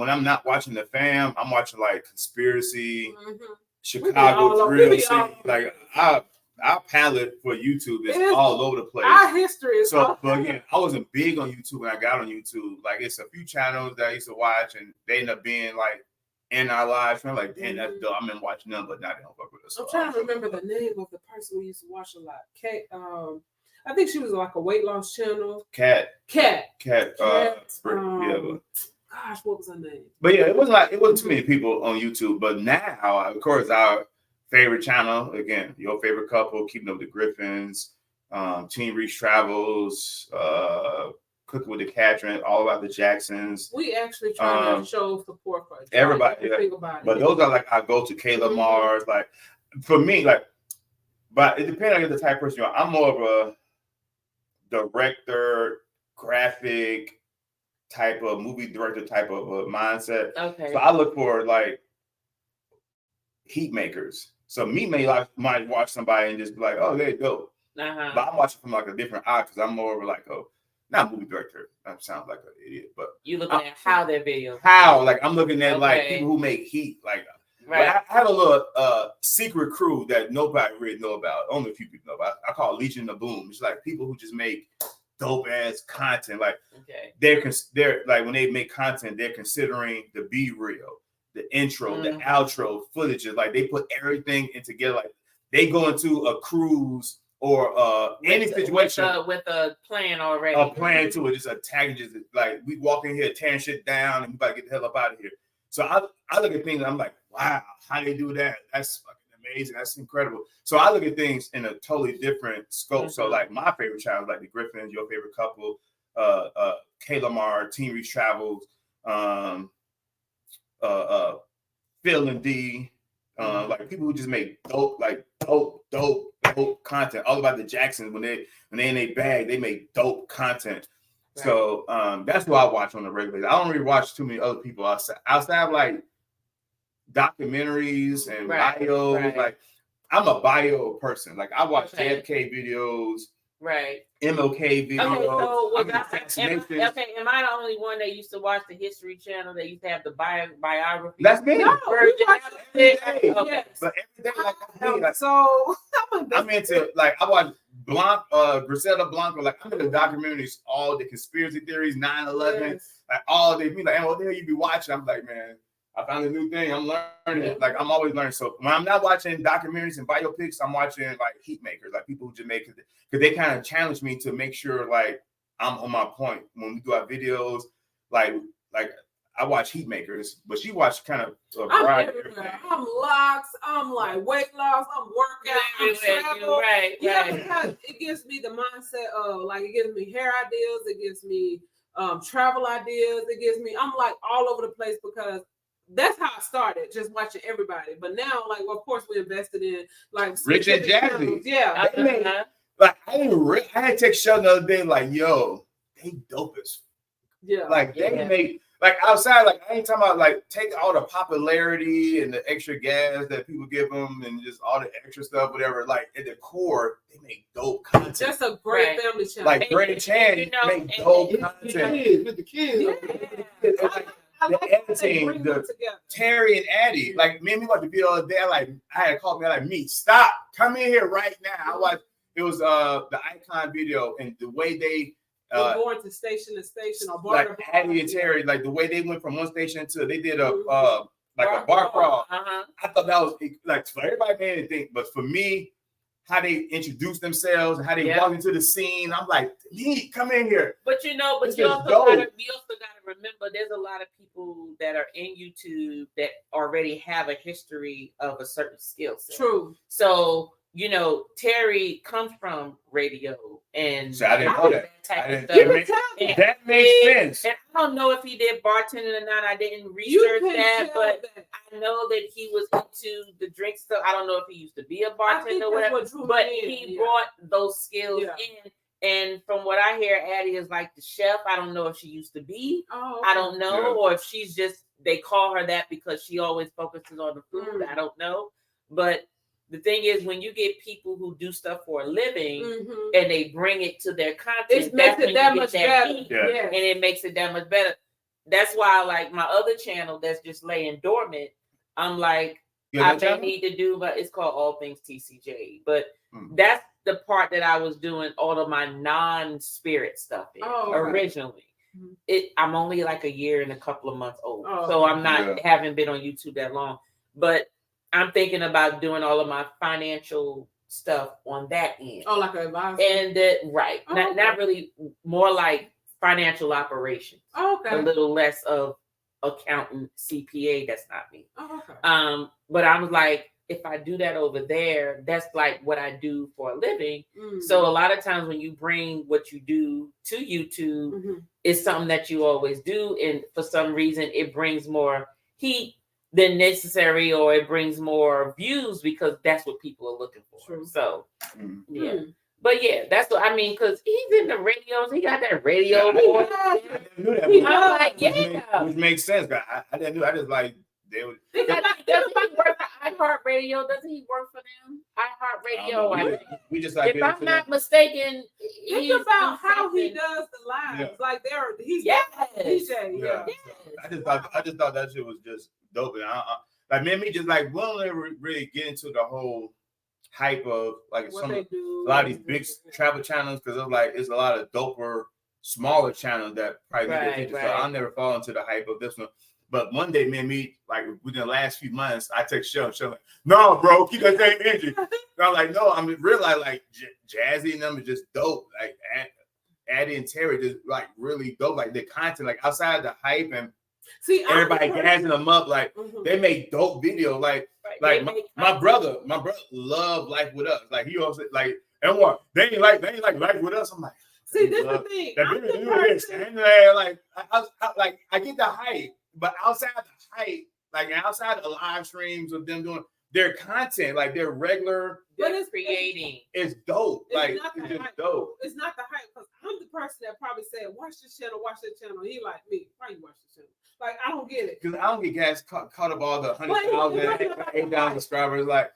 S4: I'm not watching the fam, I'm watching like conspiracy,
S5: Mm-hmm.
S4: Chicago
S5: all
S4: Thrill
S5: over-
S4: Scene. Like our palette for YouTube is
S5: It's-
S4: all over the place.
S5: Our history is
S4: So, but again, I wasn't big on YouTube when I got on YouTube. Like, it's a few channels that I used to watch, and they end up being like in our lives. And I'm like, damn, that's dope. I'm in watching them, but not they don't fuck with us.
S5: I'm trying to remember the name of the person we used to watch a lot. Kate, I think she was like a weight loss channel.
S4: Cat.
S5: Cat.
S4: Yeah,
S5: Gosh, what was her name?
S4: but yeah, it wasn't too many people on YouTube. But now, of course, our favorite channel again, your favorite couple, Keeping Up with the Griffins, Team Reach Travels, Cooking with the Catherine, All About the Jacksons.
S5: We actually trying to show support for
S4: everybody.
S5: Think about
S4: But
S5: it.
S4: those are like I go to Kayla Mars. Like for me, like, but it depends on the type of person you are. I'm more of a director, graphic type of movie director type of mindset.
S2: Okay.
S4: So I look for like heat makers. So me might watch somebody and just be like, oh, they dope.
S2: Uh-huh.
S4: But I'm watching from like a different eye because I'm more of like not movie director. That sounds like an idiot, but
S2: You looking at how their videos.
S4: like I'm looking at like
S2: Okay.
S4: people who make heat. Like
S2: Right.
S4: I have a little secret crew that nobody really know about. Only a few people know about. I call it Legion of Boom. It's like people who just make dope ass content. Like
S2: Okay.
S4: they're like when they make content, they're considering the be real. the intro, the
S2: Mhm.
S4: outro footages. Like they put everything in together. Like they go into a cruise or any situation
S2: with a plan already.
S4: a plan to it, just attacking, just like we walk in here tearing shit down and we about to get the hell up out of here. So I look at things and I'm like, wow, how they do that? That's fucking amazing. That's incredible. So I look at things in a totally different scope.
S2: Mm-hmm.
S4: So like my favorite channel, like the Griffins, your favorite couple, Kayla Mar, Team Reach Travels, Phil and D, like people who just make dope content, all about the Jacksons. When they in their bag, they make dope content. Right. So that's what I watch on the regular. I don't really watch too many other people outside of like documentaries and bios.
S2: Right.
S4: Like I'm a bio person. Like I watch JFK videos.
S2: Right.
S4: MLK videos.
S2: Okay, so am I the only one that used to watch the History Channel that used to have the biography?
S4: That's me.
S5: No,
S2: every day.
S5: Okay.
S4: But every day, like that's me. Like,
S5: so
S4: I'm into like I watch Griselda Blanco. Like I'm into documentaries, all the conspiracy theories, 9/11, like all they be like, what the hell you be watching? I'm like, man, I found a new thing. I'm learning it. Like I'm always learning. So when I'm not watching documentaries and biopics, I'm watching like heat makers, like people who just make it, because they kind of challenge me to make sure like I'm on my point when we do our videos. Like I watch heat makers, but she watched kind of
S5: I'm everywhere. I'm locks. I'm like weight loss. I'm workout. I'm travel.
S2: Right.
S5: Because it gives me the mindset of like it gives me hair ideas. It gives me travel ideas. It gives me. I'm like all over the place because that's how I started, just watching everybody. But now, like, well, of course, we invested in like
S4: Rich and Jazzy.
S5: Yeah.
S4: Like I had to text Sheldon the other day, like, yo, they dope as like they make like outside, like I ain't talking about like take all the popularity and the extra gas that people give them and just all the extra stuff, whatever. Like at the core, they make dope content.
S5: That's a great family channel.
S4: Like Brandon Chan make dope content
S3: with the kids.
S4: The editing, Terry and Addie, like me and me watched the video the other day. I had called me like, me, stop, come in here right now. I watched it was the Icon video and the way they
S5: going to station to station or bar
S4: like Addie and Terry, like the way they went from one station to they did a bar crawl. I thought that was like for everybody made anything, but for me, how they introduce themselves and how they walk into the scene, I'm like, come in here.
S2: But you also gotta remember there's a lot of people that are in YouTube that already have a history of a certain skill set.
S5: True.
S2: So Terry comes from radio, and
S4: so I didn't know that.
S2: That
S4: makes sense.
S2: And I don't know if he did bartending or not. I didn't research that, but I know that he was into the drink stuff. I don't know if he used to be a bartender or whatever, but he brought those skills in. And from what I hear, Addie is like the chef. I don't know if she used to be. Oh, okay. I don't know, or if she's just they call her that because she always focuses on the food. I don't know, but. The thing is, when you get people who do stuff for a living and they bring it to their content,
S5: it makes it that much better.
S2: And it makes it that much better. That's why, like my other channel that's just laying dormant, I'm like, I may need to do, but it's called All Things TCJ. But that's the part that I was doing all of my non-spirit stuff in originally. I'm only like a year and a couple of months old, so I'm not haven't been on YouTube that long, but. I'm thinking about doing all of my financial stuff on that end.
S5: Oh, like an advisor.
S2: And not really, more like financial operations.
S5: Oh, okay.
S2: A little less of accountant, CPA. That's not me.
S5: Oh, okay.
S2: But I was like, if I do that over there, that's like what I do for a living. So a lot of times when you bring what you do to YouTube, it's something that you always do, and for some reason it brings more heat than necessary, or it brings more views because that's what people are looking for. True. So but that's what I mean, because he's in the radios, he got that radio voice. I'm like,
S4: which makes sense. But I didn't know. I just like they would.
S2: Doesn't he work for iHeartRadio? Doesn't he work for them? iHeartRadio.
S4: We just like.
S2: If I'm not mistaken,
S5: think about how he does the lives. Like he's DJ.
S4: I just thought that shit was just dope. And me just like we don't ever really get into the whole hype of like a lot of these big travel channels, because it's a lot of doper, smaller channels that probably get attention. So I'll never fall into the hype of this one. But one day, me and me, like within the last few months, I text Shell. Shell like, no, bro, keep that same energy. And I'm like, no, I mean, realize like Jazzy and them are just dope. Like Addie and Terry just like really dope. Like the content, like outside the hype and everybody gassing them up. Like they make dope videos. Like my brother love Life With Us. Like he also like, and what they ain't like Life With Us. I'm like,
S5: see, this is the thing.
S4: I get the hype, but outside the hype, like outside the live streams of them doing their content, like their regular,
S2: but it's creating.
S4: It's dope.
S5: It's
S4: like
S5: not the
S4: it's just
S5: hype.
S4: dope.
S5: It's not the hype because I'm the person that probably said, "Watch this channel, watch that channel." He like me. Why you watch this channel? Like I don't get it.
S4: Because I don't get guys caught up all the 100,000, 8,000 subscribers. Like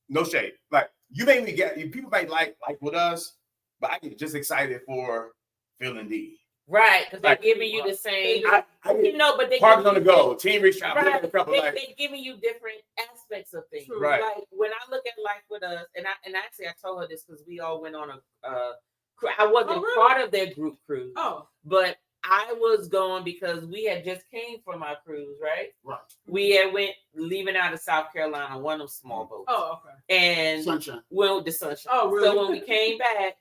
S4: no shade. Like you make me get people might like With Us, but I get just excited for Phil and D.
S2: Right, because
S4: like,
S2: they're giving you the same. But they
S4: Parks on the Go, Team Reach Out.
S2: Right, they're giving you different aspects of things.
S5: True.
S4: Right.
S2: Like when I look at Life With Us, and actually I told her this because we all went on I wasn't part of their group cruise.
S5: Oh,
S2: but I was going because we had just came from our cruise, right?
S3: Right.
S2: We had leaving out of South Carolina, one of them small boats.
S5: Oh, okay.
S2: And
S3: Sunshine.
S2: Well, the Sunshine.
S5: Oh, really?
S2: So when we came back,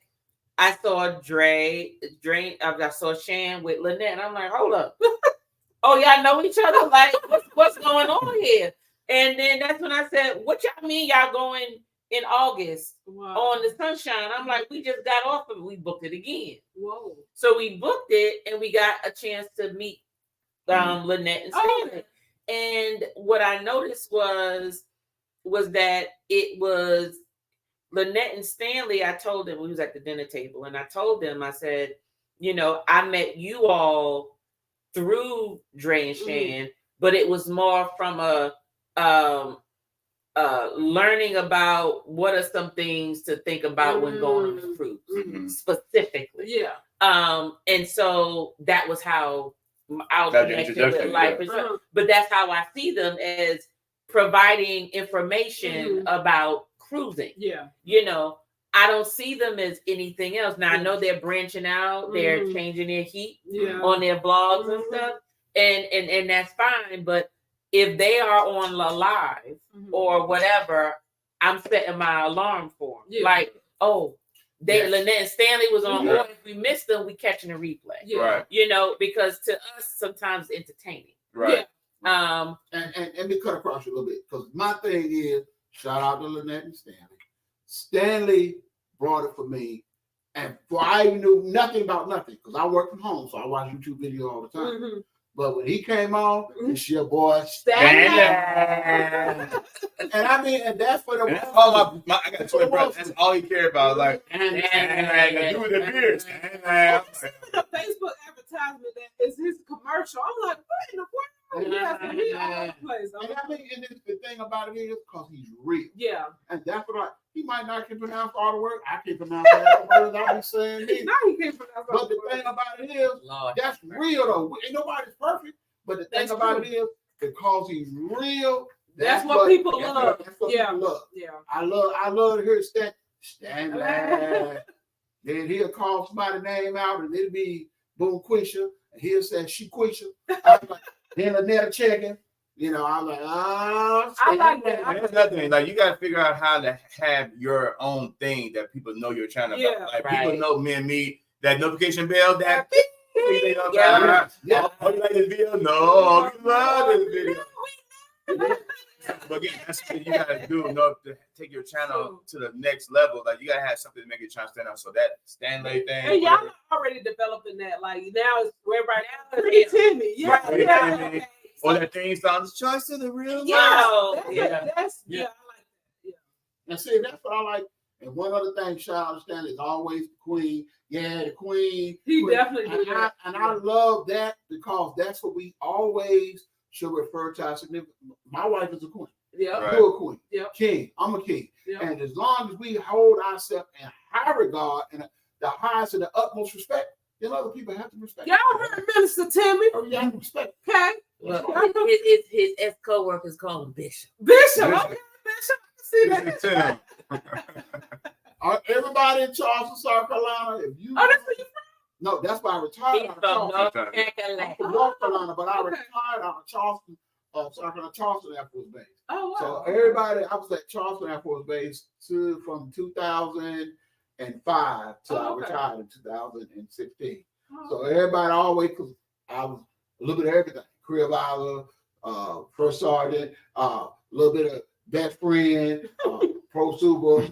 S2: I saw I saw Shan with Lynette, and I'm like, hold up. Oh, y'all know each other? Like, what's going on here? And then that's when I said, what y'all mean y'all going in August on the Sunshine? I'm like, we just got off of it. We booked it again.
S5: Whoa.
S2: So we booked it and we got a chance to meet Lynette and Stanley. And what I noticed was that it was Lynette and Stanley. I told them, we was at the dinner table, and I told them, I said, I met you all through Dre and Shan, but it was more from a learning about what are some things to think about when going on the cruise specifically.
S5: Yeah.
S2: And so that was how our connection with Life is. But that's how I see them, as providing information about cruising.
S5: Yeah.
S2: I don't see them as anything else. Now I know they're branching out, they're changing their heat on their blogs and stuff, and that's fine. But if they are on live or whatever, I'm setting my alarm for them.
S5: Yeah.
S2: Like, Lynette and Stanley was on, or if we missed them, we catching a replay.
S5: Yeah.
S2: Right. Because to us sometimes it's entertaining.
S4: Right.
S2: Yeah.
S3: And me cut across you a little bit, because my thing is, shout out to Lynette and Stanley. Stanley brought it for me, and I knew nothing about nothing because I work from home, so I watch YouTube videos all the time. But when he came on, it's your boy Stanley. And I mean, and that's for the.
S4: That's all I got 20 brothers. That's all he cared about. Like, do with the beard.
S5: I seen a Facebook advertisement that is his commercial. I'm like, what in the world?
S3: And I mean, and the thing about it is, because he's real.
S5: Yeah.
S3: And that's what he might not can pronounce all the words. I can pronounce all the words I be saying.
S5: Now he can't pronounce all
S3: But the thing about it is, that's real though. Ain't nobody's perfect. But the thing about it is, because he's real,
S5: that's what people love.
S3: That's what people love.
S5: Yeah. I
S3: love to hear Stanley. Then he'll call somebody's name out, and it'll be Boom Quisha, and he'll say she Quisha. Then Lynette checking. I'm like,
S5: I like that.
S4: And that's another thing. Like, you got to figure out how to have your own thing that people know your channel about. Like, people know me, that notification bell, that beep. Oh, you like this video? No, you love this video. But again, that's what you got to do in order to take your channel to the next level. Like, you got to have something to make your channel stand out. So that Stanley thing.
S5: And y'all are already developing that. Like, now it's everybody now pretty Timmy. Yeah.
S4: Or that thing sounds choice of the real life.
S5: I like that. Yeah.
S3: And see, that's what I like. And one other thing, shout out to Stanley, is always the queen. Yeah, the queen.
S5: He definitely did.
S3: And I love that, because that's what we always should refer to our significant. My wife is a queen.
S5: Yeah.
S3: You're a queen.
S5: Yeah.
S3: King. I'm a king.
S5: Yep.
S3: And as long as we hold ourselves in high regard and the highest and the utmost respect, then other people have to respect.
S5: Y'all heard Minister Timmy?
S3: Oh, you have to respect.
S5: Okay.
S2: Well, his ex-co-workers call him Bishop.
S5: Bishop. Okay, Bishop. See that?
S3: Everybody in Charleston, South Carolina, if you
S5: that's where you from?
S3: No, that's why I retired
S2: He's
S3: out of
S2: from
S3: Charleston.
S2: North
S3: I'm
S2: Carolina.
S3: from North Carolina, but I
S5: Okay.
S3: retired out of Charleston, Charleston Air Force Base.
S5: Oh wow.
S3: So everybody, I was at Charleston Air Force Base from 2005 till I
S5: Oh, okay.
S3: retired in 2016.
S5: Oh,
S3: So everybody always, because I was a little bit of everything, career advisor, first sergeant, a little bit of best friend, pro super.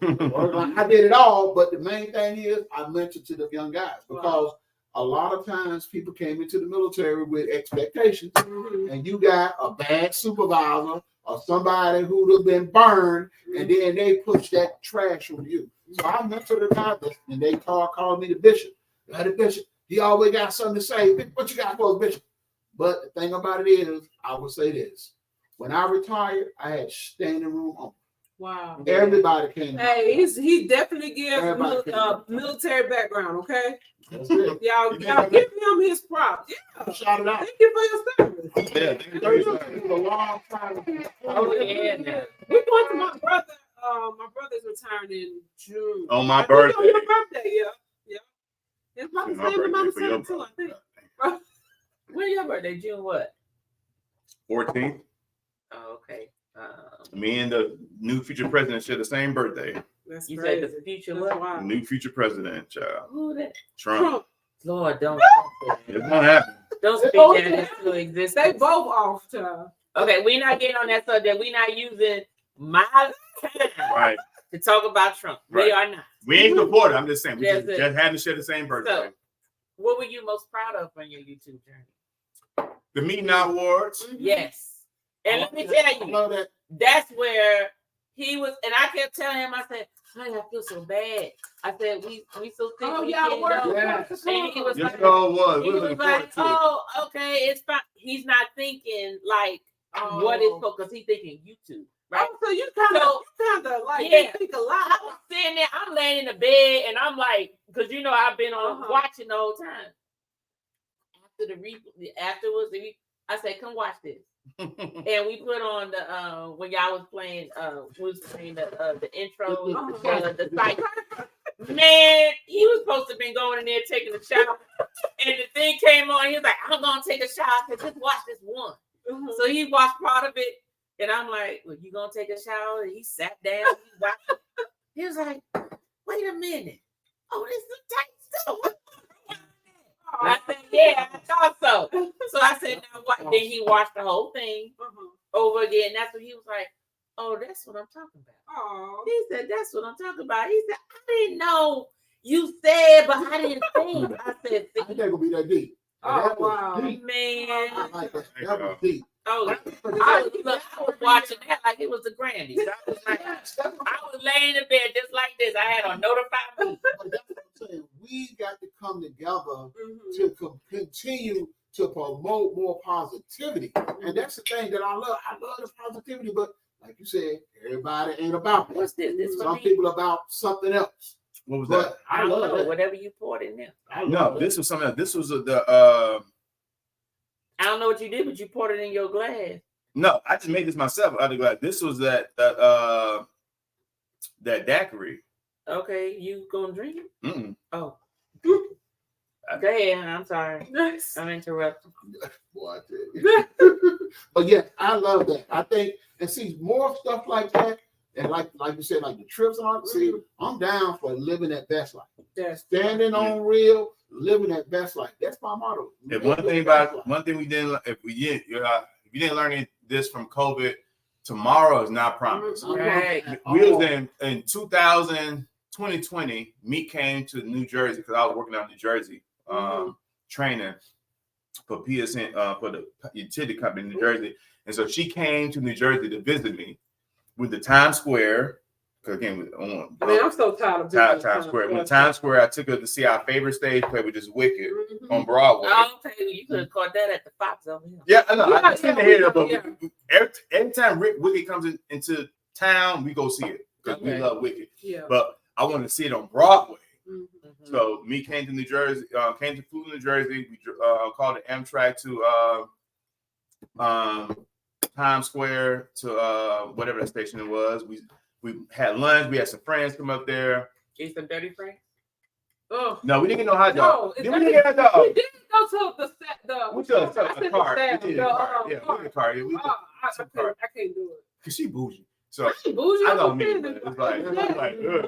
S3: I did it all, but the main thing is I mentioned to the young guys because a lot of times people came into the military with expectations, and you got a bad supervisor or somebody who'd have been burned, and then they push that trash on you. So I mentored the guys, and they called me the bishop. The bishop, he always got something to say. What you got for a bishop? But the thing about it is, I will say this: when I retired, I had standing room on.
S5: wow.
S3: Everybody came.
S5: Hey, he definitely gives
S3: Everybody
S5: military background. Okay,
S3: That's it.
S5: y'all give him his props. Yeah,
S3: Shout it out.
S5: thank you for your service.
S4: Yeah,
S3: It was a long time.
S2: Oh, yeah. Now.
S5: We going to my brother. My brother's retiring in June.
S4: On my
S5: I think
S4: birthday.
S5: On your birthday, yeah. It's about the
S4: My
S5: same amount of
S4: birthday for your
S5: time too, I think.
S2: When your birthday? June what?
S4: 14th.
S2: Oh, okay.
S4: Me and the new future president share the same birthday.
S5: That's
S2: You
S5: crazy.
S2: said the future
S5: That's
S2: what?
S5: wild.
S4: New future president, child.
S2: Who that?
S4: Trump.
S2: Lord, don't.
S4: It's gonna happen.
S2: Don't speak that into
S5: They
S2: existence.
S5: both off, child.
S2: Okay, we're not getting on that subject. We're not using my time
S4: Right.
S2: to talk about Trump. We
S4: Right.
S2: are not.
S4: We ain't supported. I'm just saying. We
S2: That's
S4: just
S2: it.
S4: had to share the same birthday.
S2: So, what were you most proud of on your YouTube journey?
S4: The Meeting Awards.
S2: Yes. And let me tell you,
S3: love that.
S2: that's where he was, and I kept telling him, I said, honey, I feel so bad. I said, we so sick.
S5: Oh,
S2: we
S5: y'all
S2: can't
S5: work.
S2: go.
S3: Yeah.
S2: And he was
S4: Yes,
S2: like,
S4: it all was.
S2: he
S4: We were
S2: was
S4: looking
S2: like,
S4: forward to it.
S2: oh, okay, it's fine. He's not thinking like what is for, because he's thinking YouTube, right?
S5: Oh, so you kind of like
S2: Yeah.
S5: think a
S2: I
S5: lot.
S2: was sitting there, I'm laying in the bed, and I'm like, because you know I've been on watching the whole time. Afterwards, I said, come watch this. And we put on the when y'all was playing the intro, the site. Man, he was supposed to have been going in there taking a shower, and the thing came on. He was like, "I'm gonna take a shower. I said, just watch this one." So he watched part of it, and I'm like, "Well, you gonna take a shower?" And he sat down. He was like, "Wait a minute. Oh, this is tight stuff." I said, yeah, I thought so. So I said, now what? Then he watched the whole thing over again. That's when he was like, oh, that's what I'm talking about. He said, that's what I'm talking about. He said, I didn't know you said, but I didn't think. I said,
S3: I think it'll be that deep. That was deep.
S2: man.
S3: I like that. That was deep.
S2: Oh, I was watching that like it was the Grammys. I was like, I was laying in bed just like this. I had on notified me.
S3: But that's what I'm saying. We got to come together to continue to promote more positivity. And that's the thing that I love. I love the positivity, but like you said, everybody ain't about that.
S2: What's this? This
S3: Some people about something else.
S4: What was
S3: But
S4: that?
S2: I
S3: love
S2: love
S3: that.
S2: whatever you poured in there.
S4: No, this was something else. This was
S2: I don't know what you did, but you poured it in your glass.
S4: no, I just made this myself out of glass. This was that daiquiri.
S2: Okay, you gonna drink it?
S4: Mm-mm.
S2: Oh. Go ahead, I'm sorry.
S5: Nice.
S2: I'm interrupting.
S3: Boy, I tell you. But yeah, I love that. I think and see more stuff like that, and like you said, like the trips and all. See, I'm down for living that best life. Standing on real, living that best life. That's my motto.
S4: And one thing we didn't, if you didn't learn this from COVID, tomorrow is not promised.
S2: Right.
S4: We was in 2020. Mete came to New Jersey because I was working out in New Jersey, training for PSN for the utility company in New Jersey, and so she came to New Jersey to visit me with the Times Square. Because again,
S5: I'm so tired of
S4: Times Square. When Times Square, I took her to see our favorite stage play, which is Wicked on Broadway.
S2: Oh, okay, you could have caught that at the Fox over here.
S4: Yeah, I know.
S5: Yeah,
S4: I seen the head of
S5: yeah.
S4: it. Every time Wicked comes into town, we go see it because we love Wicked.
S5: Yeah.
S4: But I want to see it on Broadway.
S2: Mm-hmm.
S4: So me came to New Jersey, came to New Jersey. We called the Amtrak to Times Square to whatever that station it was. We had lunch. We had some friends come up there.
S2: Get some dirty Frank.
S5: Oh.
S4: No, we didn't get no hot dog.
S5: No,
S4: Did we get hot dog?
S5: we didn't go to the
S4: We took
S5: I said
S4: a car.
S5: the
S4: We did a car. Yeah, we did a car. Yeah, we did a car.
S5: I can't do it.
S4: Cause she bougie. So
S5: I ain't bougie.
S4: I
S5: I'm
S4: don't mean
S5: offended.
S4: it. It's like ugh.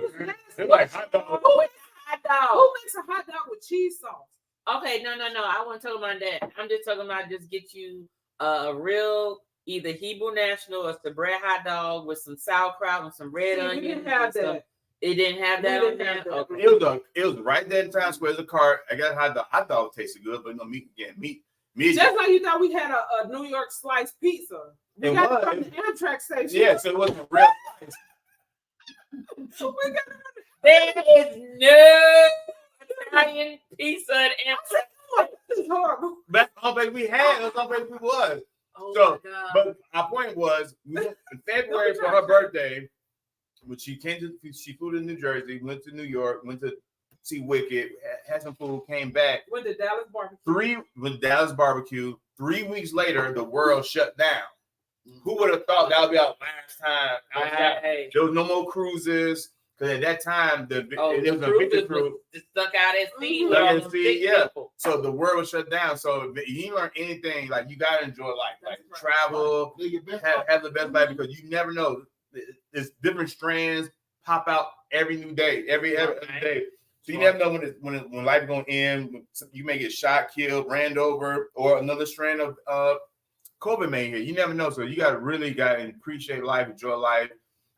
S4: It's
S5: Who
S4: like hot dog.
S2: Hot dog.
S5: makes a hot dog with cheese sauce?
S2: Okay, no. I wasn't talking about that. I'm just talking about just get you a real either Hebrew National or some bread hot dog with some sauerkraut and some red onions.
S5: We didn't have that.
S2: It didn't have that
S5: We
S2: on
S5: didn't have
S2: there.
S5: that.
S2: Okay.
S4: It was right there in Times Square. There's a car. I got hot dog. Hot dog tasted good, but no meat again. Meat.
S5: Just like you thought we had a New York sliced pizza. We
S4: It
S5: got
S4: was.
S5: it from the Amtrak station.
S4: Yeah, so it wasn't real.
S5: We got it.
S2: There is no Italian pizza at Amtrak.
S5: This is horrible.
S4: That's the only place we had. That's the only place we was.
S2: Oh
S4: So,
S2: my God.
S4: but our point was, we went in February for her birthday, when she flew to New Jersey, went to New York, went to see Wicked, had some food, came back.
S5: Went to Dallas barbecue.
S4: With Dallas barbecue. 3 weeks later, the world shut down. Who would have thought that would be our last time outside?
S2: Hey.
S4: There was no more cruises. Because at that time, there was a Victor cruise.
S2: Stuck out at sea.
S4: Stuck
S2: with
S4: at
S2: all
S4: sea,
S2: them
S4: yeah.
S2: people.
S4: So the world was shut down. So if you learn anything, like you gotta enjoy life, like travel,
S3: Live your best
S4: have the best life, because you never know. There's different strands pop out every new day, every day. So you never know when life is gonna end. You may get shot, killed, ran over, or another strand of COVID may hit. You never know. So you gotta appreciate life, enjoy life,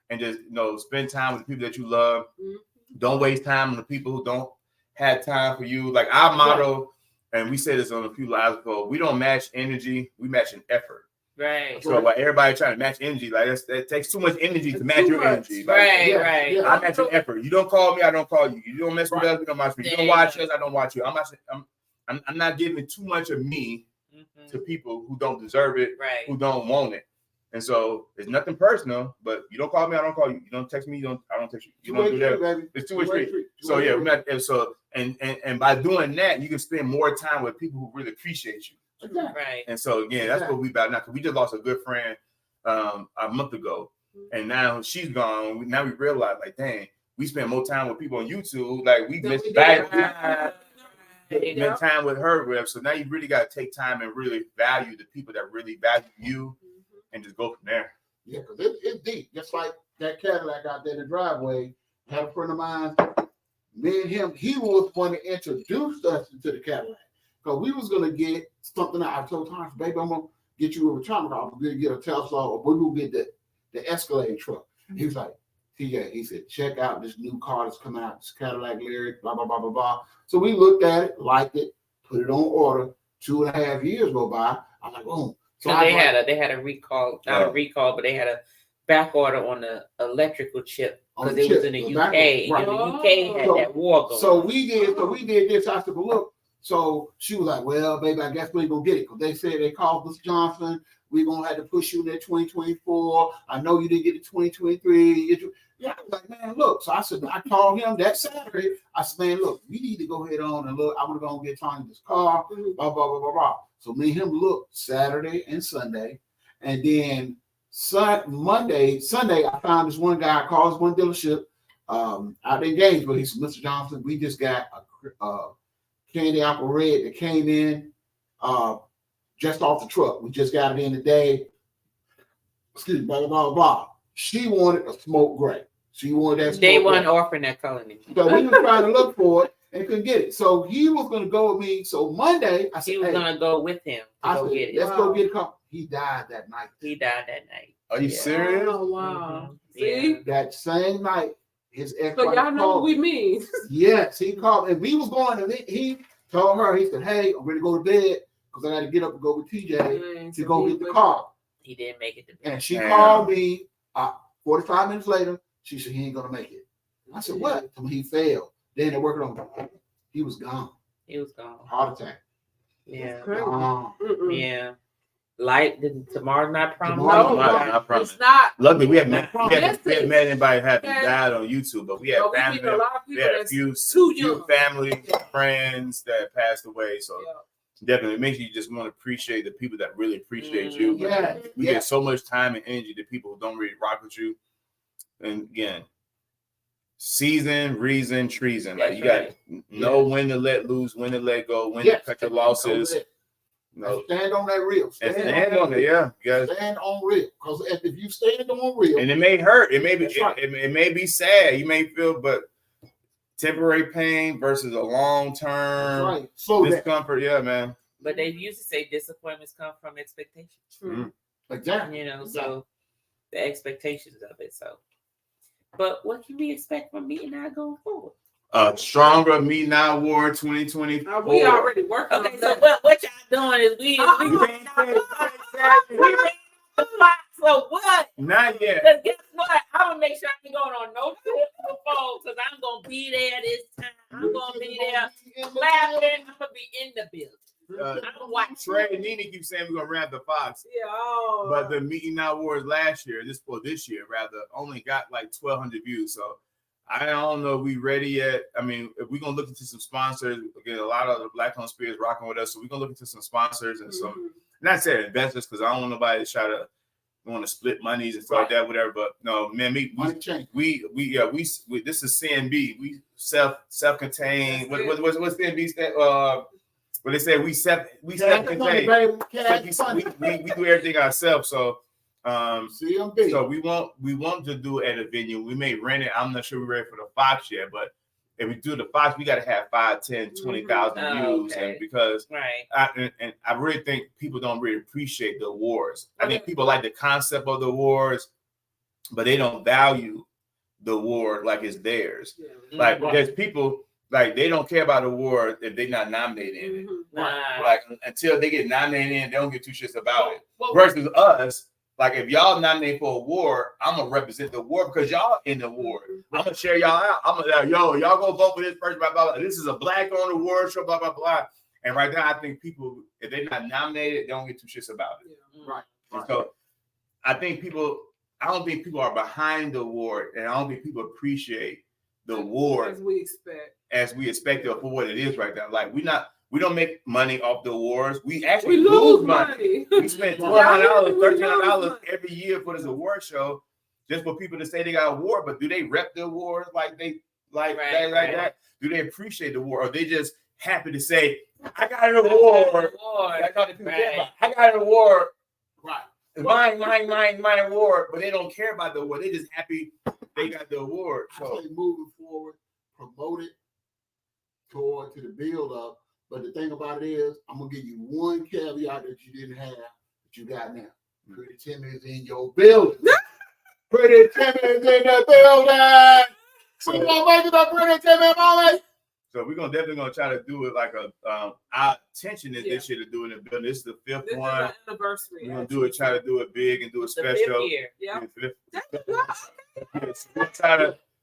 S4: and just spend time with the people that you love.
S5: Mm-hmm.
S4: Don't waste time on the people who don't have time for you. Like our motto, and we say this on a few lives ago, we don't match energy, we match an effort.
S2: Right.
S4: So like everybody trying to match energy, like that takes too much energy to match your energy. Like,
S2: Right.
S3: Yeah.
S4: I match an effort. You don't call me, I don't call you. You don't mess with us, we don't mess with you. You don't watch us, I don't watch you. I'm not giving too much of me to people who don't deserve it, who don't want it. And so it's nothing personal, but you don't call me, I don't call you. You don't text me, I don't text you. You don't do that.
S3: Baby.
S4: It's two-way street. So yeah, and by doing that, you can spend more time with people who really appreciate you.
S2: Right.
S4: And so again, that's what we about now. Because we just lost a good friend a month ago, and now she's gone. Now we realize, like, dang, we spend more time with people on YouTube. Like we missed back time. Spend time with her, so now you really got to take time and really value the people that really value you, and just go from there.
S3: Yeah, because it's deep. Just like that Cadillac out there in the driveway. Had a friend of mine, me and him, he was one that introduced us to the Cadillac. Because we was going to get something that I told Thomas, baby, I'm going to get you a retirement car. I'm going to get a Tesla, or we're going to get the Escalade truck. He was like, TJ, he said, check out this new car that's coming out, this Cadillac Lyric, blah, blah, blah, blah, blah. So we looked at it, liked it, put it on order. 2.5 years go by. I'm like, boom.
S2: So they had a recall, not a recall, but they had a back order on the electrical chip because it was in the UK.
S3: Right.
S2: And the UK had that war going.
S3: So we did this. I said, but look. So she was like, well, baby, I guess we ain't gonna get it. Because they said they called Mr. Johnson. We're gonna have to push you in that 2024. I know you didn't get the 2023. Yeah, I was like, man, look. So I said, I called him that Saturday. I said, man, look, we need to go ahead on and look. I'm gonna go and get Tony this car, blah, blah, blah, blah, blah. So me and him looked Saturday and Sunday. And then Sunday, I found this one guy, calls one dealership out in Gainesville. He said, Mr. Johnson, we just got a candy apple red that came in just off the truck. We just got it in today. Excuse me, blah, blah, blah, blah. She wanted a smoke gray. She wanted that smoke
S2: They weren't
S3: gray.
S2: offering that color anymore.
S3: So we were trying to look for it and couldn't get it. So he was going to go with me. So Monday, I said,
S2: He was going to go with him to go get it.
S3: Let's go get a car. He died that night.
S2: He died that night.
S4: Are you serious?
S5: Oh, wow.
S2: Yeah.
S5: See?
S3: That same night, his ex-wife
S5: So y'all know
S3: called.
S5: what we mean.
S3: Yes, he called. And we was going, and he told her, he said, hey, I'm ready to go to bed because I got to get up and go with TJ to go get the car.
S2: He didn't make it to bed.
S3: And she called me 45 minutes later. She said, he ain't going to make it. I said, what? He failed. Then they're working on him. He was gone.
S2: He was gone.
S3: Heart attack.
S2: Yeah.
S3: Gone.
S2: Yeah. Light, tomorrow's not promised.
S3: Tomorrow's
S4: not promised.
S5: It's not.
S4: Luckily, we haven't
S5: Yes,
S4: met anybody who died on YouTube, but we had
S5: No, we
S4: family.
S5: meet a lot of
S4: We
S5: people
S4: had a
S5: that's
S4: few
S5: too young.
S4: family, friends that passed away. So
S5: Yeah.
S4: definitely, it makes you just want to appreciate the people that really appreciate you.
S3: Yeah.
S4: We get so much time and energy to people who don't really rock with you. And again, season, reason, treason. Like
S2: That's
S4: you got
S2: right.
S4: to know when to let loose, when to let go, when to cut your losses.
S3: No, stand on that real.
S4: Stand on it, yeah.
S3: Stand on real. Because if you stand on real,
S4: and it may hurt. It may be
S3: right.
S4: it may be sad. You may feel, but temporary pain versus a long term discomfort. Yeah, man.
S2: But they used to say disappointments come from expectations.
S3: True. Exactly.
S2: You know, so the expectations of it. So, but what can we expect from me and I going forward?
S4: Stronger Me Now War 2024.
S5: We already working.
S2: Okay, so what y'all doing is we ready to fly. So what?
S4: Not yet.
S2: Because guess what? I'm gonna make sure I ain't going on no trip before, because I'm gonna be there this time. I'm gonna be there laughing. I'm gonna be in the building. I'm watching.
S4: Trey and Nene keep saying we're gonna wrap the Fox.
S5: Yeah.
S4: But the Meeting Now Wars last year, this year rather, only got like 1,200 views. So I don't know if we ready yet. I mean, if we're gonna look into some sponsors, again, a lot of the Black Owned Spirits rocking with us, so we're gonna look into some sponsors and some, not saying investors, because I don't want nobody to try to want to split monies and stuff like that, whatever. But no, man, we this is CNB. We self-contained. What's CNB stand? What they say, we self-contained. We do everything ourselves. So
S3: CMB.
S4: So we want to do it at a venue. We may rent it. I'm not sure we're ready for the Fox yet, but if we do the Fox, we got to have 5, 10, 20,000 views.
S2: Okay.
S4: And because
S2: right.
S4: I really think people don't really appreciate the awards. I think people like the concept of the awards, but they don't value the award like it's theirs.
S5: Yeah.
S4: Like because people like they don't care about the award if they're not nominated in it. Like until they get nominated in, they don't give two shits about it. Versus us. Like if y'all nominate for an award, I'm gonna represent the award because y'all in the award. I'm gonna share y'all out. I'm gonna y'all go vote for this person, blah, blah, blah. This is a Black-owned award show, blah, blah, blah. And right now, I think people, if they're not nominated, they don't get two shits about it.
S3: Right.
S4: So I don't think people are behind the award, and I don't think people appreciate the award as we expect it for what it is right now. Like we don't make money off the awards. We actually lose money. We spend $1,200, $1,300 every year for this award show, just for people to say they got an award. But do they rep the awards like they like that? Do they appreciate the award, or they just happy to say, "I got an award"? I got an award. Right. My award. But they don't care about the award. They just happy they got the award. So
S3: moving forward, promote it to the build up. But the thing about it is, I'm gonna give you one caveat that you didn't have, that you got now. Pretty Timmy is in your building. Pretty Timmy is in the building. We gonna make it a Pretty Timmy moment.
S4: So we're definitely try to do it like our intention is this year to do it in the building. This is the fifth one.
S5: Is anniversary.
S4: We're gonna try to do it big and do it special.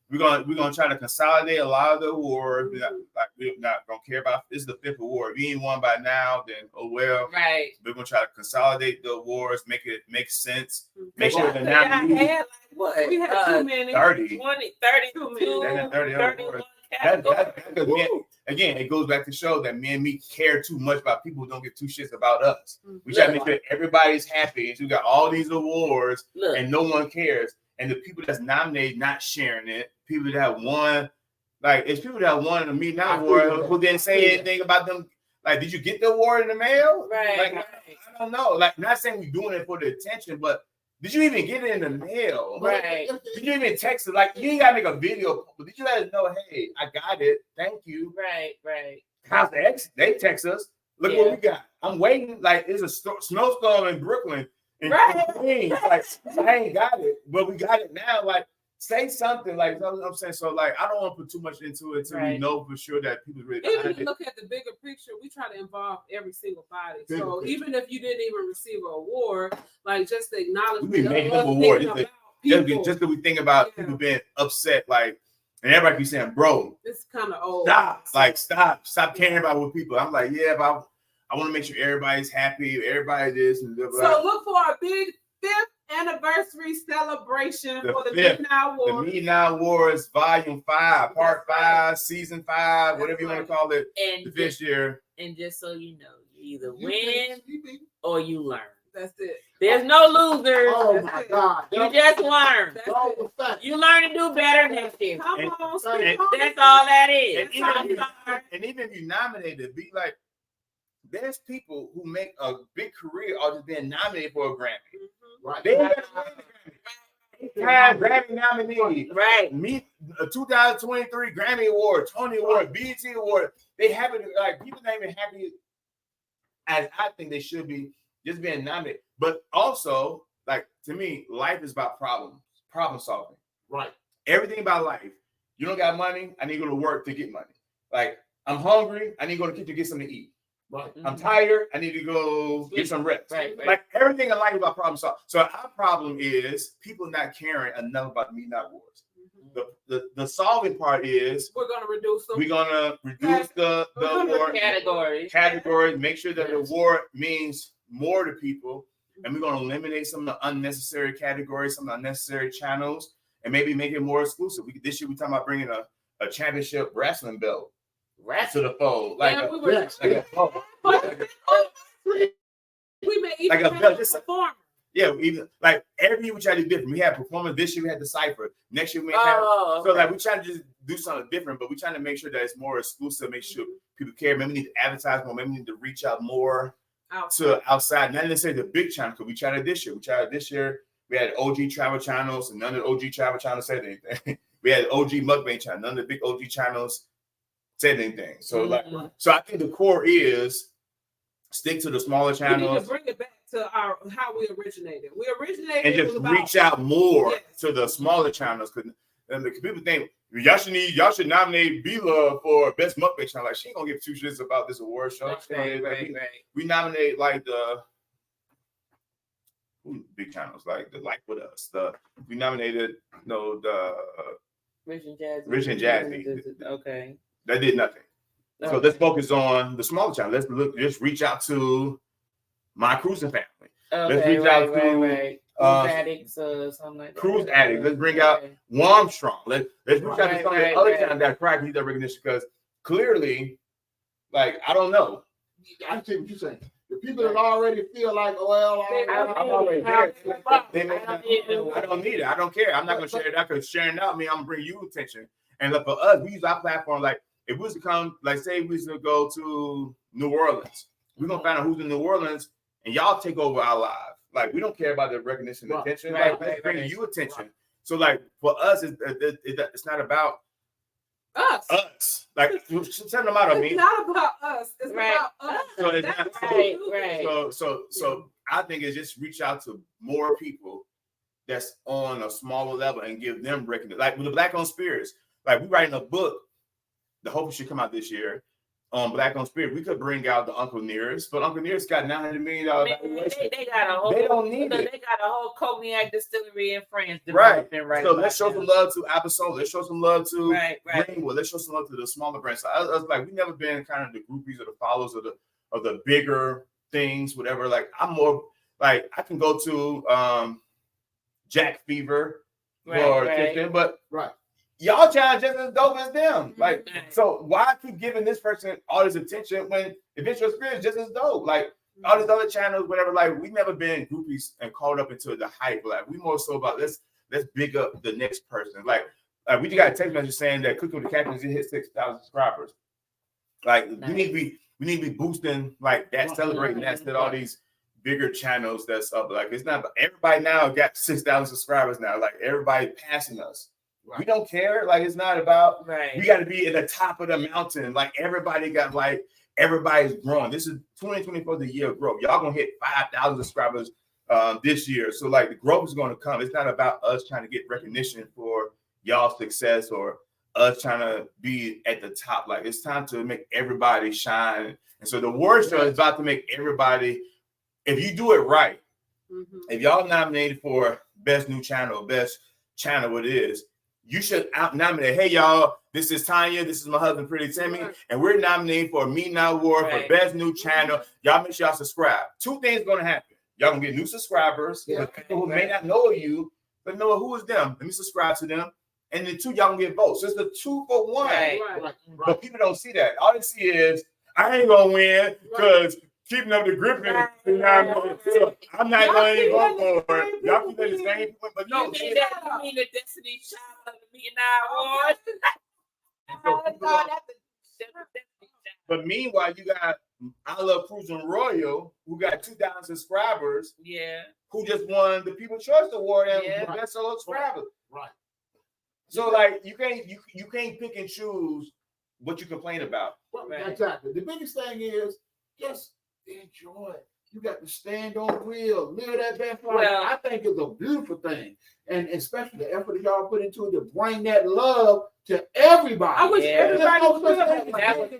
S4: We're gonna try to consolidate a lot of the awards. We're not gonna care about this is the fifth award. If you ain't won by now, then oh well.
S2: Right.
S4: We're gonna try to consolidate the awards, make it make sense. Make sure
S2: the nominees. We had too many. 30. 20, 32, 31
S4: Again, it goes back to show that me and me care too much about people who don't give two shits about us. We try to make sure everybody's happy. And so we got all these awards and no one cares. And the people that's nominated not sharing it, people that won, like it's people that won the Meet Now Award who didn't say anything about them. Like, did you get the award in the mail?
S2: Right.
S4: Like, I don't know. Like, not saying we're doing it for the attention, but did you even get it in the mail?
S2: Right.
S4: Did you even text it? Like, you ain't gotta make a video, but did you let us know, hey, I got it. Thank you.
S2: Right.
S4: How's the ex? They text us. Look what we got. I'm waiting. Like, it's a snowstorm in Brooklyn. Like, I ain't got it, but we got it now. Like, say something. Like, you know what I'm saying? So, like, I don't want to put too much into it until we know for sure that people really
S5: even if you look at the bigger picture, we try to involve every single body. So even if you didn't even receive an award, like just the acknowledgement.
S4: We making them awards. Just because we think about people being upset, like, and everybody be saying, bro,
S5: it's kind of old.
S4: Stop caring about what people. I'm like, yeah, but I want to make sure everybody's happy, everybody this and blah, blah.
S5: So look for a big 5th anniversary celebration for the Meet Now Awards.
S4: The Meet Now Awards, Volume 5, Part 5, Season 5, whatever you want to call it, this year.
S2: And just so you know, you either win or you learn.
S5: That's it.
S2: There's no losers.
S3: Oh my God.
S2: You just learn.
S5: That's
S3: Those
S5: it.
S3: are facts.
S2: You learn to do better next year.
S5: Come
S4: And-
S5: on,
S4: and-
S5: speak on
S2: That's
S5: it.
S2: all that is.
S4: And even,
S2: I'm
S4: if you,
S2: sorry.
S4: and even if you nominated, be like, there's people who make a big career out of just being nominated for a Grammy.
S3: Right.
S4: They ain't got to win the Grammy. Time Grammy nominee.
S2: Right.
S4: Me, a 2023 Grammy Award, Tony Award, BET Award. They happy to, like, people not even happy as I think they should be just being nominated. But also, like, to me, life is about problem solving.
S3: Right.
S4: Everything about life. You don't got money, I need to go to work to get money. Like, I'm hungry, I need to go to the kitchen to get something to eat.
S3: Right.
S4: I'm tired, I need to go get some rest.
S2: Right.
S4: Like, everything in life is about problem solving. So our problem is people not caring enough about the Midnight Wars. The solving part is
S5: We're gonna reduce them.
S4: we're gonna reduce the award
S2: Categories.
S4: make sure that the award means more to people, and we're gonna eliminate some of the unnecessary categories, some of the unnecessary channels, and maybe make it more exclusive. This year we're talking about bringing a championship wrestling belt to the fold, like
S5: Yeah,
S4: a,
S5: we were
S3: Yes.
S4: like a-
S5: we may even
S4: Like a
S5: have
S4: belt,
S5: a
S4: just-
S5: performer.
S4: yeah, even like every year we try to do different. We had performance this year, we had the cipher. Next year we may have.
S2: Oh,
S4: So like we try to just do something different, but we trying to make sure that it's more exclusive, make sure people care. Maybe we need to advertise more, maybe we need to reach out more to outside, not necessarily the big channel, because we tried it this year. We had OG travel channels, and none of the OG travel channels said anything. We had OG mukbang channel, none of the big OG channels said anything. So so I think the core is stick to the smaller
S5: We need
S4: channels
S5: to bring it back to how we originated. We originated
S4: and
S5: it
S4: just
S5: was about-
S4: reach out more
S5: Yes.
S4: to the smaller channels, because people think y'all should nominate B-Love for best mukbang channel. Like, she ain't gonna give two shits about this award show. We nominate like the big channels, like the Like With Us. We nominated the
S2: Rich and Jazzy.
S4: Rich and Jazzy.
S2: Okay.
S4: that did nothing. So let's focus on the smaller channel. Let's just reach out to my cruising family. Let's reach out to
S2: Cruise addicts or something like that.
S4: Cruise addicts. Let's bring out Armstrong. Let's reach out to some of the other channels that probably need that recognition, because clearly, like, I don't know.
S3: I see what you're saying. The people that already feel like, oh, well,
S4: I'm already there. I don't need it. I don't care. I'm not gonna share it out, because sharing out me, I'm gonna bring you attention. And look, for us, we use our platform. Like, if we was to come, like, say we was to go to New Orleans, we're gonna find out who's in New Orleans, and y'all take over our lives. Like, we don't care about the recognition and attention. Like, let's bring you attention. So, like, for us, it's not about us. Like, send them out of me.
S5: It's not about us. It's about us.
S4: So it's
S5: That's
S4: not-
S5: what we do.
S4: So I think it's just reach out to more people that's on a smaller level and give them recognition. Like with the Black-owned spirits, like we writing a book, the hope it should come out this year on Black-owned spirit. We could bring out the Uncle Nearest, but Uncle Nearest got $900 million valuation.
S2: They got a whole.
S4: They don't need it.
S2: They got a whole cognac distillery in France.
S4: Right.
S2: Right.
S4: So let's show some love to Absol. Let's show some love to
S2: Right.
S4: Greenwood. Let's show some love to the smaller brands. So I was like, we never been kind of the groupies or the followers of the bigger things, whatever. Like, I'm more like, I can go to Jack Fever or attention, but y'all trying just as dope as them. Like, so why keep giving this person all this attention when Eventures is just as dope? Like, all these other channels, whatever, like, we never been groupies and caught up into the hype. Like, we more so about let's big up the next person. Like we just got a text message saying that Cooking with the Captains hit 6,000 subscribers. Like, we need to be boosting like that, celebrating that instead of all these bigger channels that's up. Like, it's not everybody now got 6,000 subscribers now. Like, everybody passing us. We don't care. Like, it's not about we got to be at the top of the mountain. Like, everybody's growing. This is 2024, the year of growth. Y'all gonna hit 5,000 subscribers this year. So, like, the growth is gonna come. It's not about us trying to get recognition for y'all's success or us trying to be at the top. Like, it's time to make everybody shine. And so the award show is about to make everybody, if you do it right, if y'all nominated for best new channel, best channel, what it is, you should out-nominate. Hey, y'all, this is Tanya. This is my husband, Pretty Timmy. And we're nominated for a Midnight Award for best new channel. Y'all make sure y'all subscribe. Two things going to happen. Y'all going to get new subscribers. People who may not know you, but know who is them. Let me subscribe to them. And then two, y'all going to get votes. So it's the 2-for-1. But people don't see that. All they see is, I ain't going to win because keeping up the Griffin. I'm not going to even go for it. Y'all keep the same people, but no.
S2: You mean the Destiny Child of the Millionaire Award?
S4: But meanwhile, you got I Love Cruising Royal, who got 2,000 subscribers.
S2: Yeah.
S4: Who just won the People's Choice Award and best solo subscribers.
S3: Right.
S4: So like you can't pick and choose what you complain about.
S3: Right. Exactly. The biggest thing is just enjoy it. You got to stand on real, live that best life.
S2: Well,
S3: I think it's a beautiful thing. And especially the effort that y'all put into it to bring that love to everybody.
S5: I wish everybody
S3: was
S2: that was effort.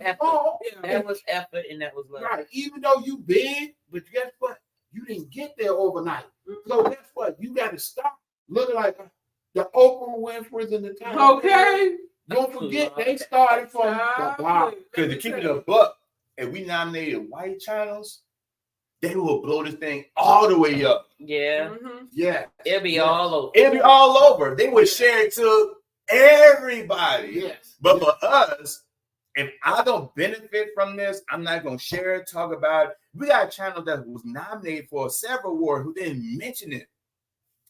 S2: That was effort and that was love.
S3: Right. Even though you big, but guess what? You didn't get there overnight. So guess what? You got to stop looking like the Oprah Winfrey's in the time.
S5: Okay.
S3: Don't forget they started from the bottom.
S4: Because to keep it a buck, if we nominated white channels, they will blow this thing all the way up.
S2: Yeah.
S5: Mm-hmm.
S3: Yeah.
S2: It'll be all over.
S4: It'll be all over. They would share it to everybody.
S3: Yes.
S4: But for us, if I don't benefit from this, I'm not going to share it, talk about it. We got a channel that was nominated for several awards who didn't mention it,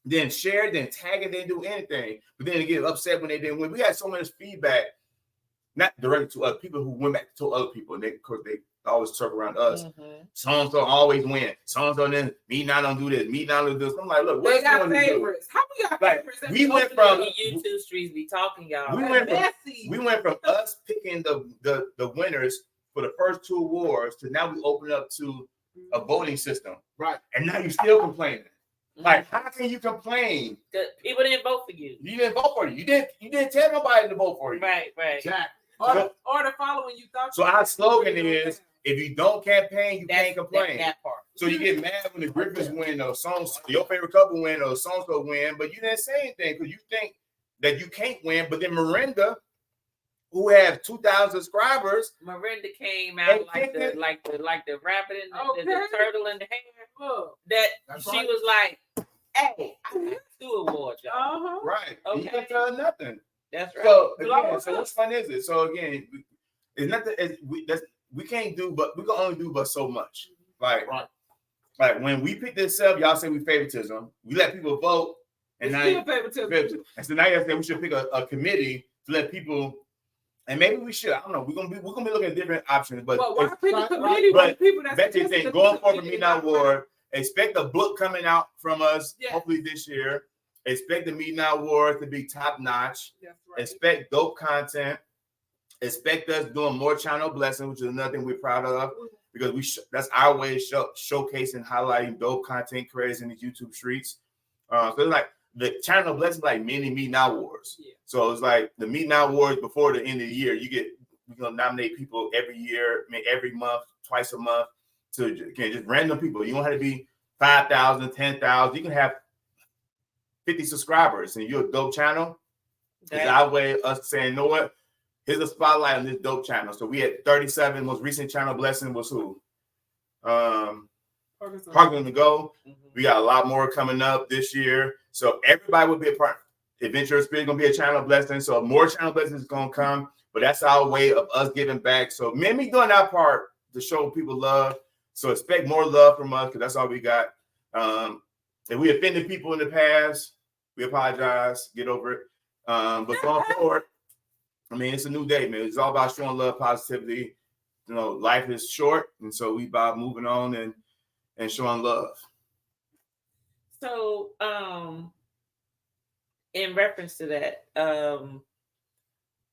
S4: didn't share it, didn't tag it, didn't do anything. But then they get upset when they didn't win. We got so much feedback, not directly to other people who went back to other people. And they, of course, they always circle around us. So-and-so always win. So-and-so then, me not don't do this, me not do this. I'm like, look,
S5: They
S4: what's
S5: got
S4: going
S5: favorites. How we got
S4: Like,
S5: favorites?
S4: we went from
S2: YouTube streets be talking, y'all.
S4: we went from us picking the winners for the first 2 awards to now we open up to a voting system.
S3: Right.
S4: And now you're still complaining. Like, how can you complain?
S2: People didn't vote for you.
S4: You didn't vote for you. You didn't tell nobody to vote for you.
S2: Right.
S3: Exactly.
S5: Or the following you thought.
S4: So our slogan is, if you don't campaign, you can't complain.
S2: That part.
S4: So you get mad when the Griffins win or songs, your favorite couple win or so-and-so win, but you didn't say anything because you think that you can't win. But then Miranda, who has 2,000 subscribers,
S2: Miranda came out like the rabbit and the turtle in the hair. That's she was like, "Hey, I got 2 awards, y'all."
S4: Right?
S2: Okay.
S4: You can't tell nothing.
S2: That's right.
S4: So again, so what fun is it? So again, it's nothing. We can't do, but we can only do but so much. Like when we pick this up, y'all say we favoritism. We let people vote, and now favoritism. And so now you say we should pick a committee to let people. And maybe we should. I don't know. We're gonna be looking at different options. But
S5: why pick a committee with people that's
S4: going for the Meeting Award? Expect a book coming out from us. Hopefully this year. Expect the Meeting Award to be top notch. Right. Expect dope content. Expect us doing more channel blessing, which is another thing we're proud of because that's our way of showcasing, highlighting dope content creators in the YouTube streets. So it's like the channel blessing, like mini Meeting Awards. Yeah. So it's like the Meeting Awards before the end of the year. We're gonna nominate people every year, every month, twice a month to just random people. You don't have to be 5,000, 10,000. You can have 50 subscribers and you're a dope channel. It's our way of us saying, you know what? Here's a spotlight on this dope channel. So we had 37. Most recent channel blessing was who? Parking to Go. We got a lot more coming up this year. So everybody will be a part. Eventures is going to be a channel blessing. So more channel blessings is going to come. But that's our way of us giving back. So maybe doing our part to show people love. So expect more love from us because that's all we got. If we offended people in the past, we apologize. Get over it. But going forward, I mean, it's a new day, man. It's all about showing love, positivity. You know, life is short, and so we about moving on and showing love.
S2: So, in reference to that,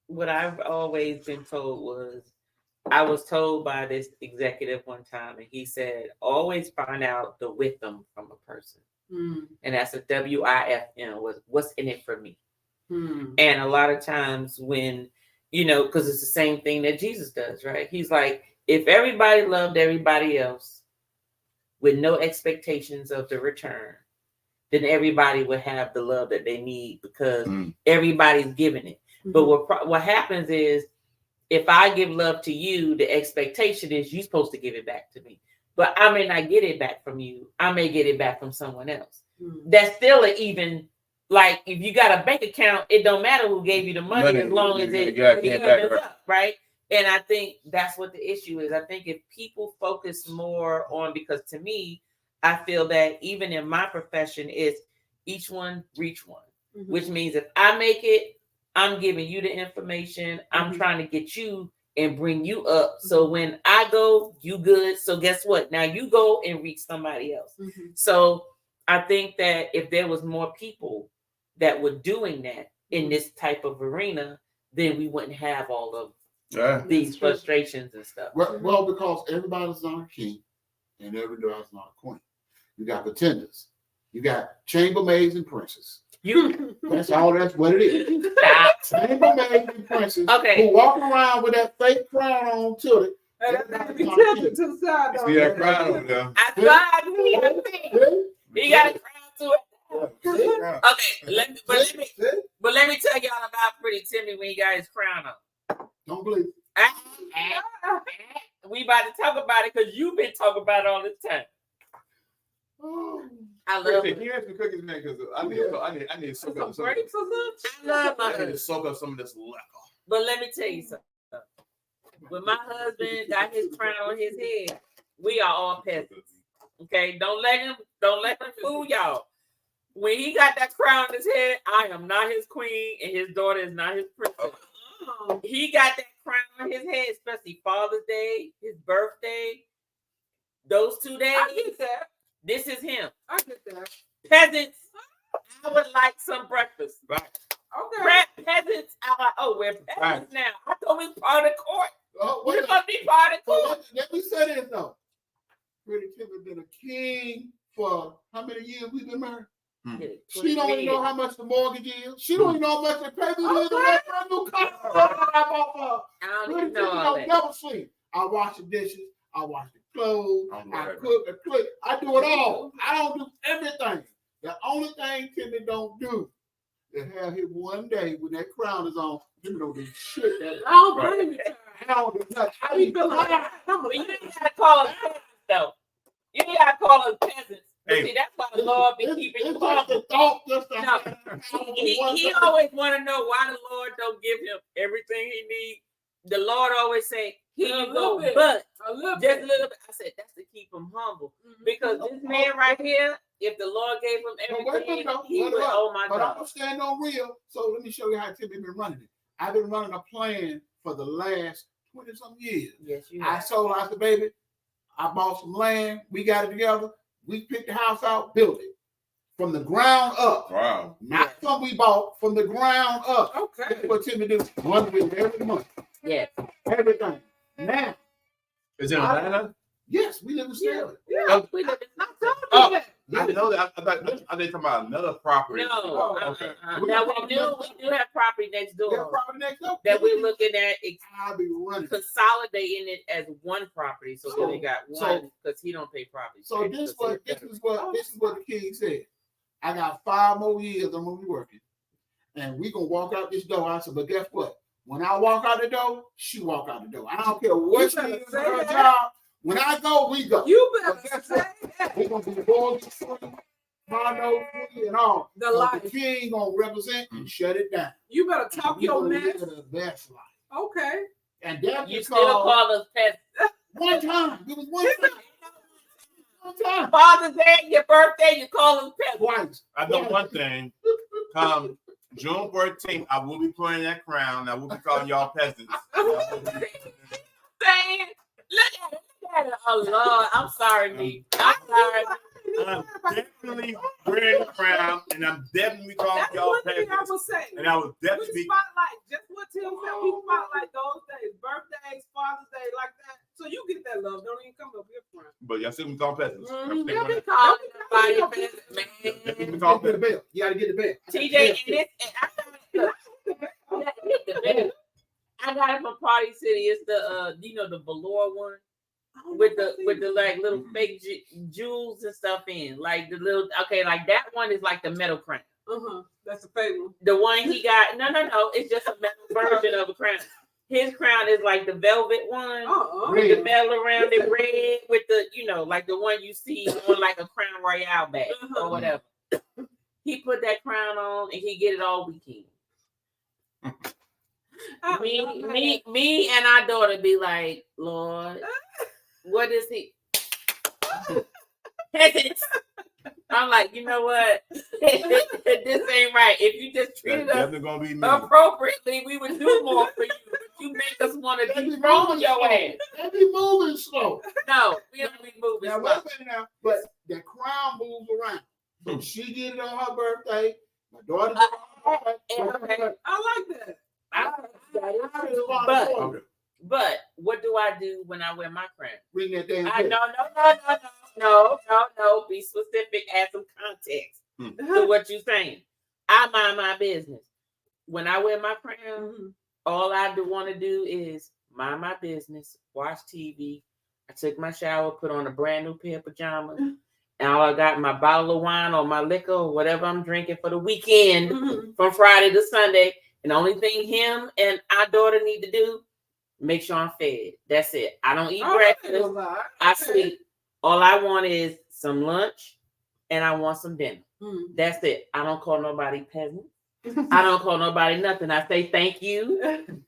S2: what I've always been told was, I was told by this executive one time, and he said, always find out the wisdom from a person. And that's a WIFM, what's in it for me. And a lot of times when, because it's the same thing that Jesus does, right? He's like, if everybody loved everybody else with no expectations of the return, then everybody would have the love that they need because everybody's giving it. But what happens is, if I give love to you, the expectation is you're supposed to give it back to me. But I may not get it back from you. I may get it back from someone else. That's still like if you got a bank account, it don't matter who gave you the money as long as it evens up, right? And I think that's what the issue is. I think if people focus more on, because to me, I feel that even in my profession, it's each one reach one, which means if I make it, I'm giving you the information. I'm trying to get you and bring you up. So when I go, you good. So guess what? Now you go and reach somebody else. So I think that if there was more people that were doing that in this type of arena, then we wouldn't have all of these frustrations and stuff.
S3: Well, because everybody's not a king and everybody's not a queen. You got pretenders. You got chambermaids and princes. That's what it is.
S2: Stop.
S3: Chambermaids and princes who walk around with that fake crown on tilted.
S5: Hey, that be tilted to the side.
S4: See that crown over there?
S2: He got a crown to it. Okay, let me tell y'all about Pretty Timmy when he got his crown on.
S3: Don't believe it.
S2: We about to talk about it because you've been talking about it all this time. I love it.
S4: Can you have some cookies, man? Because I need to soak up some
S5: grapes or something.
S2: I love my
S4: I need to
S2: husband.
S4: soak up some of this liquor.
S2: But let me tell you something. When my husband got his crown on his head, we are all peasants. Okay, don't let him fool y'all. When he got that crown on his head, I am not his queen, and his daughter is not his princess. He got that crown on his head, especially Father's Day, his birthday, those 2 days.
S5: I get that.
S2: This is him.
S5: I get that.
S2: Peasants, I would like some breakfast.
S4: Right.
S5: Okay.
S2: Peasants, I'm like, oh, we're peasants now. I thought we were part of the court.
S3: Wait
S2: We're going to be part of the
S3: Well,
S2: court.
S3: let me say this though. Pretty Timmy been a king for how many years we been married? She don't even know how much the mortgage is. She don't even know how much the payment is on that brand new car I bought for her.
S2: I don't
S3: Pretty
S2: even
S3: Timmy
S2: know all
S3: don't
S2: that.
S3: never sleep. I wash the dishes. I wash the clothes.
S4: I'm
S3: I
S4: right.
S3: cook. I cook. I do it all. I don't do everything. The only thing Timmy don't do is have him one day when that crown is on. Timmy don't do shit. That
S5: I don't blame you.
S3: I don't do nothing.
S5: How you feeling?
S2: But you ain't got to call us peasants, though. You ain't got to call us peasants. But
S4: Hey.
S2: see, that's why the Lord be keeping you
S3: It's just
S2: humble.
S3: a thought. Just to
S2: No.
S3: have
S2: He always want to know why the Lord don't give him everything he needs. The Lord always say, here you go, but
S5: A little
S2: just a
S5: bit.
S2: little bit. I said, that's to keep him humble. Because this man right here, if the Lord gave him everything, he would, oh my
S3: But I'm
S2: God.
S3: gonna stand on real. So let me show you how Timmy been running it. I've been running a plan for the last 20-some years.
S2: Yes, you
S3: I
S2: have.
S3: sold out the baby. I bought some land. We got it together. We picked the house out, built it from the ground up.
S4: Wow.
S3: Not from we bought, from the ground up.
S5: Okay.
S3: That's what Timmy do. Run with every month.
S2: Yes.
S3: Everything. Now,
S4: Is it in Atlanta?
S3: yes, we live in Sterling.
S5: Yeah.
S2: We live in
S5: I told you that.
S4: I didn't know that. I thought they talking about another property.
S2: No.
S4: Okay.
S2: Now we do have property next
S3: We got
S2: door
S3: property next door.
S2: that we're looking at
S3: I'll be running.
S2: consolidating it as one property. So we only got one because he don't pay property.
S3: So
S2: tax,
S3: this
S2: 'cause
S3: is
S2: he's
S3: what the king said. I got 5 more years I'm gonna be working. And we gonna walk out this door. I said, but guess what? When I walk out the door, she walk out the door. I don't care what she
S5: better
S3: is
S5: say
S3: her
S5: that.
S3: job. When I go, we go.
S5: You
S3: But
S5: better
S3: guess
S5: say
S3: what?
S5: that.
S3: We're gonna be boys free, condo free, and all.
S5: The
S3: So
S5: life.
S3: the king gonna represent and shut it down.
S5: You better talk
S3: We
S5: your
S3: gonna
S5: mess.
S3: live the best life.
S5: Okay.
S3: And that's
S2: You
S3: because
S2: still call us peasants.
S3: one time. It was one time. One time.
S2: Father's Day, your birthday, you call us peasants.
S3: Twice.
S4: I know one thing. Come June 14th, I will be playing that crown. I will be calling y'all peasants.
S2: Saying, look at it. Oh Lord, I'm sorry, me. I'm sorry.
S4: I'm definitely wearing the crown, and I'm definitely calling
S5: That's
S4: y'all
S5: one thing I
S4: peasants.
S5: would say.
S4: And I will
S5: We
S4: definitely be.
S5: spotlight, just what Tim said, we spotlight those days, birthdays, Father's Day, like that. So you get that love. Don't even come up here front.
S4: But y'all still be calling peasants.
S5: Mhm.
S2: You'll be calling everybody peasants,
S4: Definitely
S2: man.
S4: be
S3: Get
S4: calling
S3: the
S4: peasants.
S3: bell. You gotta get the bell.
S2: TJ, and I got it. I got it from Party City. It's the the velour one with the like little fake jewels and stuff in, like the little like that one is like the metal crown.
S5: That's a fake one.
S2: The one he got, no, it's just a metal version of a crown. His crown is like the velvet one with the metal around it, red with the like the one you see on like a Crown Royale bag or whatever. He put that crown on and he get it all weekend. Me and our daughter be like, Lord, what is he? I'm like, you know what? This ain't right. If you just treated
S4: That's
S2: us
S4: definitely gonna be me.
S2: appropriately, we would do more for you. But you make us want to dethrone your ass.
S3: They be moving slow.
S2: No, we don't be moving
S3: Now,
S2: slow.
S3: wait a minute now. But the crown moves around. So she did it on her birthday. My daughter did it on her birthday.
S5: I like that.
S2: But what do I do when I wear my crown?
S3: Ring that damn
S2: No. Be specific. Add some context to what you're saying. I mind my business. When I wear my crown, all I want to do is mind my business, watch TV. I took my shower, put on a brand new pair of pajamas, and all I got my bottle of wine or my liquor or whatever I'm drinking for the weekend from Friday to Sunday. And the only thing him and our daughter need to do, make sure I'm fed. That's it. I don't eat breakfast. I sleep. All I want is some lunch and I want some dinner. That's it. I don't call nobody peasant. I don't call nobody nothing. I say thank you.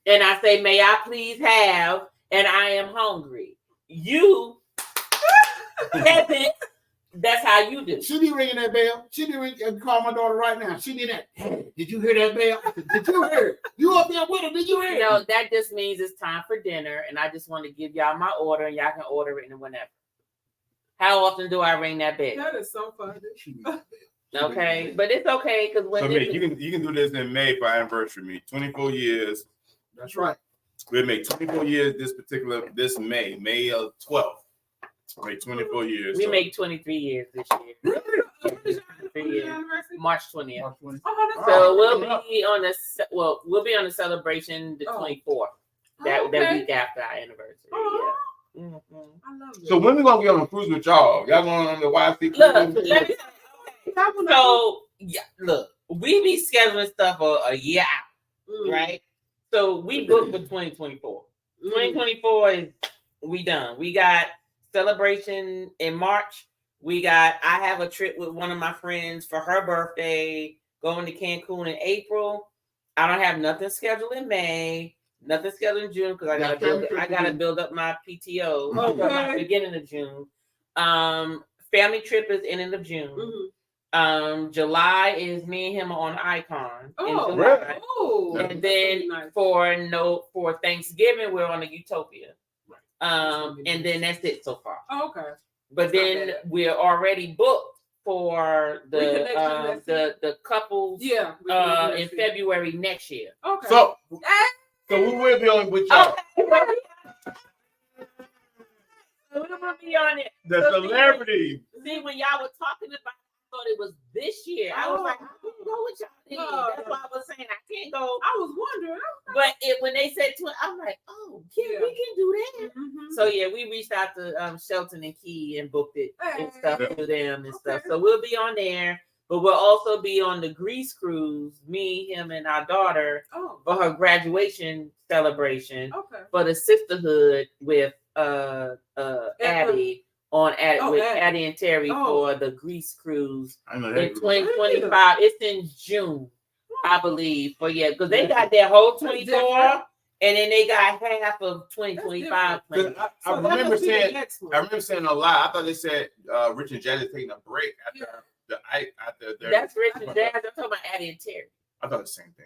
S2: And I say, may I please have, and I am hungry. You, peasant, that's how you do.
S3: She be ringing that bell. She be ringing, call my daughter right now. She did that. Hey, did you hear that bell? Did you hear it? You up there with her? Did you hear it?
S2: No, that just means it's time for dinner, and I just want to give y'all my order, and y'all can order it whenever. How often do I ring that bell?
S5: That is so funny.
S2: Okay, but it's okay because when
S4: So you can do this in May for our anniversary meet. 24 years.
S3: That's right.
S4: We'll make 24 years this May 12th. We'll make 24 years.
S2: We make 23 years this year. 23 years. March 20th. So we'll be on the celebration the 24th. That week after our anniversary. Yeah. Mm-hmm.
S5: I love it.
S4: So when we gonna get on a cruise with y'all? Y'all going on the YC cruise?
S2: Look, let me so yeah, look, we be scheduling stuff a year out, right? So we booked for 2024. 2024 is we done. We got celebration in March. I have a trip with one of my friends for her birthday, going to Cancun in April. I don't have nothing scheduled in May. Nothing scheduled in June because I gotta build up my PTO at the beginning of June. Family trip is ending of June. July is me and him on Icon.
S4: Really?
S2: And then for Thanksgiving we're on a Utopia. And then that's it so far.
S5: Okay.
S2: But then we're already booked for the couples in February next year.
S5: Okay.
S4: So we will be on with y'all.
S2: So we're gonna be on it.
S4: The celebrity.
S2: See, when y'all were talking about it, I thought it was this year. I was like, I can't go with y'all. That's why I was saying I can't go.
S5: I was wondering.
S2: But when they said I'm like, we can do that. So yeah, we reached out to Shelton and Key and booked it and stuff to them and stuff. So we'll be on there. But we'll also be on the Greece cruise, me, him, and our daughter for her graduation celebration for the sisterhood with Addie Addie and Terry for the Greece cruise in 2025. It's in June, I believe. Because they got their whole 24 and then they got half of 2025 planned.
S4: I remember saying a lot. I thought they said Rich and Jazz taking a break after
S2: That's Rich and Jazz. I'm talking about Addie and Terry.
S4: I thought the same thing.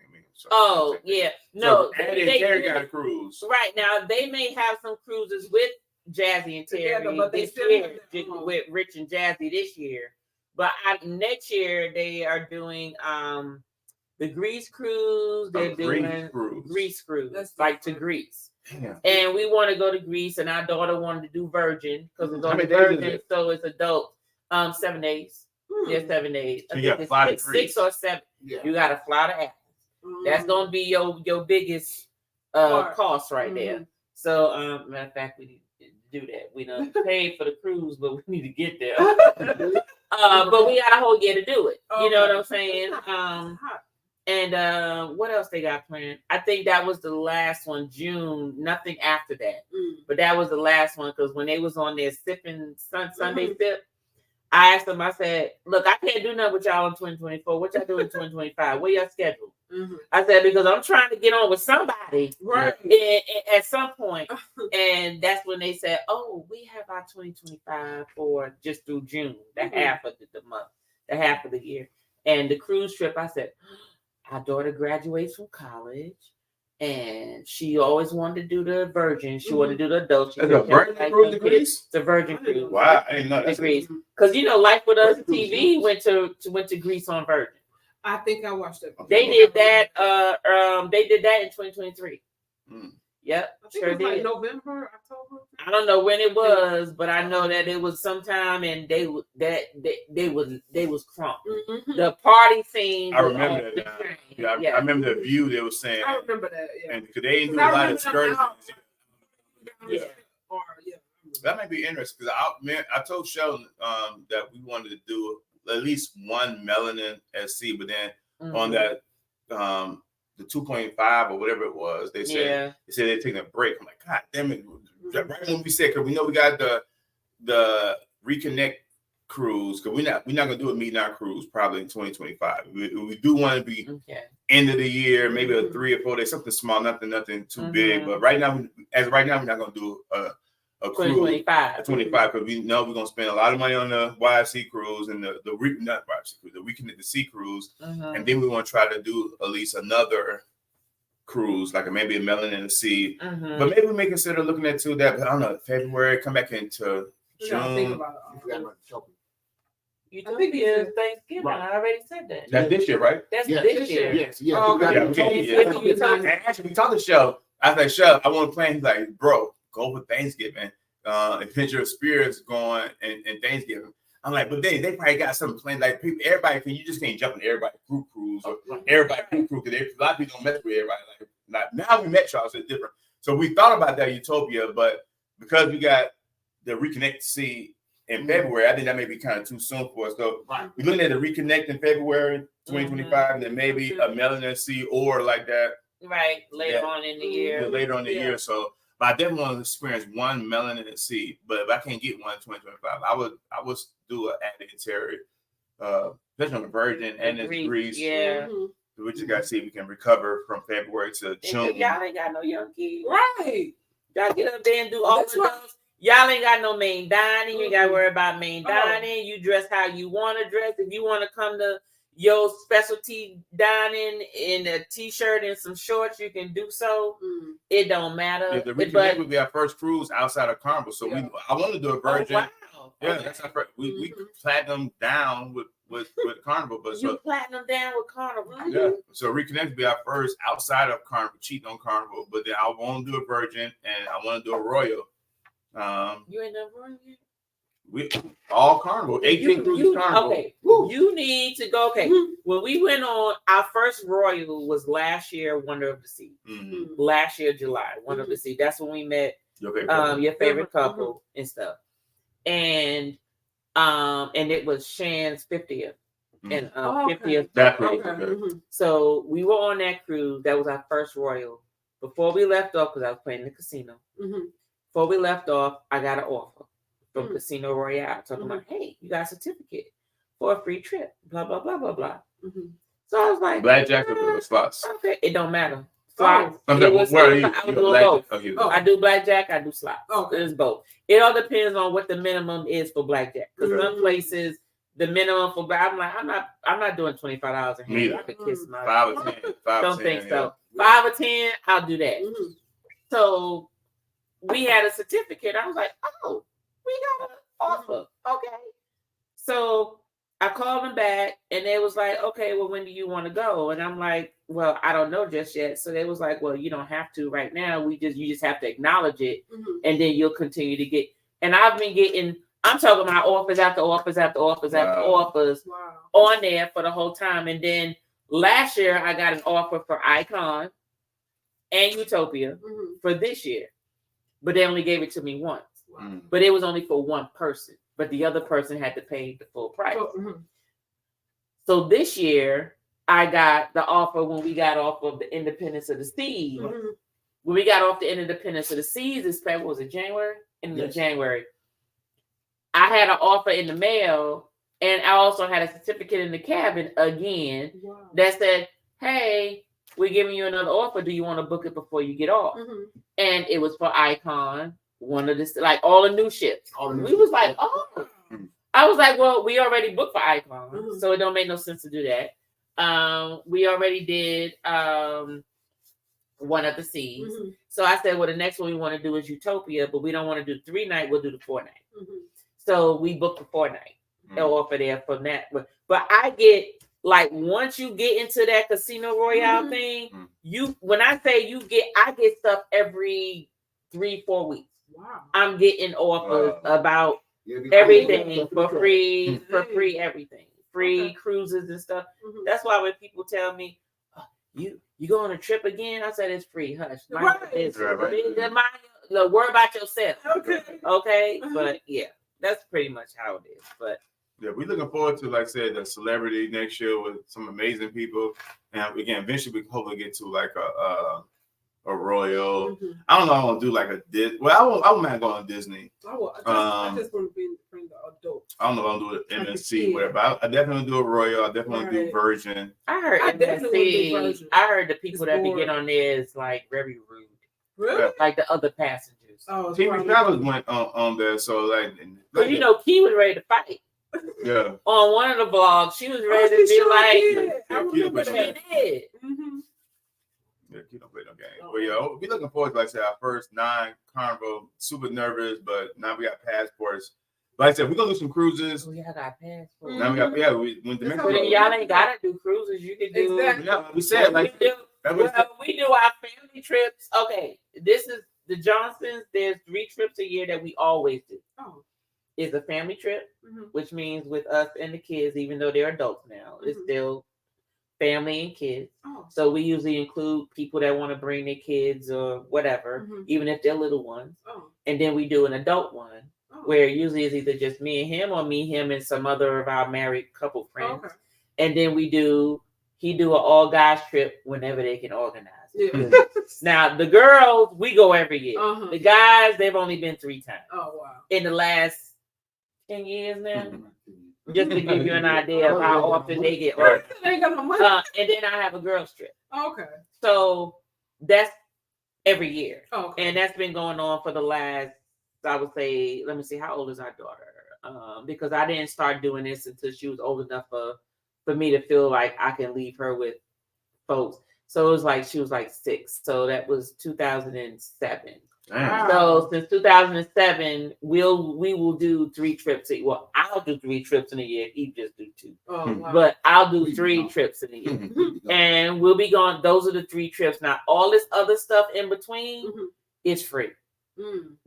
S2: No,
S4: Addie and Terry got a cruise.
S2: Right now, they may have some cruises with Jazzy and Terry this year, with Rich and Jazzy this year. But next year they are doing the Greece cruise. They're doing Greece cruise, like to Greece. Damn. And we want to go to Greece, and our daughter wanted to do Virgin because it's on Virgin, so it's adult. 7 days. Yeah, 7 days.
S4: So you got to fly to
S2: 6 or 7. Yeah. You got to fly to Athens. That's gonna be your biggest cost right there. So matter of fact, we need to do that. We done paid for the cruise, but we need to get there. But we got a whole year to do it. You know what I'm saying? And what else they got planned? I think that was the last one, June. Nothing after that. But that was the last one because when they was on their sipping Sunday sip, I asked them, I said, look, I can't do nothing with y'all in 2024. What y'all do in 2025? What y'all schedule? I said, because I'm trying to get on with somebody
S5: Right.
S2: at some point. And that's when they said, oh, we have our 2025 for just through June, the half of the month, the half of the year. And the cruise trip, I said, our daughter graduates from college. And she always wanted to do the Virgin. She wanted to do the adult.
S4: It's a Virgin cruise to Greece?
S2: It's a Virgin cruise.
S4: Wow, I didn't know that.
S2: Greece. Because, you know, Life with Us TV went to Greece on Virgin.
S5: I think I watched it.
S2: They did that. They did that in 2023. Yep,
S5: I think
S2: sure
S5: it was like
S2: did.
S5: November, October.
S2: I don't know when it was, but I know that it was sometime, and they was crunk. The party scene.
S4: I remember that. Yeah, I remember the view they were saying.
S5: I remember that. Yeah.
S4: And because they didn't do a lot of excursions.
S5: Yeah.
S4: That might be interesting because I told Sheldon that we wanted to do at least one melanin at sea, but then on that the 2.5 or whatever it was, they said they're taking a break. I'm like, God damn it! Right when we said, because we know we got the reconnect cruise, because we're not gonna do a meet our cruise probably in 2025. We do want to be end of the year, maybe a 3 or 4 days, something small, nothing too big. But right now, we're not gonna do a cruise 25 because we know we're gonna spend a lot of money on the YFC cruise and the Reconnect the Sea cruise, and then we want to try to do at least another cruise, like maybe a Melon in the Sea. But maybe we may consider looking at that. But I don't know, February, come back into June.
S2: You think it's Thanksgiving. Right. I already said that.
S4: That's this year, right?
S2: That's this year.
S3: Yes.
S4: Actually, we talked to Shell. I was like, Shell, I want to plan. He's like, bro, go for Thanksgiving. Adventure of Spirits going and Thanksgiving. I'm like, but they probably got something planned. Like everybody, you just can't jump in everybody group cruise or everybody group cruise because a lot of people don't mess with everybody. Like now we met y'all, so it's different. So we thought about that Utopia, but because we got the Reconnect Sea in February, I think that may be kind of too soon for us. So we're looking at the Reconnect in February 2025, and then maybe a Melanin Sea or like that.
S2: Right, later on in the year.
S4: Later on in the year, so. But I definitely want to experience one Melanin at Sea. But if I can't get one in 2025, I would do an Terry, especially on the Virgin and in Greece.
S2: Yeah.
S4: We just got to see if we can recover from February to June.
S2: Y'all ain't got no young kids.
S5: Right.
S2: Y'all get up there and do all of those. Y'all ain't got no main dining. You ain't got to worry about main dining. You dress how you want to dress. If you want to come to your specialty dining in a t-shirt and some shorts, you can do so. It don't matter.
S4: Yeah, the Reconnect would be our first cruise outside of Carnival. So I want to do a Virgin.
S2: Oh, wow.
S4: Yeah, that's our first. We platinum down with Carnival, but
S2: you platinum down with Carnival.
S4: Yeah. So Reconnect would be our first outside of Carnival, cheating on Carnival. But then I want to do a Virgin and I want to do a Royal.
S2: You ain't done Royal yet?
S4: We all Carnival, 18 cruises Carnival.
S2: Okay, you need to go. Okay, when we went on our first Royal was last year, Wonder of the Sea. Last year, July, Wonder of the Sea. That's when we met your favorite couple and stuff. And it was Shan's 50th and 50th.
S4: That cruise.
S2: So we were on that cruise. That was our first Royal. Before we left off, because I was playing in the casino. Before we left off, I got an offer from Casino Royale talking about, hey, you got a certificate for a free trip, blah, blah, blah, blah, blah. So I was like,
S4: blackjack or slots?
S2: Okay, it don't matter. Slots.
S4: I
S2: do blackjack, I do slots. It's both. It all depends on what the minimum is for blackjack. Because some places, the minimum for black, I'm not doing $25 a hand. I could kiss my
S4: 5 or 10.
S2: Don't think so. 5 or 10, I'll do that. So we had a certificate. I was like, oh, we got an offer. Okay. So I called them back and they was like, okay, well, when do you want to go? And I'm like, well, I don't know just yet. So they was like, well, you don't have to right now. You just have to acknowledge it and then you'll continue to get. And I've been getting, I'm talking about offers after offers after offers after offers on there for the whole time. And then last year I got an offer for Icon and Utopia for this year, but they only gave it to me once. But it was only for one person, but the other person had to pay the full price. So this year, I got the offer when we got off of the Independence of the Seas. When we got off the Independence of the Seas, was it January? January. I had an offer in the mail, and I also had a certificate in the cabin again that said, hey, we're giving you another offer. Do you want to book it before you get off? And it was for Icon, one of this, like all the new ships. We was like, oh. I was like, well, we already booked for Icon, so it don't make no sense to do that. We already did One of the Seas. So I said, well, the next one we want to do is Utopia, but we don't want to do 3-night. We'll do the 4-night. So we booked the 4-night offer there from that. But I get, like, once you get into that Casino Royale thing, when I say I get stuff every 3-4 weeks. Wow. I'm getting offers about everything for free, everything. Free cruises and stuff. That's why when people tell me, you go on a trip again? I said it's free. Hush. Worry about yourself. Okay. But yeah, that's pretty much how it is. But
S4: yeah, we're looking forward to, like I said, the celebrity next year with some amazing people. And again, eventually we hopefully get to like a Royal. I don't know. I want to do like a Disney. Well, I won't mind going to Disney.
S5: I just want to bring the adults.
S4: I don't know if I'll do it MSC, whatever. But I definitely do a Royal. I definitely do Virgin.
S2: I heard MSC. I heard the people that be getting on there is like very rude. Really? Like the other passengers.
S5: Oh,
S4: TV Travels went on there, so like.
S2: But you know, Key was ready to fight.
S4: Yeah.
S2: On one of the vlogs, she was ready to be like, I remember she did.
S4: Yeah, you don't play no game. But yeah, we're looking forward to, like I said, our first 9 Carnival. Super nervous, but now we got passports. Like I said, we're gonna do some cruises.
S2: We got passports.
S4: Now we went to Mexico.
S2: Y'all ain't gotta do cruises. You can do.
S5: Exactly.
S4: Yeah, we said like
S2: we do our family trips. Okay, this is the Johnsons. There's 3 trips a year that we always do. Oh. It's a family trip, which means with us and the kids, even though they're adults now, it's still family and kids. Oh. So we usually include people that want to bring their kids or whatever, even if they're little ones. Oh. And then we do an adult one where usually it's either just me and him or me, him, and some other of our married couple friends. Okay. And then he do an all guys trip whenever they can organize it. Yeah. Now the girls, we go every year. The guys, they've only been 3 times. Oh wow! In the last 10 years now. Just to give you an idea of how often they get right. And then I have a girls trip. Okay. So that's every year. Okay. And that's been going on for the last, I would say, let me see, how old is our daughter? Because I didn't start doing this until she was old enough for me to feel like I can leave her with folks. So it was like she was like 6. So that was 2007. Wow. So since 2007, we will do 3 trips. Well, I'll do 3 trips in a year. He just do 2. Oh, wow. But I'll do 3 trips in a year, and we'll be going. Those are the 3 trips. Now, all this other stuff in between is free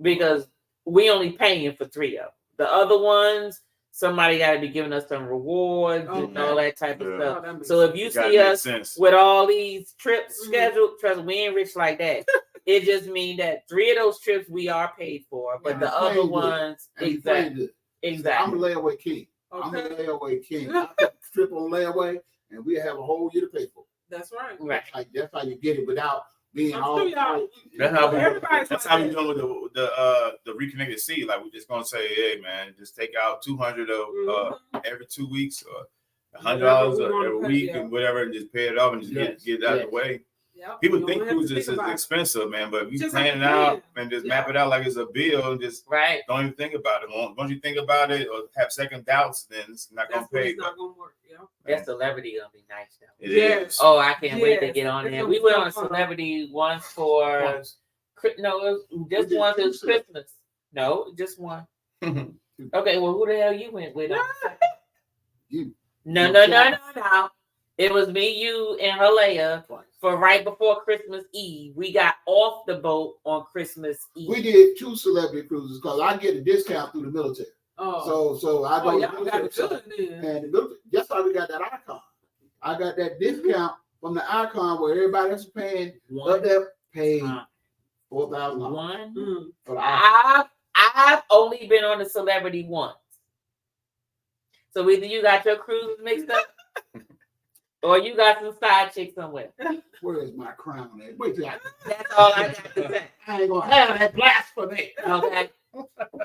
S2: because we only paying for 3 of them. The other ones, somebody got to be giving us some rewards and all that type of stuff. So if you see us with all these trips scheduled, trust me, we ain't rich like that. It just means that 3 of those trips we are paid for, but the other ones, exactly.
S3: I'm a layaway king. Okay. I'm a layaway king. I put the trip on layaway, and we have a whole year to pay for.
S5: That's right.
S2: Right.
S3: That's how you get it without being all.
S4: That's how we doing with the reconnected seat. Like we're just gonna say, hey man, just take out 200 of every 2 weeks or $100 every week and whatever, and just pay it off and just get it out of the way. Yep. People think cruises is expensive, man, but you plan it out and just map it out like it's a bill and just don't even think about it. Once you think about it or have second doubts, then it's not going to pay.
S5: It's not going to work.
S2: That celebrity going to be nice now.
S4: It is.
S2: Oh, I can't wait to get on there. We went on a celebrity once for, no, just once it was Christmas. No, just one. Okay, well, who the hell you went with? No. It was me, you, and Halea for right before Christmas Eve. We got off the boat on Christmas Eve.
S3: We did 2 celebrity cruises because I get a discount through the military. Oh. So I go to the military. And that's why we got that Icon. I got that discount from the Icon where everybody else is paying. Up there paid $4,000.
S2: I've only been on a celebrity once. So either you got your cruises mixed up. Or you got some side chick somewhere.
S3: Where is my crown at? Wait till
S2: that's all I got to say.
S3: I ain't gonna have that blasphemy.
S2: Okay.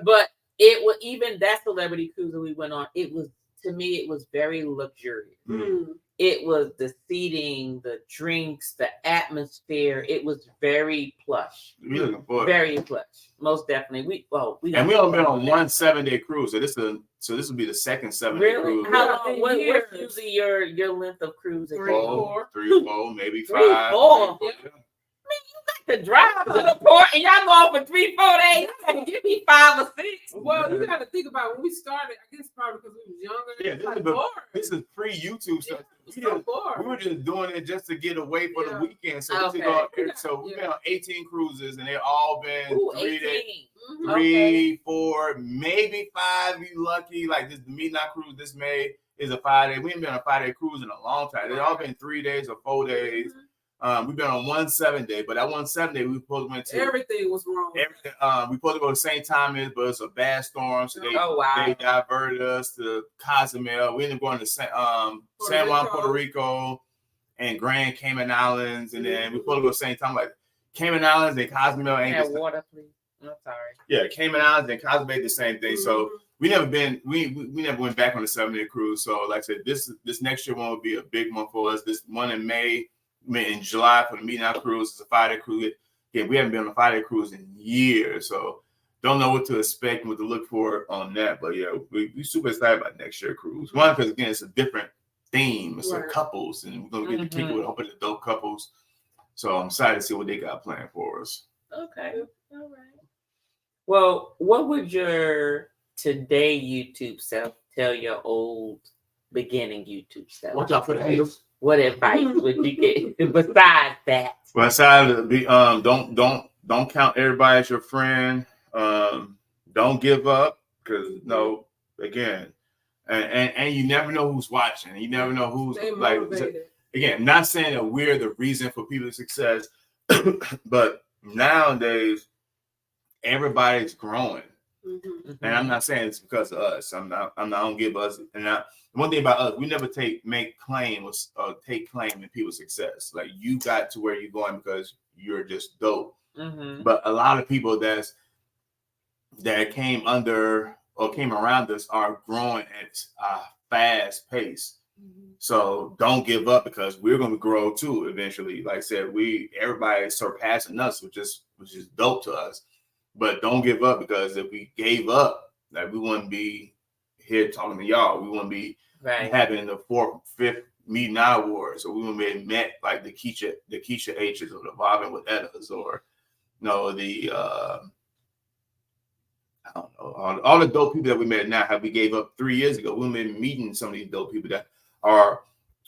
S2: But it was even that celebrity cruise that we went on, it was to me, it was very luxurious.
S5: Mm.
S2: It was the seating, the drinks, the atmosphere. It was very plush.
S4: We looking for it.
S2: Very plush. Most definitely. We
S4: And we only been on one 7-day cruise, so this will be the second 7-day
S2: really.
S4: cruise.
S2: How long? What's
S5: Years.
S2: usually your length of cruising?
S5: 3, 4.
S4: 3, 4, maybe
S2: 3,
S4: 5.
S2: 4.
S4: Yeah.
S2: To drive to the port and y'all going for 3, 4 days. Give me 5 or 6.
S5: Well, you got to think about when we started. I guess probably because we was younger.
S4: Yeah,
S5: It was like boring.
S4: this is pre-YouTube stuff.
S5: It was so boring.
S4: We were just doing it just to get away for the
S5: Yeah.
S4: weekend. So
S2: Okay.
S4: we've been on 18 cruises, and they've all been
S2: Ooh,
S4: 3 days.
S2: 18.
S5: Mhm.
S4: 3, 4, maybe 5. You lucky. Like this, the Midnight Cruise this May is a 5-day. We haven't been on a 5-day cruise in a long time. They've all been 3 days or 4 days. We've been on one 7-day, but that one 7-day we supposed to went to
S5: Everything was wrong.
S4: everything. We supposed to go to St. Thomas, but it's a bad storm, so they
S2: Oh, wow.
S4: they diverted us to Cozumel. We ended up going to San Juan, Puerto Rico, and Grand Cayman Islands, and then we supposed to go to St. Thomas. Like Cayman Islands and Cozumel ain't
S2: Have
S4: the same.
S2: water, please. I'm sorry.
S4: Yeah, Cayman Islands and Cozumel ain't the same thing. So we never went back on the 7-day cruise. So like I said, this next year one will be a big one for us. This one in May. In July for the Midnight Cruise is a 5-day cruise. Yeah, we haven't been on a 5-day cruise in years, so don't know what to expect and what to look for on that. But yeah, we super excited about next year cruise. One, because again, it's a different theme. It's like couples, and we're gonna get to kick it with a whole bunch of adult couples. So I'm excited to see what they got planned for us.
S2: Okay. All right. Well, what would your today YouTube self tell your old beginning YouTube self?
S3: Watch out for the haters.
S2: What advice would you get besides that?
S4: Well, aside to be don't count everybody as your friend. Don't give up, because again, and you never know who's watching. You never know who's
S5: They
S4: like.
S5: motivated.
S4: Again, not saying that we're the reason for people's success, but nowadays everybody's growing.
S5: Mm-hmm.
S4: And I'm not saying it's because of us. I don't give us. And one thing about us, we never take claim in people's success. Like you got to where you're going because you're just dope.
S2: Mm-hmm.
S4: But a lot of people that came under or came around us are growing at a fast pace.
S5: Mm-hmm.
S4: So don't give up, because we're going to grow too eventually. Like I said, everybody's surpassing us, which is dope to us. But don't give up, because if we gave up, like we wouldn't be here talking to y'all. We wouldn't be having the 4th, 5th Midnight Awards, or we wouldn't be met like the Keisha H's or the Bobbing with Ettas, or I don't know, all the dope people that we met now. How we gave up 3 years ago. We've been meeting some of these dope people that are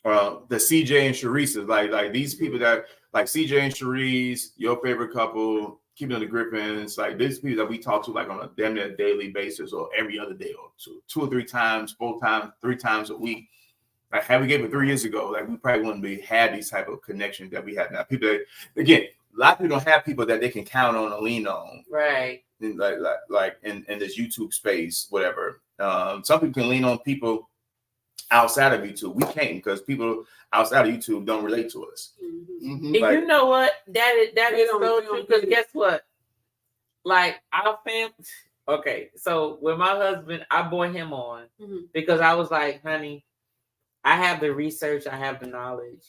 S4: the CJ and Sharice's, like these people that like CJ and Sharice, your favorite couple. Keeping the Griffins, like these people that we talk to like on a damn near daily basis, or every other day, or 2 or 3 times, 4 times, 3 times a week. Like had we gave it 3 years ago, like we probably wouldn't had these type of connections that we have now. People that, again, a lot of people don't have people that they can count on or lean on.
S2: Right.
S4: In like in this YouTube space, whatever. Some people can lean on people outside of YouTube. We can't, because people outside of YouTube don't relate to us.
S5: Mm-hmm.
S2: And you know what? That is
S5: don't-
S2: so
S5: they
S2: true.
S5: don't
S2: Because
S5: get it.
S2: guess what? Like our family. Okay, so with my husband, I brought him on because I was like, honey, I have the research, I have the knowledge.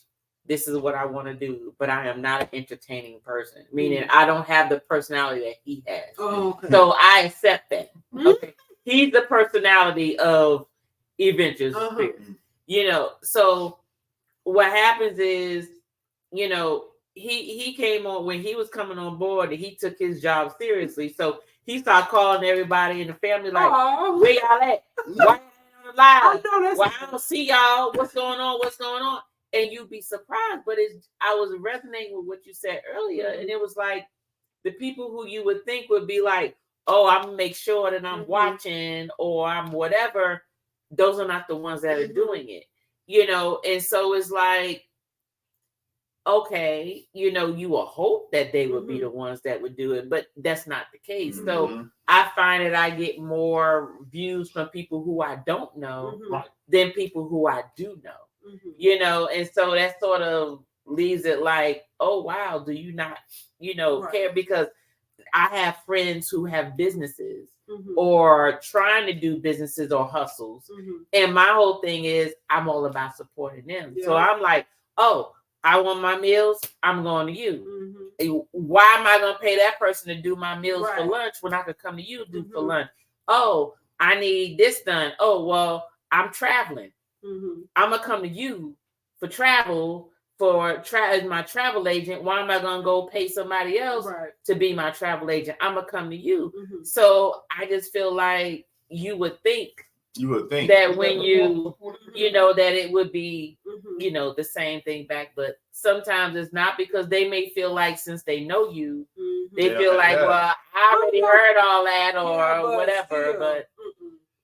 S2: This is what I want to do, but I am not an entertaining person. Meaning, I don't have the personality that he has.
S5: Oh, okay.
S2: So I accept that. Okay, he's the personality of Eventures. So what happens is, he came on when he was coming on board, and he took his job seriously. So he started calling everybody in the family like, where y'all at? Why y'all on the live? Well, I don't see y'all. What's going on? What's going on? And you'd be surprised. But I was resonating with what you said earlier. And it was like the people who you would think would be like, oh, I'm going to make sure that I'm watching, or I'm whatever. Those are not the ones that are doing it, And so it's like, okay, you will hope that they would be the ones that would do it, but that's not the case. So I find that I get more views from people who I don't know than people who I do know, and so that sort of leaves it like, oh, wow, do you not, care? Because I have friends who have businesses or trying to do businesses or hustles. And my whole thing is I'm all about supporting them. So I'm like, oh, I want my meals, I'm going to you. Why am I going to pay that person to do my meals for lunch when I could come to you to do for lunch? Oh, I need this done. Oh, well, I'm traveling. I'm going to come to you for travel, as my travel agent. Why am I going to go pay somebody else to be my travel agent? I'm going to come to you. So I just feel like you would think that when you know, that it would be, you know, the same thing back. But sometimes it's not, because they may feel like since they know you, they feel like, well, I already heard all that or whatever. But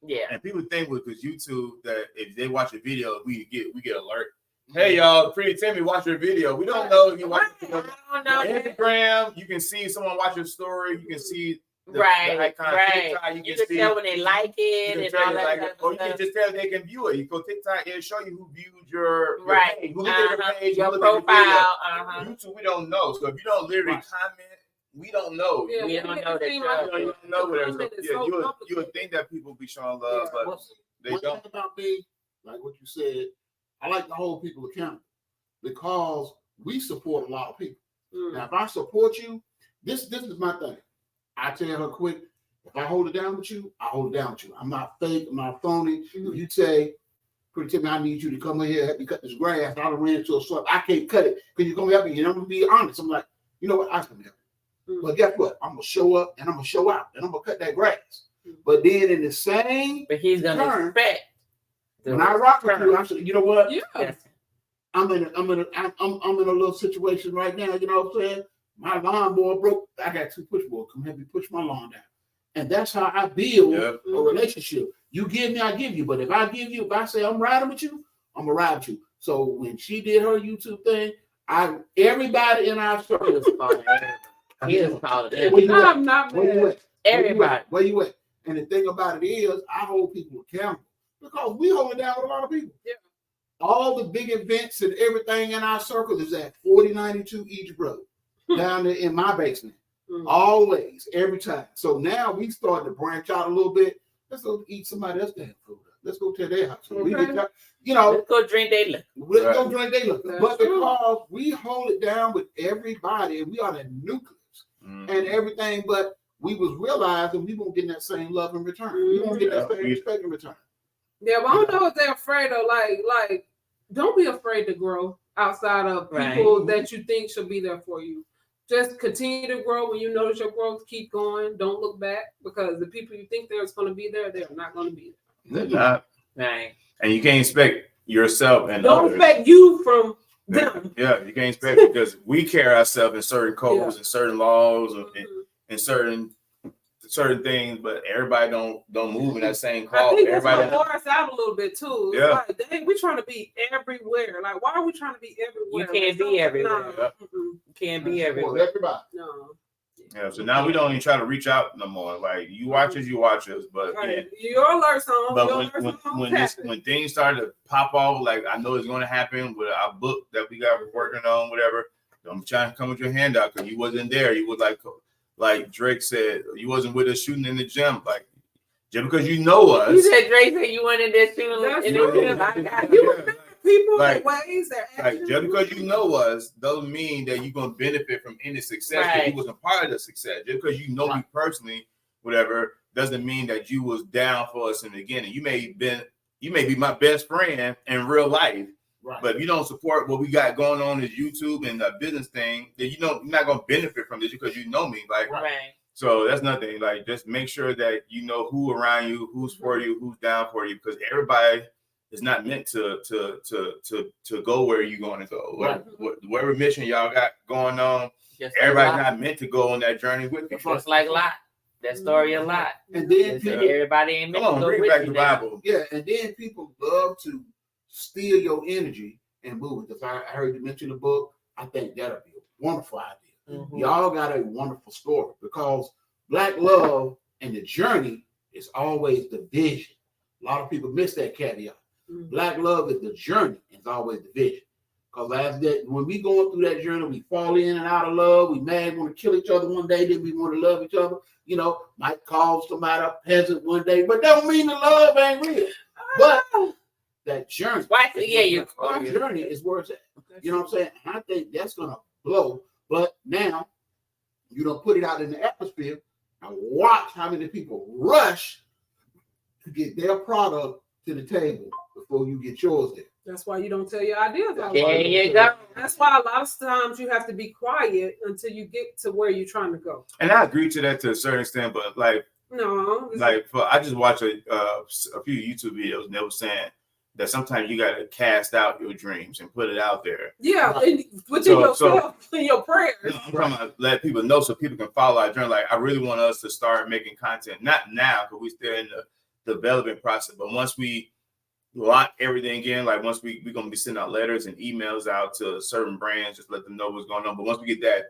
S2: yeah.
S4: And people think because YouTube that if they watch a video, we get alert. Hey y'all, Pretty Timmy, watch your video. We don't know if you watch the video. On Instagram, you can see someone watch your story. You can see the icon. TikTok,
S2: you can tell when they like it and all that.
S4: Or you can just tell they can view it. You go TikTok, it'll show you who viewed your page, who looked at your page,
S2: your profile.
S4: YouTube, we don't know. So if you don't literally comment, we don't know.
S2: Yeah, we don't know that.
S4: You don't know whatever. So, you would think that people be showing love, but they don't.
S3: One thing about me, like what you said, I like to hold people accountable because we support a lot of people. Now, if I support you, this is my thing. I tell her quick, if I hold it down with you, I hold it down with you. I'm not fake. I'm not phony. If you say, Pretty Timmy, I need you to come in here and help me cut this grass, I done ran into a swamp. I can't cut it. Can you come help me? And I'm going to be honest. I'm like, you know what? I can help you. But guess what? I'm going to show up and I'm going to show out and I'm going to cut that grass. But then in the same
S2: he's going to expect.
S3: When I rock with you, I said, you know what?
S5: Yeah.
S3: I'm in a little situation right now. You know what I'm saying? My lawnmower broke. I got 2 push boards. Come help me push my lawn down. And that's how I build a relationship. You give me, I give you. But if I say I'm riding with you, I'm gonna ride with you. So when she did her YouTube thing, everybody in our circle is
S5: I'm not mad.
S2: Everybody.
S3: Where you at? And the thing about it is, I hold people accountable because we hold it down with a lot of people.
S5: Yeah.
S3: All the big events and everything in our circle is at 4092 Each Road, down there in my basement. Always, every time. So now we started to branch out a little bit. Let's go eat somebody else's damn food. Let's go to their house. We get,
S2: let's go drink their liquor.
S3: Let's go drink their liquor. But because we hold it down with everybody, and we are the nucleus and everything, but we was realizing we won't get that same love in return. We won't get that same respect in return.
S5: Yeah, but I don't know if they're afraid of like don't be afraid to grow outside of people that you think should be there for you. Just continue to grow. When you notice your growth, keep going. Don't look back, because the people you think there's going to be there, they're not going to be there.
S4: They're not.
S2: Right.
S4: And you can't expect yourself and
S5: don't
S4: others.
S5: expect you from them.
S4: Yeah, you can't expect it because we carry ourselves in certain codes and certain laws and certain things, but everybody don't move in that same cloth.
S5: I think
S4: everybody
S5: that's what wore us out a little bit too. It's like, dang, we're trying to be everywhere. Like, why are we trying to be everywhere?
S2: You can't be everywhere.
S5: No.
S2: You can't be everywhere.
S3: Everybody.
S5: No.
S4: Yeah, so now we don't even try to reach out no more. Like, you watch us, but
S5: you'll learn something.
S4: But when things started to pop off, like I know it's going to happen with our book that we got working on, whatever. I'm trying to come with your hand out because you wasn't there. You was like Drake said, you wasn't with us shooting in the gym. Like, just because you know us.
S2: You said Drake said you went in there shooting in the gym. I got you.
S5: People,
S4: like,
S5: ways, their actions.
S4: Like, just because you know us doesn't mean that you're going to benefit from any success. Right. You wasn't part of the success. Just because you know me personally, whatever, doesn't mean that you was down for us in the beginning. You may be my best friend in real life. Right. But if you don't support what we got going on as YouTube and the business thing, then you're not going to benefit from this because you know me. Like, so that's nothing. Like, just make sure that you know who around you, who's for you, who's down for you, because everybody is not meant to go where you're going to go. Whatever mission y'all got going on, everybody's not meant to go on that journey with you.
S2: Just like Lot. That story a lot.
S3: And then
S2: everybody ain't meant to go
S4: bring
S2: with
S4: back
S2: you
S4: the
S2: now.
S4: Bible.
S3: Yeah, and then people love to steal your energy and move it. Because I heard you mention the book. I think that'll be a wonderful idea. Mm-hmm. Y'all got a wonderful story because Black love and the journey is always the vision. A lot of people miss that caveat. Mm-hmm. Black love is the journey. It's always the vision. Because when we going through that journey, we fall in and out of love. We mad, want to kill each other one day, then we want to love each other. You know, might call somebody a peasant one day, but don't mean the love ain't real. But that journey, your journey is where it's at. You know what I'm saying? I think that's gonna blow. But now you don't put it out in the atmosphere and watch how many people rush to get their product to the table before you get yours there.
S5: That's why you don't tell your ideas out.
S2: There you go.
S5: That's why a lot of times you have to be quiet until you get to where you're trying to go.
S4: And I agree to that to a certain extent, but like I just watched a few YouTube videos and they were saying that sometimes you got to cast out your dreams and put it out there.
S5: Yeah, and within yourself, in your prayers.
S4: I'm trying to let people know so people can follow our journey. Like I really want us to start making content, not now because we're still in the development process, but once we lock everything in, like once we're going to be sending out letters and emails out to certain brands, just let them know what's going on. But once we get that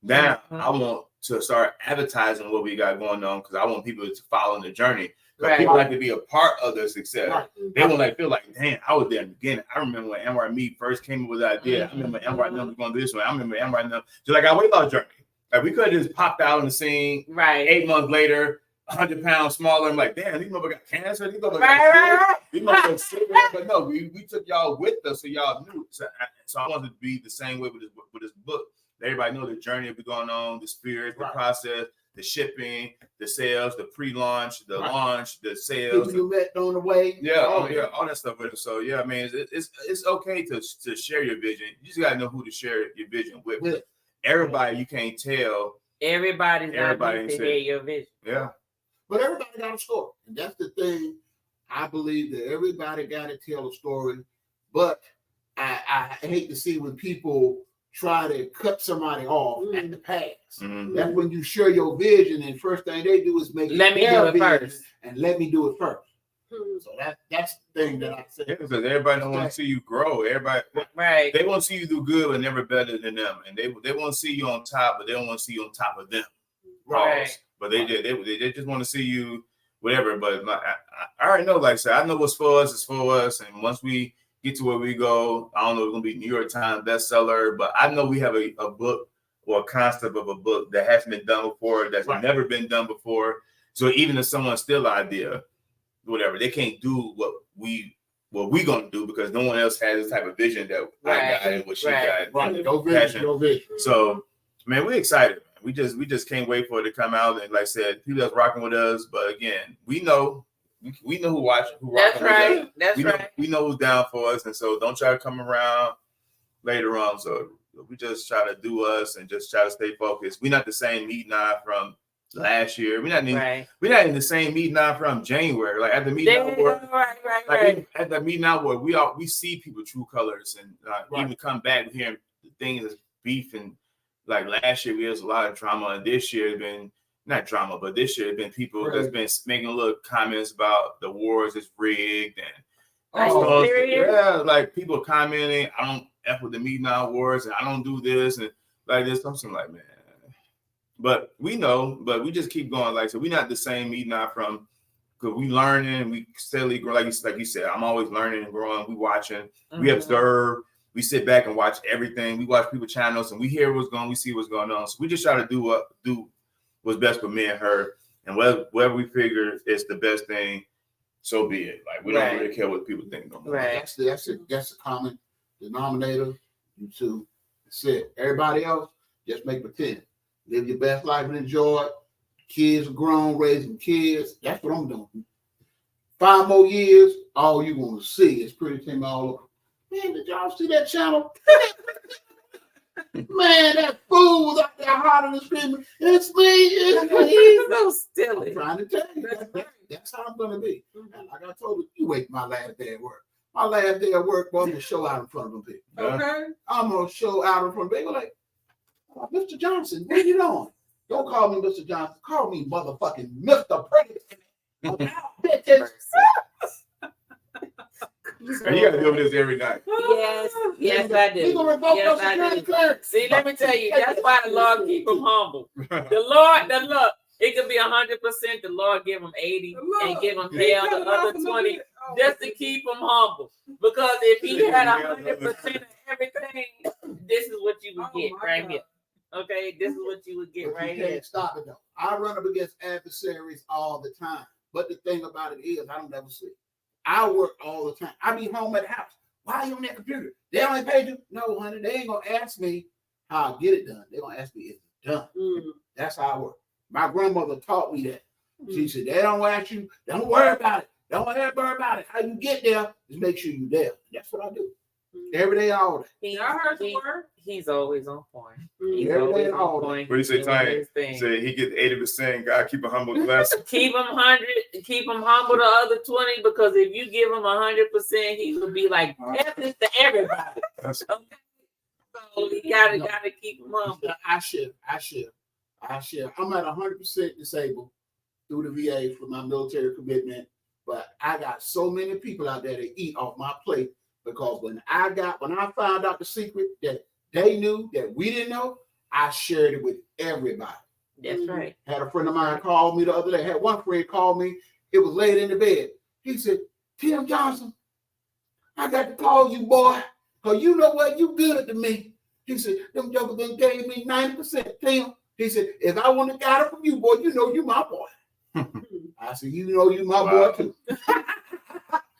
S4: down, I want to start advertising what we got going on because I want people to follow the journey. Because people like to be a part of their success. Right. They will feel like, damn, I was there in the beginning. I remember when NY Me first came up with the idea. I remember NY was going to do this one. I remember NY just like our weight loss journey. Like we could have just popped out on the scene 8 months later, 100 pounds smaller. I'm like, damn, these motherfuckers got cancer. These motherfuckers sick. But no, we took y'all with us so y'all knew. So I wanted to be the same way with this book. Everybody know the journey of going on, the spirit, the process, the shipping, the sales, the pre-launch, the launch, the sales.
S3: You met on the way.
S4: Yeah, all that stuff with it. So yeah, I mean, it's okay to share your vision. You just gotta know who to share your vision with. Everybody, you can't tell.
S2: Everybody to hear your vision.
S4: Yeah.
S3: But everybody got a story. And that's the thing. I believe that everybody got to tell a story. But I hate to see when people try to cut somebody off at the pass. Mm-hmm. That's when you share your vision, and first thing they do is make
S2: let me do it first.
S3: And let me do it first. So that's the thing that I say.
S4: Yeah, because everybody don't want to see you grow. Everybody, they want to see you do good, but never better than them. And they want to see you on top, but they don't want to see you on top of them. Right. But they just want to see you whatever. But I already know, like I said, I know what's for us is for us. And once we get to where we go, I don't know if it's going to be New York Times bestseller, but I know we have a book or a concept of a book that hasn't been done before, that's never been done before. So even if someone steals an idea, whatever, they can't do what we gonna do because no one else has this type of vision that I got and what she got.
S3: Go vision.
S4: So, man, we're excited. We just can't wait for it to come out. And like I said, people that's rocking with us. But again, we know who watching, who rocking with us.
S2: That's right.
S4: We know who's down for us, and so don't try to come around later on. So we just try to do us and just try to stay focused. We're not the same meeting from last year. We're not in the same meeting from January. Like at the meeting at the meeting out where we see people true colors and even come back hearing things as beef and like last year we had a lot of drama, and this year it's been not drama, but this year it's been people that's been making little comments about the wars is rigged and like people commenting, I don't F with the meeting out wars and I don't do this and like this. I'm like, man. But we know, but we just keep going. Like, so we're not the same meeting out from because we learning, we steadily grow. Like you said, I'm always learning and growing. We watching, we observe, we sit back and watch everything. We watch people's channels and we hear what's going on, we see what's going on. So we just try to do what's best for me and her. And whatever we figure is the best thing, so be it. Like we don't really care what people think no more.
S3: Right. That's the common denominator. You two. That's it. Everybody else, just make pretend. Live your best life and enjoy it. Kids are grown, raising kids. That's what I'm doing. 5 more years, all you're going to see is Pretty Tim all over. Man, did y'all see that channel? Man, that fool was out there hollering and screaming, it's me.
S2: He's so silly.
S3: I'm trying to tell you. That's how I'm going to be. And like I told you wait my last day at work. My last day at work, boy, I'm going to show out in front of them people.
S5: Okay.
S3: I'm going to show out in front of them people like, Mr. Johnson, what are you doing? Don't call me Mr. Johnson. Call me motherfucking Mr. Pretty.
S4: You got to do this every night.
S2: Yes, I do. Yes, I do. See, let me tell you, that's why the Lord keep them humble. The Lord, It could be 100%. The Lord give him 80 and give him
S5: He
S2: hell
S5: cut
S2: the
S5: it off
S2: other
S5: a little
S2: 20
S5: bit. Oh,
S2: just to keep him humble. Because if he had 100% of everything, this is what you would
S5: Oh
S2: get
S5: my
S2: right
S5: God.
S2: here. Okay, this is what you would get
S3: But
S2: right
S3: you
S2: here.
S3: can't stop it though. I run up against adversaries all the time. But the thing about it is, I don't ever sleep. I work all the time. I be home at the house. Why are you on that computer? They only paid you? No, honey, they ain't gonna ask me how I get it done. They're gonna ask me if it's done. That's how I work. My grandmother taught me that. She said, they don't ask you, don't worry about it. Don't ever worry about it. How you get there, just make sure you're there. That's what I do. Every day, all day.
S5: I heard the word.
S2: He's always on point. He's
S3: Every day
S2: always
S3: and all
S2: on
S3: day.
S2: point.
S4: What do you say,
S2: doing
S4: Tanya?
S2: his thing.
S4: He said he gets 80%. God keep a humble bless.
S2: Keep him 100. Keep him humble the other 20 because if you give him 100%, he will be like this to everybody. Okay, so you gotta keep him humble.
S3: I share. I'm at 100% disabled through the VA for my military commitment, but I got so many people out there that eat off my plate because when I found out the secret that they knew that we didn't know, I shared it with everybody.
S2: That's right.
S3: Had a friend of mine call me the other day. Had one friend call me. It was late in the bed. He said, Tim Johnson, I got to call you, boy, because you know what? You good to me. He said, them jokers done gave me 90%, Tim. He said, if I want to got it from you, boy, you know you my boy. I said, you know you my boy too.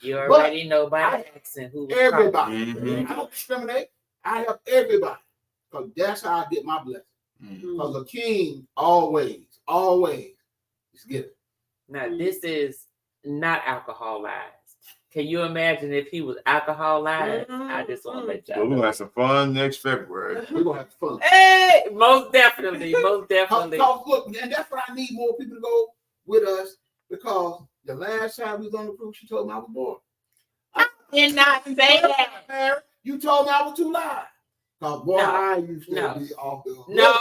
S2: You already know by the accent who was
S3: everybody.
S4: Mhm.
S3: I don't discriminate. I help everybody because that's how I get my blessing. Because a king always is given.
S2: Now, this is not alcoholized. Can you imagine if he was alcoholized? I just want to let y'all
S4: Well, we're
S2: know.
S4: gonna have some fun next February.
S3: We're gonna have fun.
S2: Hey, most definitely. Most definitely.
S3: Look, and that's why I need more people to go with us because the last time we was on the cruise, she told me I was bored.
S2: I did not say that.
S3: You told me I was too loud. Cause boy, I used to be off the hook.
S2: No.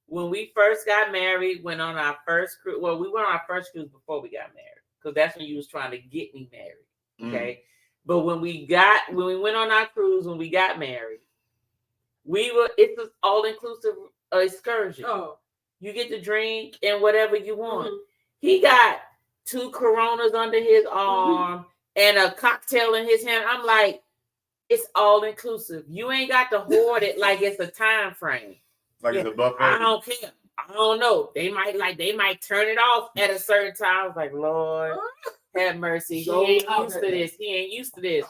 S2: When we first got married, went on our first cruise. Well, we went on our first cruise before we got married, because that's when you was trying to get me married. Okay. But when we went on our cruise, when we got married, it's an all-inclusive excursion.
S5: Oh.
S2: You get to drink and whatever you want. He got 2 Coronas under his arm and a cocktail in his hand. I'm like, it's all inclusive. You ain't got to hoard it like it's a time frame.
S4: Like it's a buffet.
S2: I don't care. I don't know. They might turn it off at a certain time. I was like, Lord, have mercy. He ain't used to this.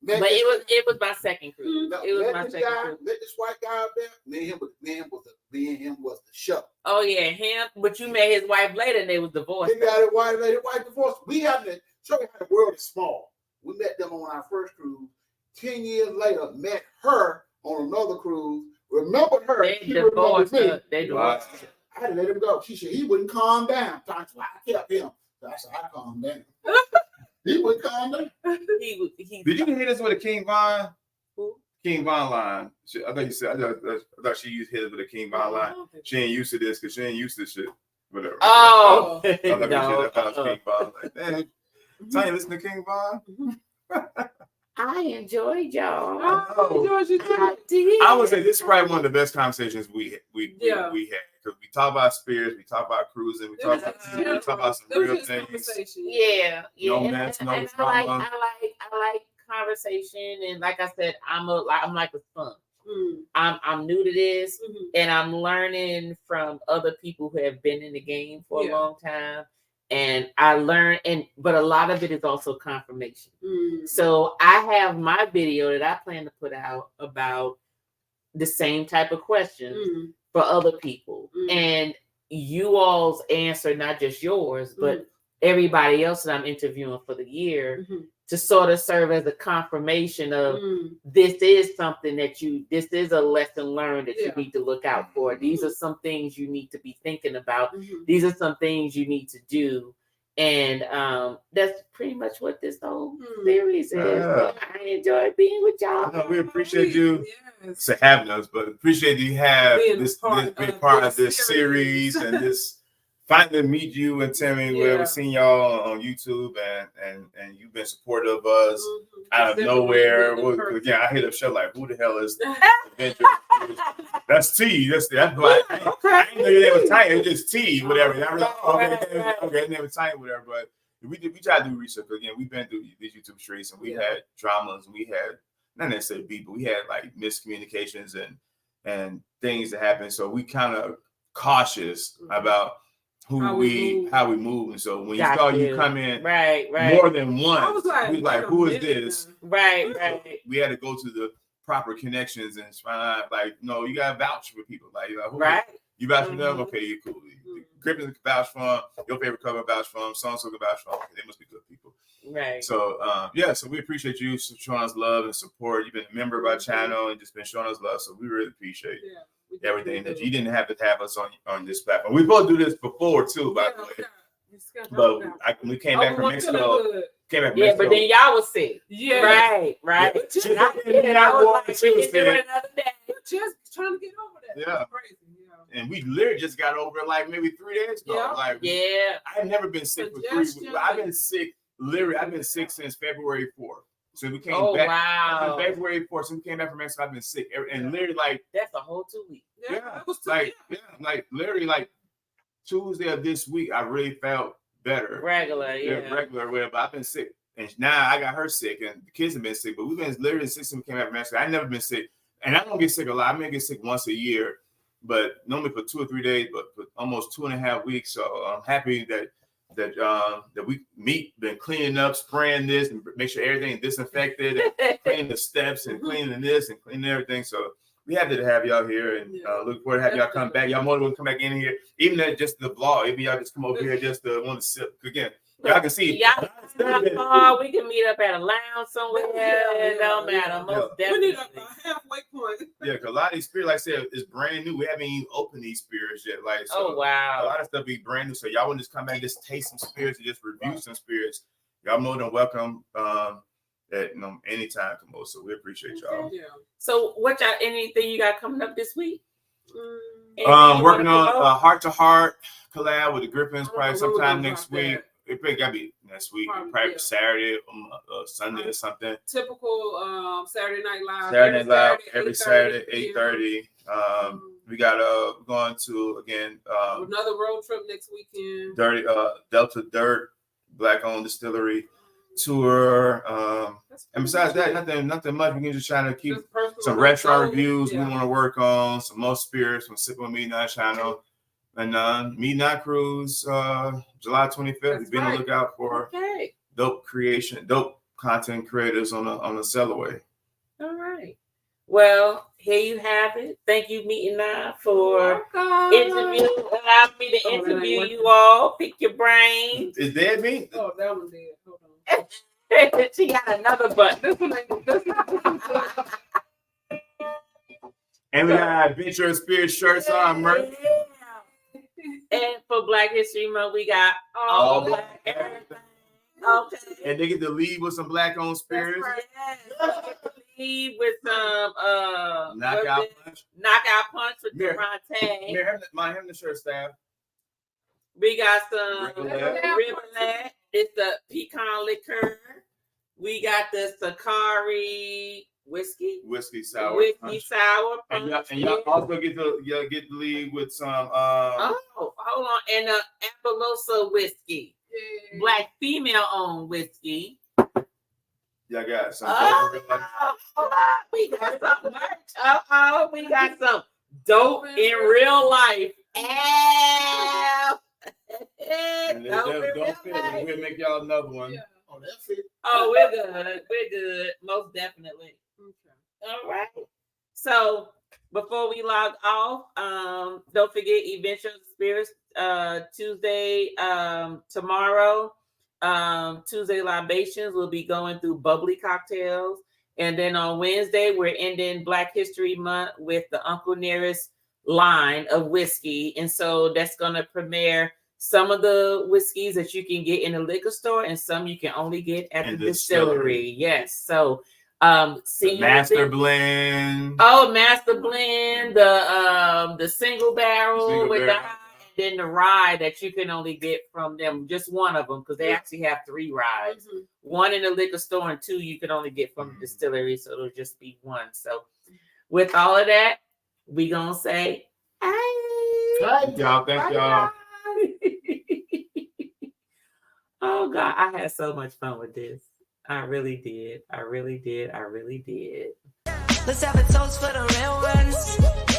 S2: But it was my second cruise. It was my second cruise.
S3: Met this white guy up there. Me and him was the show.
S2: Oh yeah, him. But you met his wife later, and they was divorced.
S3: He got it white divorced. We have to show you how the world is small. We met them on our first cruise. 10 years later, met her on another cruise. Remembered her.
S2: They divorced her. They divorced her.
S3: I had to let him go. She said he wouldn't calm down. That's why I kept him. So I said, I calmed down. He would calm down.
S4: Did you hear this with a King Von?
S2: Who?
S4: King Von line. I thought she used his with a King Von line. She ain't used to this because she ain't used to this shit. Whatever.
S2: Oh,
S4: I thought
S2: no.
S4: that was King Von. Like, man, Tanya, listen to King Von.
S2: I enjoyed y'all.
S4: I would say this is probably one of the best conversations we had because we talk about spirits, we talk about cruising, we talk about some real things.
S2: Yeah.
S4: No mess, no drama.
S2: I like conversation, and like I said, I'm like a sponge. I'm new to this, and I'm learning from other people who have been in the game for a long time. And I learned, but a lot of it is also confirmation. So I have my video that I plan to put out about the same type of questions for other people. And you all's answer, not just yours, but everybody else that I'm interviewing for the year, to sort of serve as a confirmation of this is something this is a lesson learned that you need to look out for. These are some things you need to be thinking about. These are some things you need to do. And that's pretty much what this whole series is. So I enjoy being with y'all.
S4: We appreciate you having us, but appreciate you have this big part of this series and this finally meet you and Timmy.
S5: Yeah.
S4: We've seen y'all on YouTube and you've been supportive of us out of
S5: Definitely
S4: nowhere.
S5: really
S4: Well,
S5: encouraging.
S4: again, I hit up show like, who the hell is Adventure? That's T. That's why I didn't know your name was Titan. It was just T, whatever. And I was like, okay, his name was Titan, whatever. But we try to do research. Again, we've been through these YouTube streets and we had dramas and we had not necessarily beef, but we had like miscommunications and things that happened. So we kind of cautious about how we move. And so when you saw you come in more than once,
S5: I was like,
S4: who is this?
S2: Right.
S4: We had to go to the proper connections and find like, no, you gotta vouch for people. Like, you vouch for them, okay, you're cool. Griffin can vouch for them, your favorite cover vouch for them, so-and-so can vouch for them. Okay, they must be good people.
S2: Right.
S4: So so we appreciate you showing us love and support. You've been a member of our channel and just been showing us love. So we really appreciate everything that you didn't have to have us on this platform. We both do this before too, by the way. But we came back from Mexico.
S2: But then y'all was sick. Right.
S5: I was like,
S2: we can do it another day.
S5: Just trying to get over that.
S4: Yeah.
S5: Crazy.
S4: And we literally just got over it like maybe 3 days ago. I've never been sick for 3 weeks. I've been sick. Literally, I've been sick since February 4th. So we came back.
S2: Wow.
S4: February 4th. So we came back from Mexico. I've been sick. And literally, like,
S2: that's a whole 2 weeks.
S4: Like literally, like Tuesday of this week, I really felt better.
S2: Regular.
S4: But I've been sick. And now I got her sick, and the kids have been sick. But we've been literally sick since we came back from Mexico. I've never been sick. And I don't get sick a lot. I may get sick once a year, but normally for 2 or 3 days, but for almost 2.5 weeks. So I'm happy that we been cleaning up, spraying this, and make sure everything is disinfected, and cleaning the steps, and cleaning this, and cleaning everything. So we happy to have y'all here, and look forward to have y'all come back. Y'all more than welcome to come back in here, even that just the vlog. Maybe y'all just come over here just to want to sit again. Y'all can see.
S2: We can meet up at a lounge somewhere. It don't matter. Most definitely.
S5: We need a halfway point.
S4: Yeah, because a lot of these spirits, like I said, is brand new. We haven't even opened these spirits yet. Like, so
S2: oh wow,
S4: a lot of stuff be brand new. So y'all want to just come back and just taste some spirits and just review some spirits. Y'all more than welcome. At anytime, come so we appreciate y'all.
S5: Yeah.
S2: So anything you got coming up this week?
S4: Working on a heart to heart collab with the Griffins probably sometime next week. It probably gotta be next week, probably Saturday, Sunday or something.
S5: Typical Saturday Night Live.
S4: Every Saturday, 8:30. We got going to again
S5: another road trip next weekend.
S4: Delta Dirt, Black owned distillery tour. And besides that, nothing much. We can just try to keep some restaurant reviews we want to work on, some more spirits from Sipping with Me Not channel. And Midnight Cruise, July 25th. We've been on the lookout for dope content creators on the Sellaway.
S2: All right. Well, here you have it. Thank you, Mete and I, for allowing me to interview you all. Pick your brain.
S4: Is that me?
S5: Oh, that was dead. Hold on.
S2: She got another button.
S5: This one ain't.
S4: And we got Adventure Spirit shirts on merch.
S2: And for Black History Month, we got all black everything. Okay.
S4: And they get to leave with some black owned spirits.
S2: Leave with some
S4: knockout
S2: punch with Durante.
S4: Him the shirt staff.
S2: We got some Riverlet. It's the pecan liqueur. We got the Sakari whiskey sour punch. And y'all also get to leave with some hold on, and Appaloosa whiskey, black female owned whiskey.
S4: Y'all got some.
S2: We got some merch. We got some dope in real life.
S4: And don't fit. We'll make y'all another one.
S5: Yeah.
S3: Oh, that's it.
S2: Oh, we're good. Most definitely. Okay. All right. So before we log off, don't forget Eventures Spirits Tuesday, tomorrow. Tuesday libations will be going through bubbly cocktails. And then on Wednesday, we're ending Black History Month with the Uncle Nearest line of whiskey. And so that's going to premiere some of the whiskeys that you can get in the liquor store and some you can only get at the distillery. Yes. So see
S4: Master Blend.
S2: Oh, Master Blend, the single barrel with the high. then the ride that you can only get from them, just one of them, because they actually have 3 rides. One in the liquor store and 2 you can only get from the distillery, so it'll just be 1. So with all of that, we gonna say,
S4: Thank y'all. Thank y'all.
S2: Oh God, I had so much fun with this. I really did. I really did. I really did.
S1: Let's have a toast for the real ones.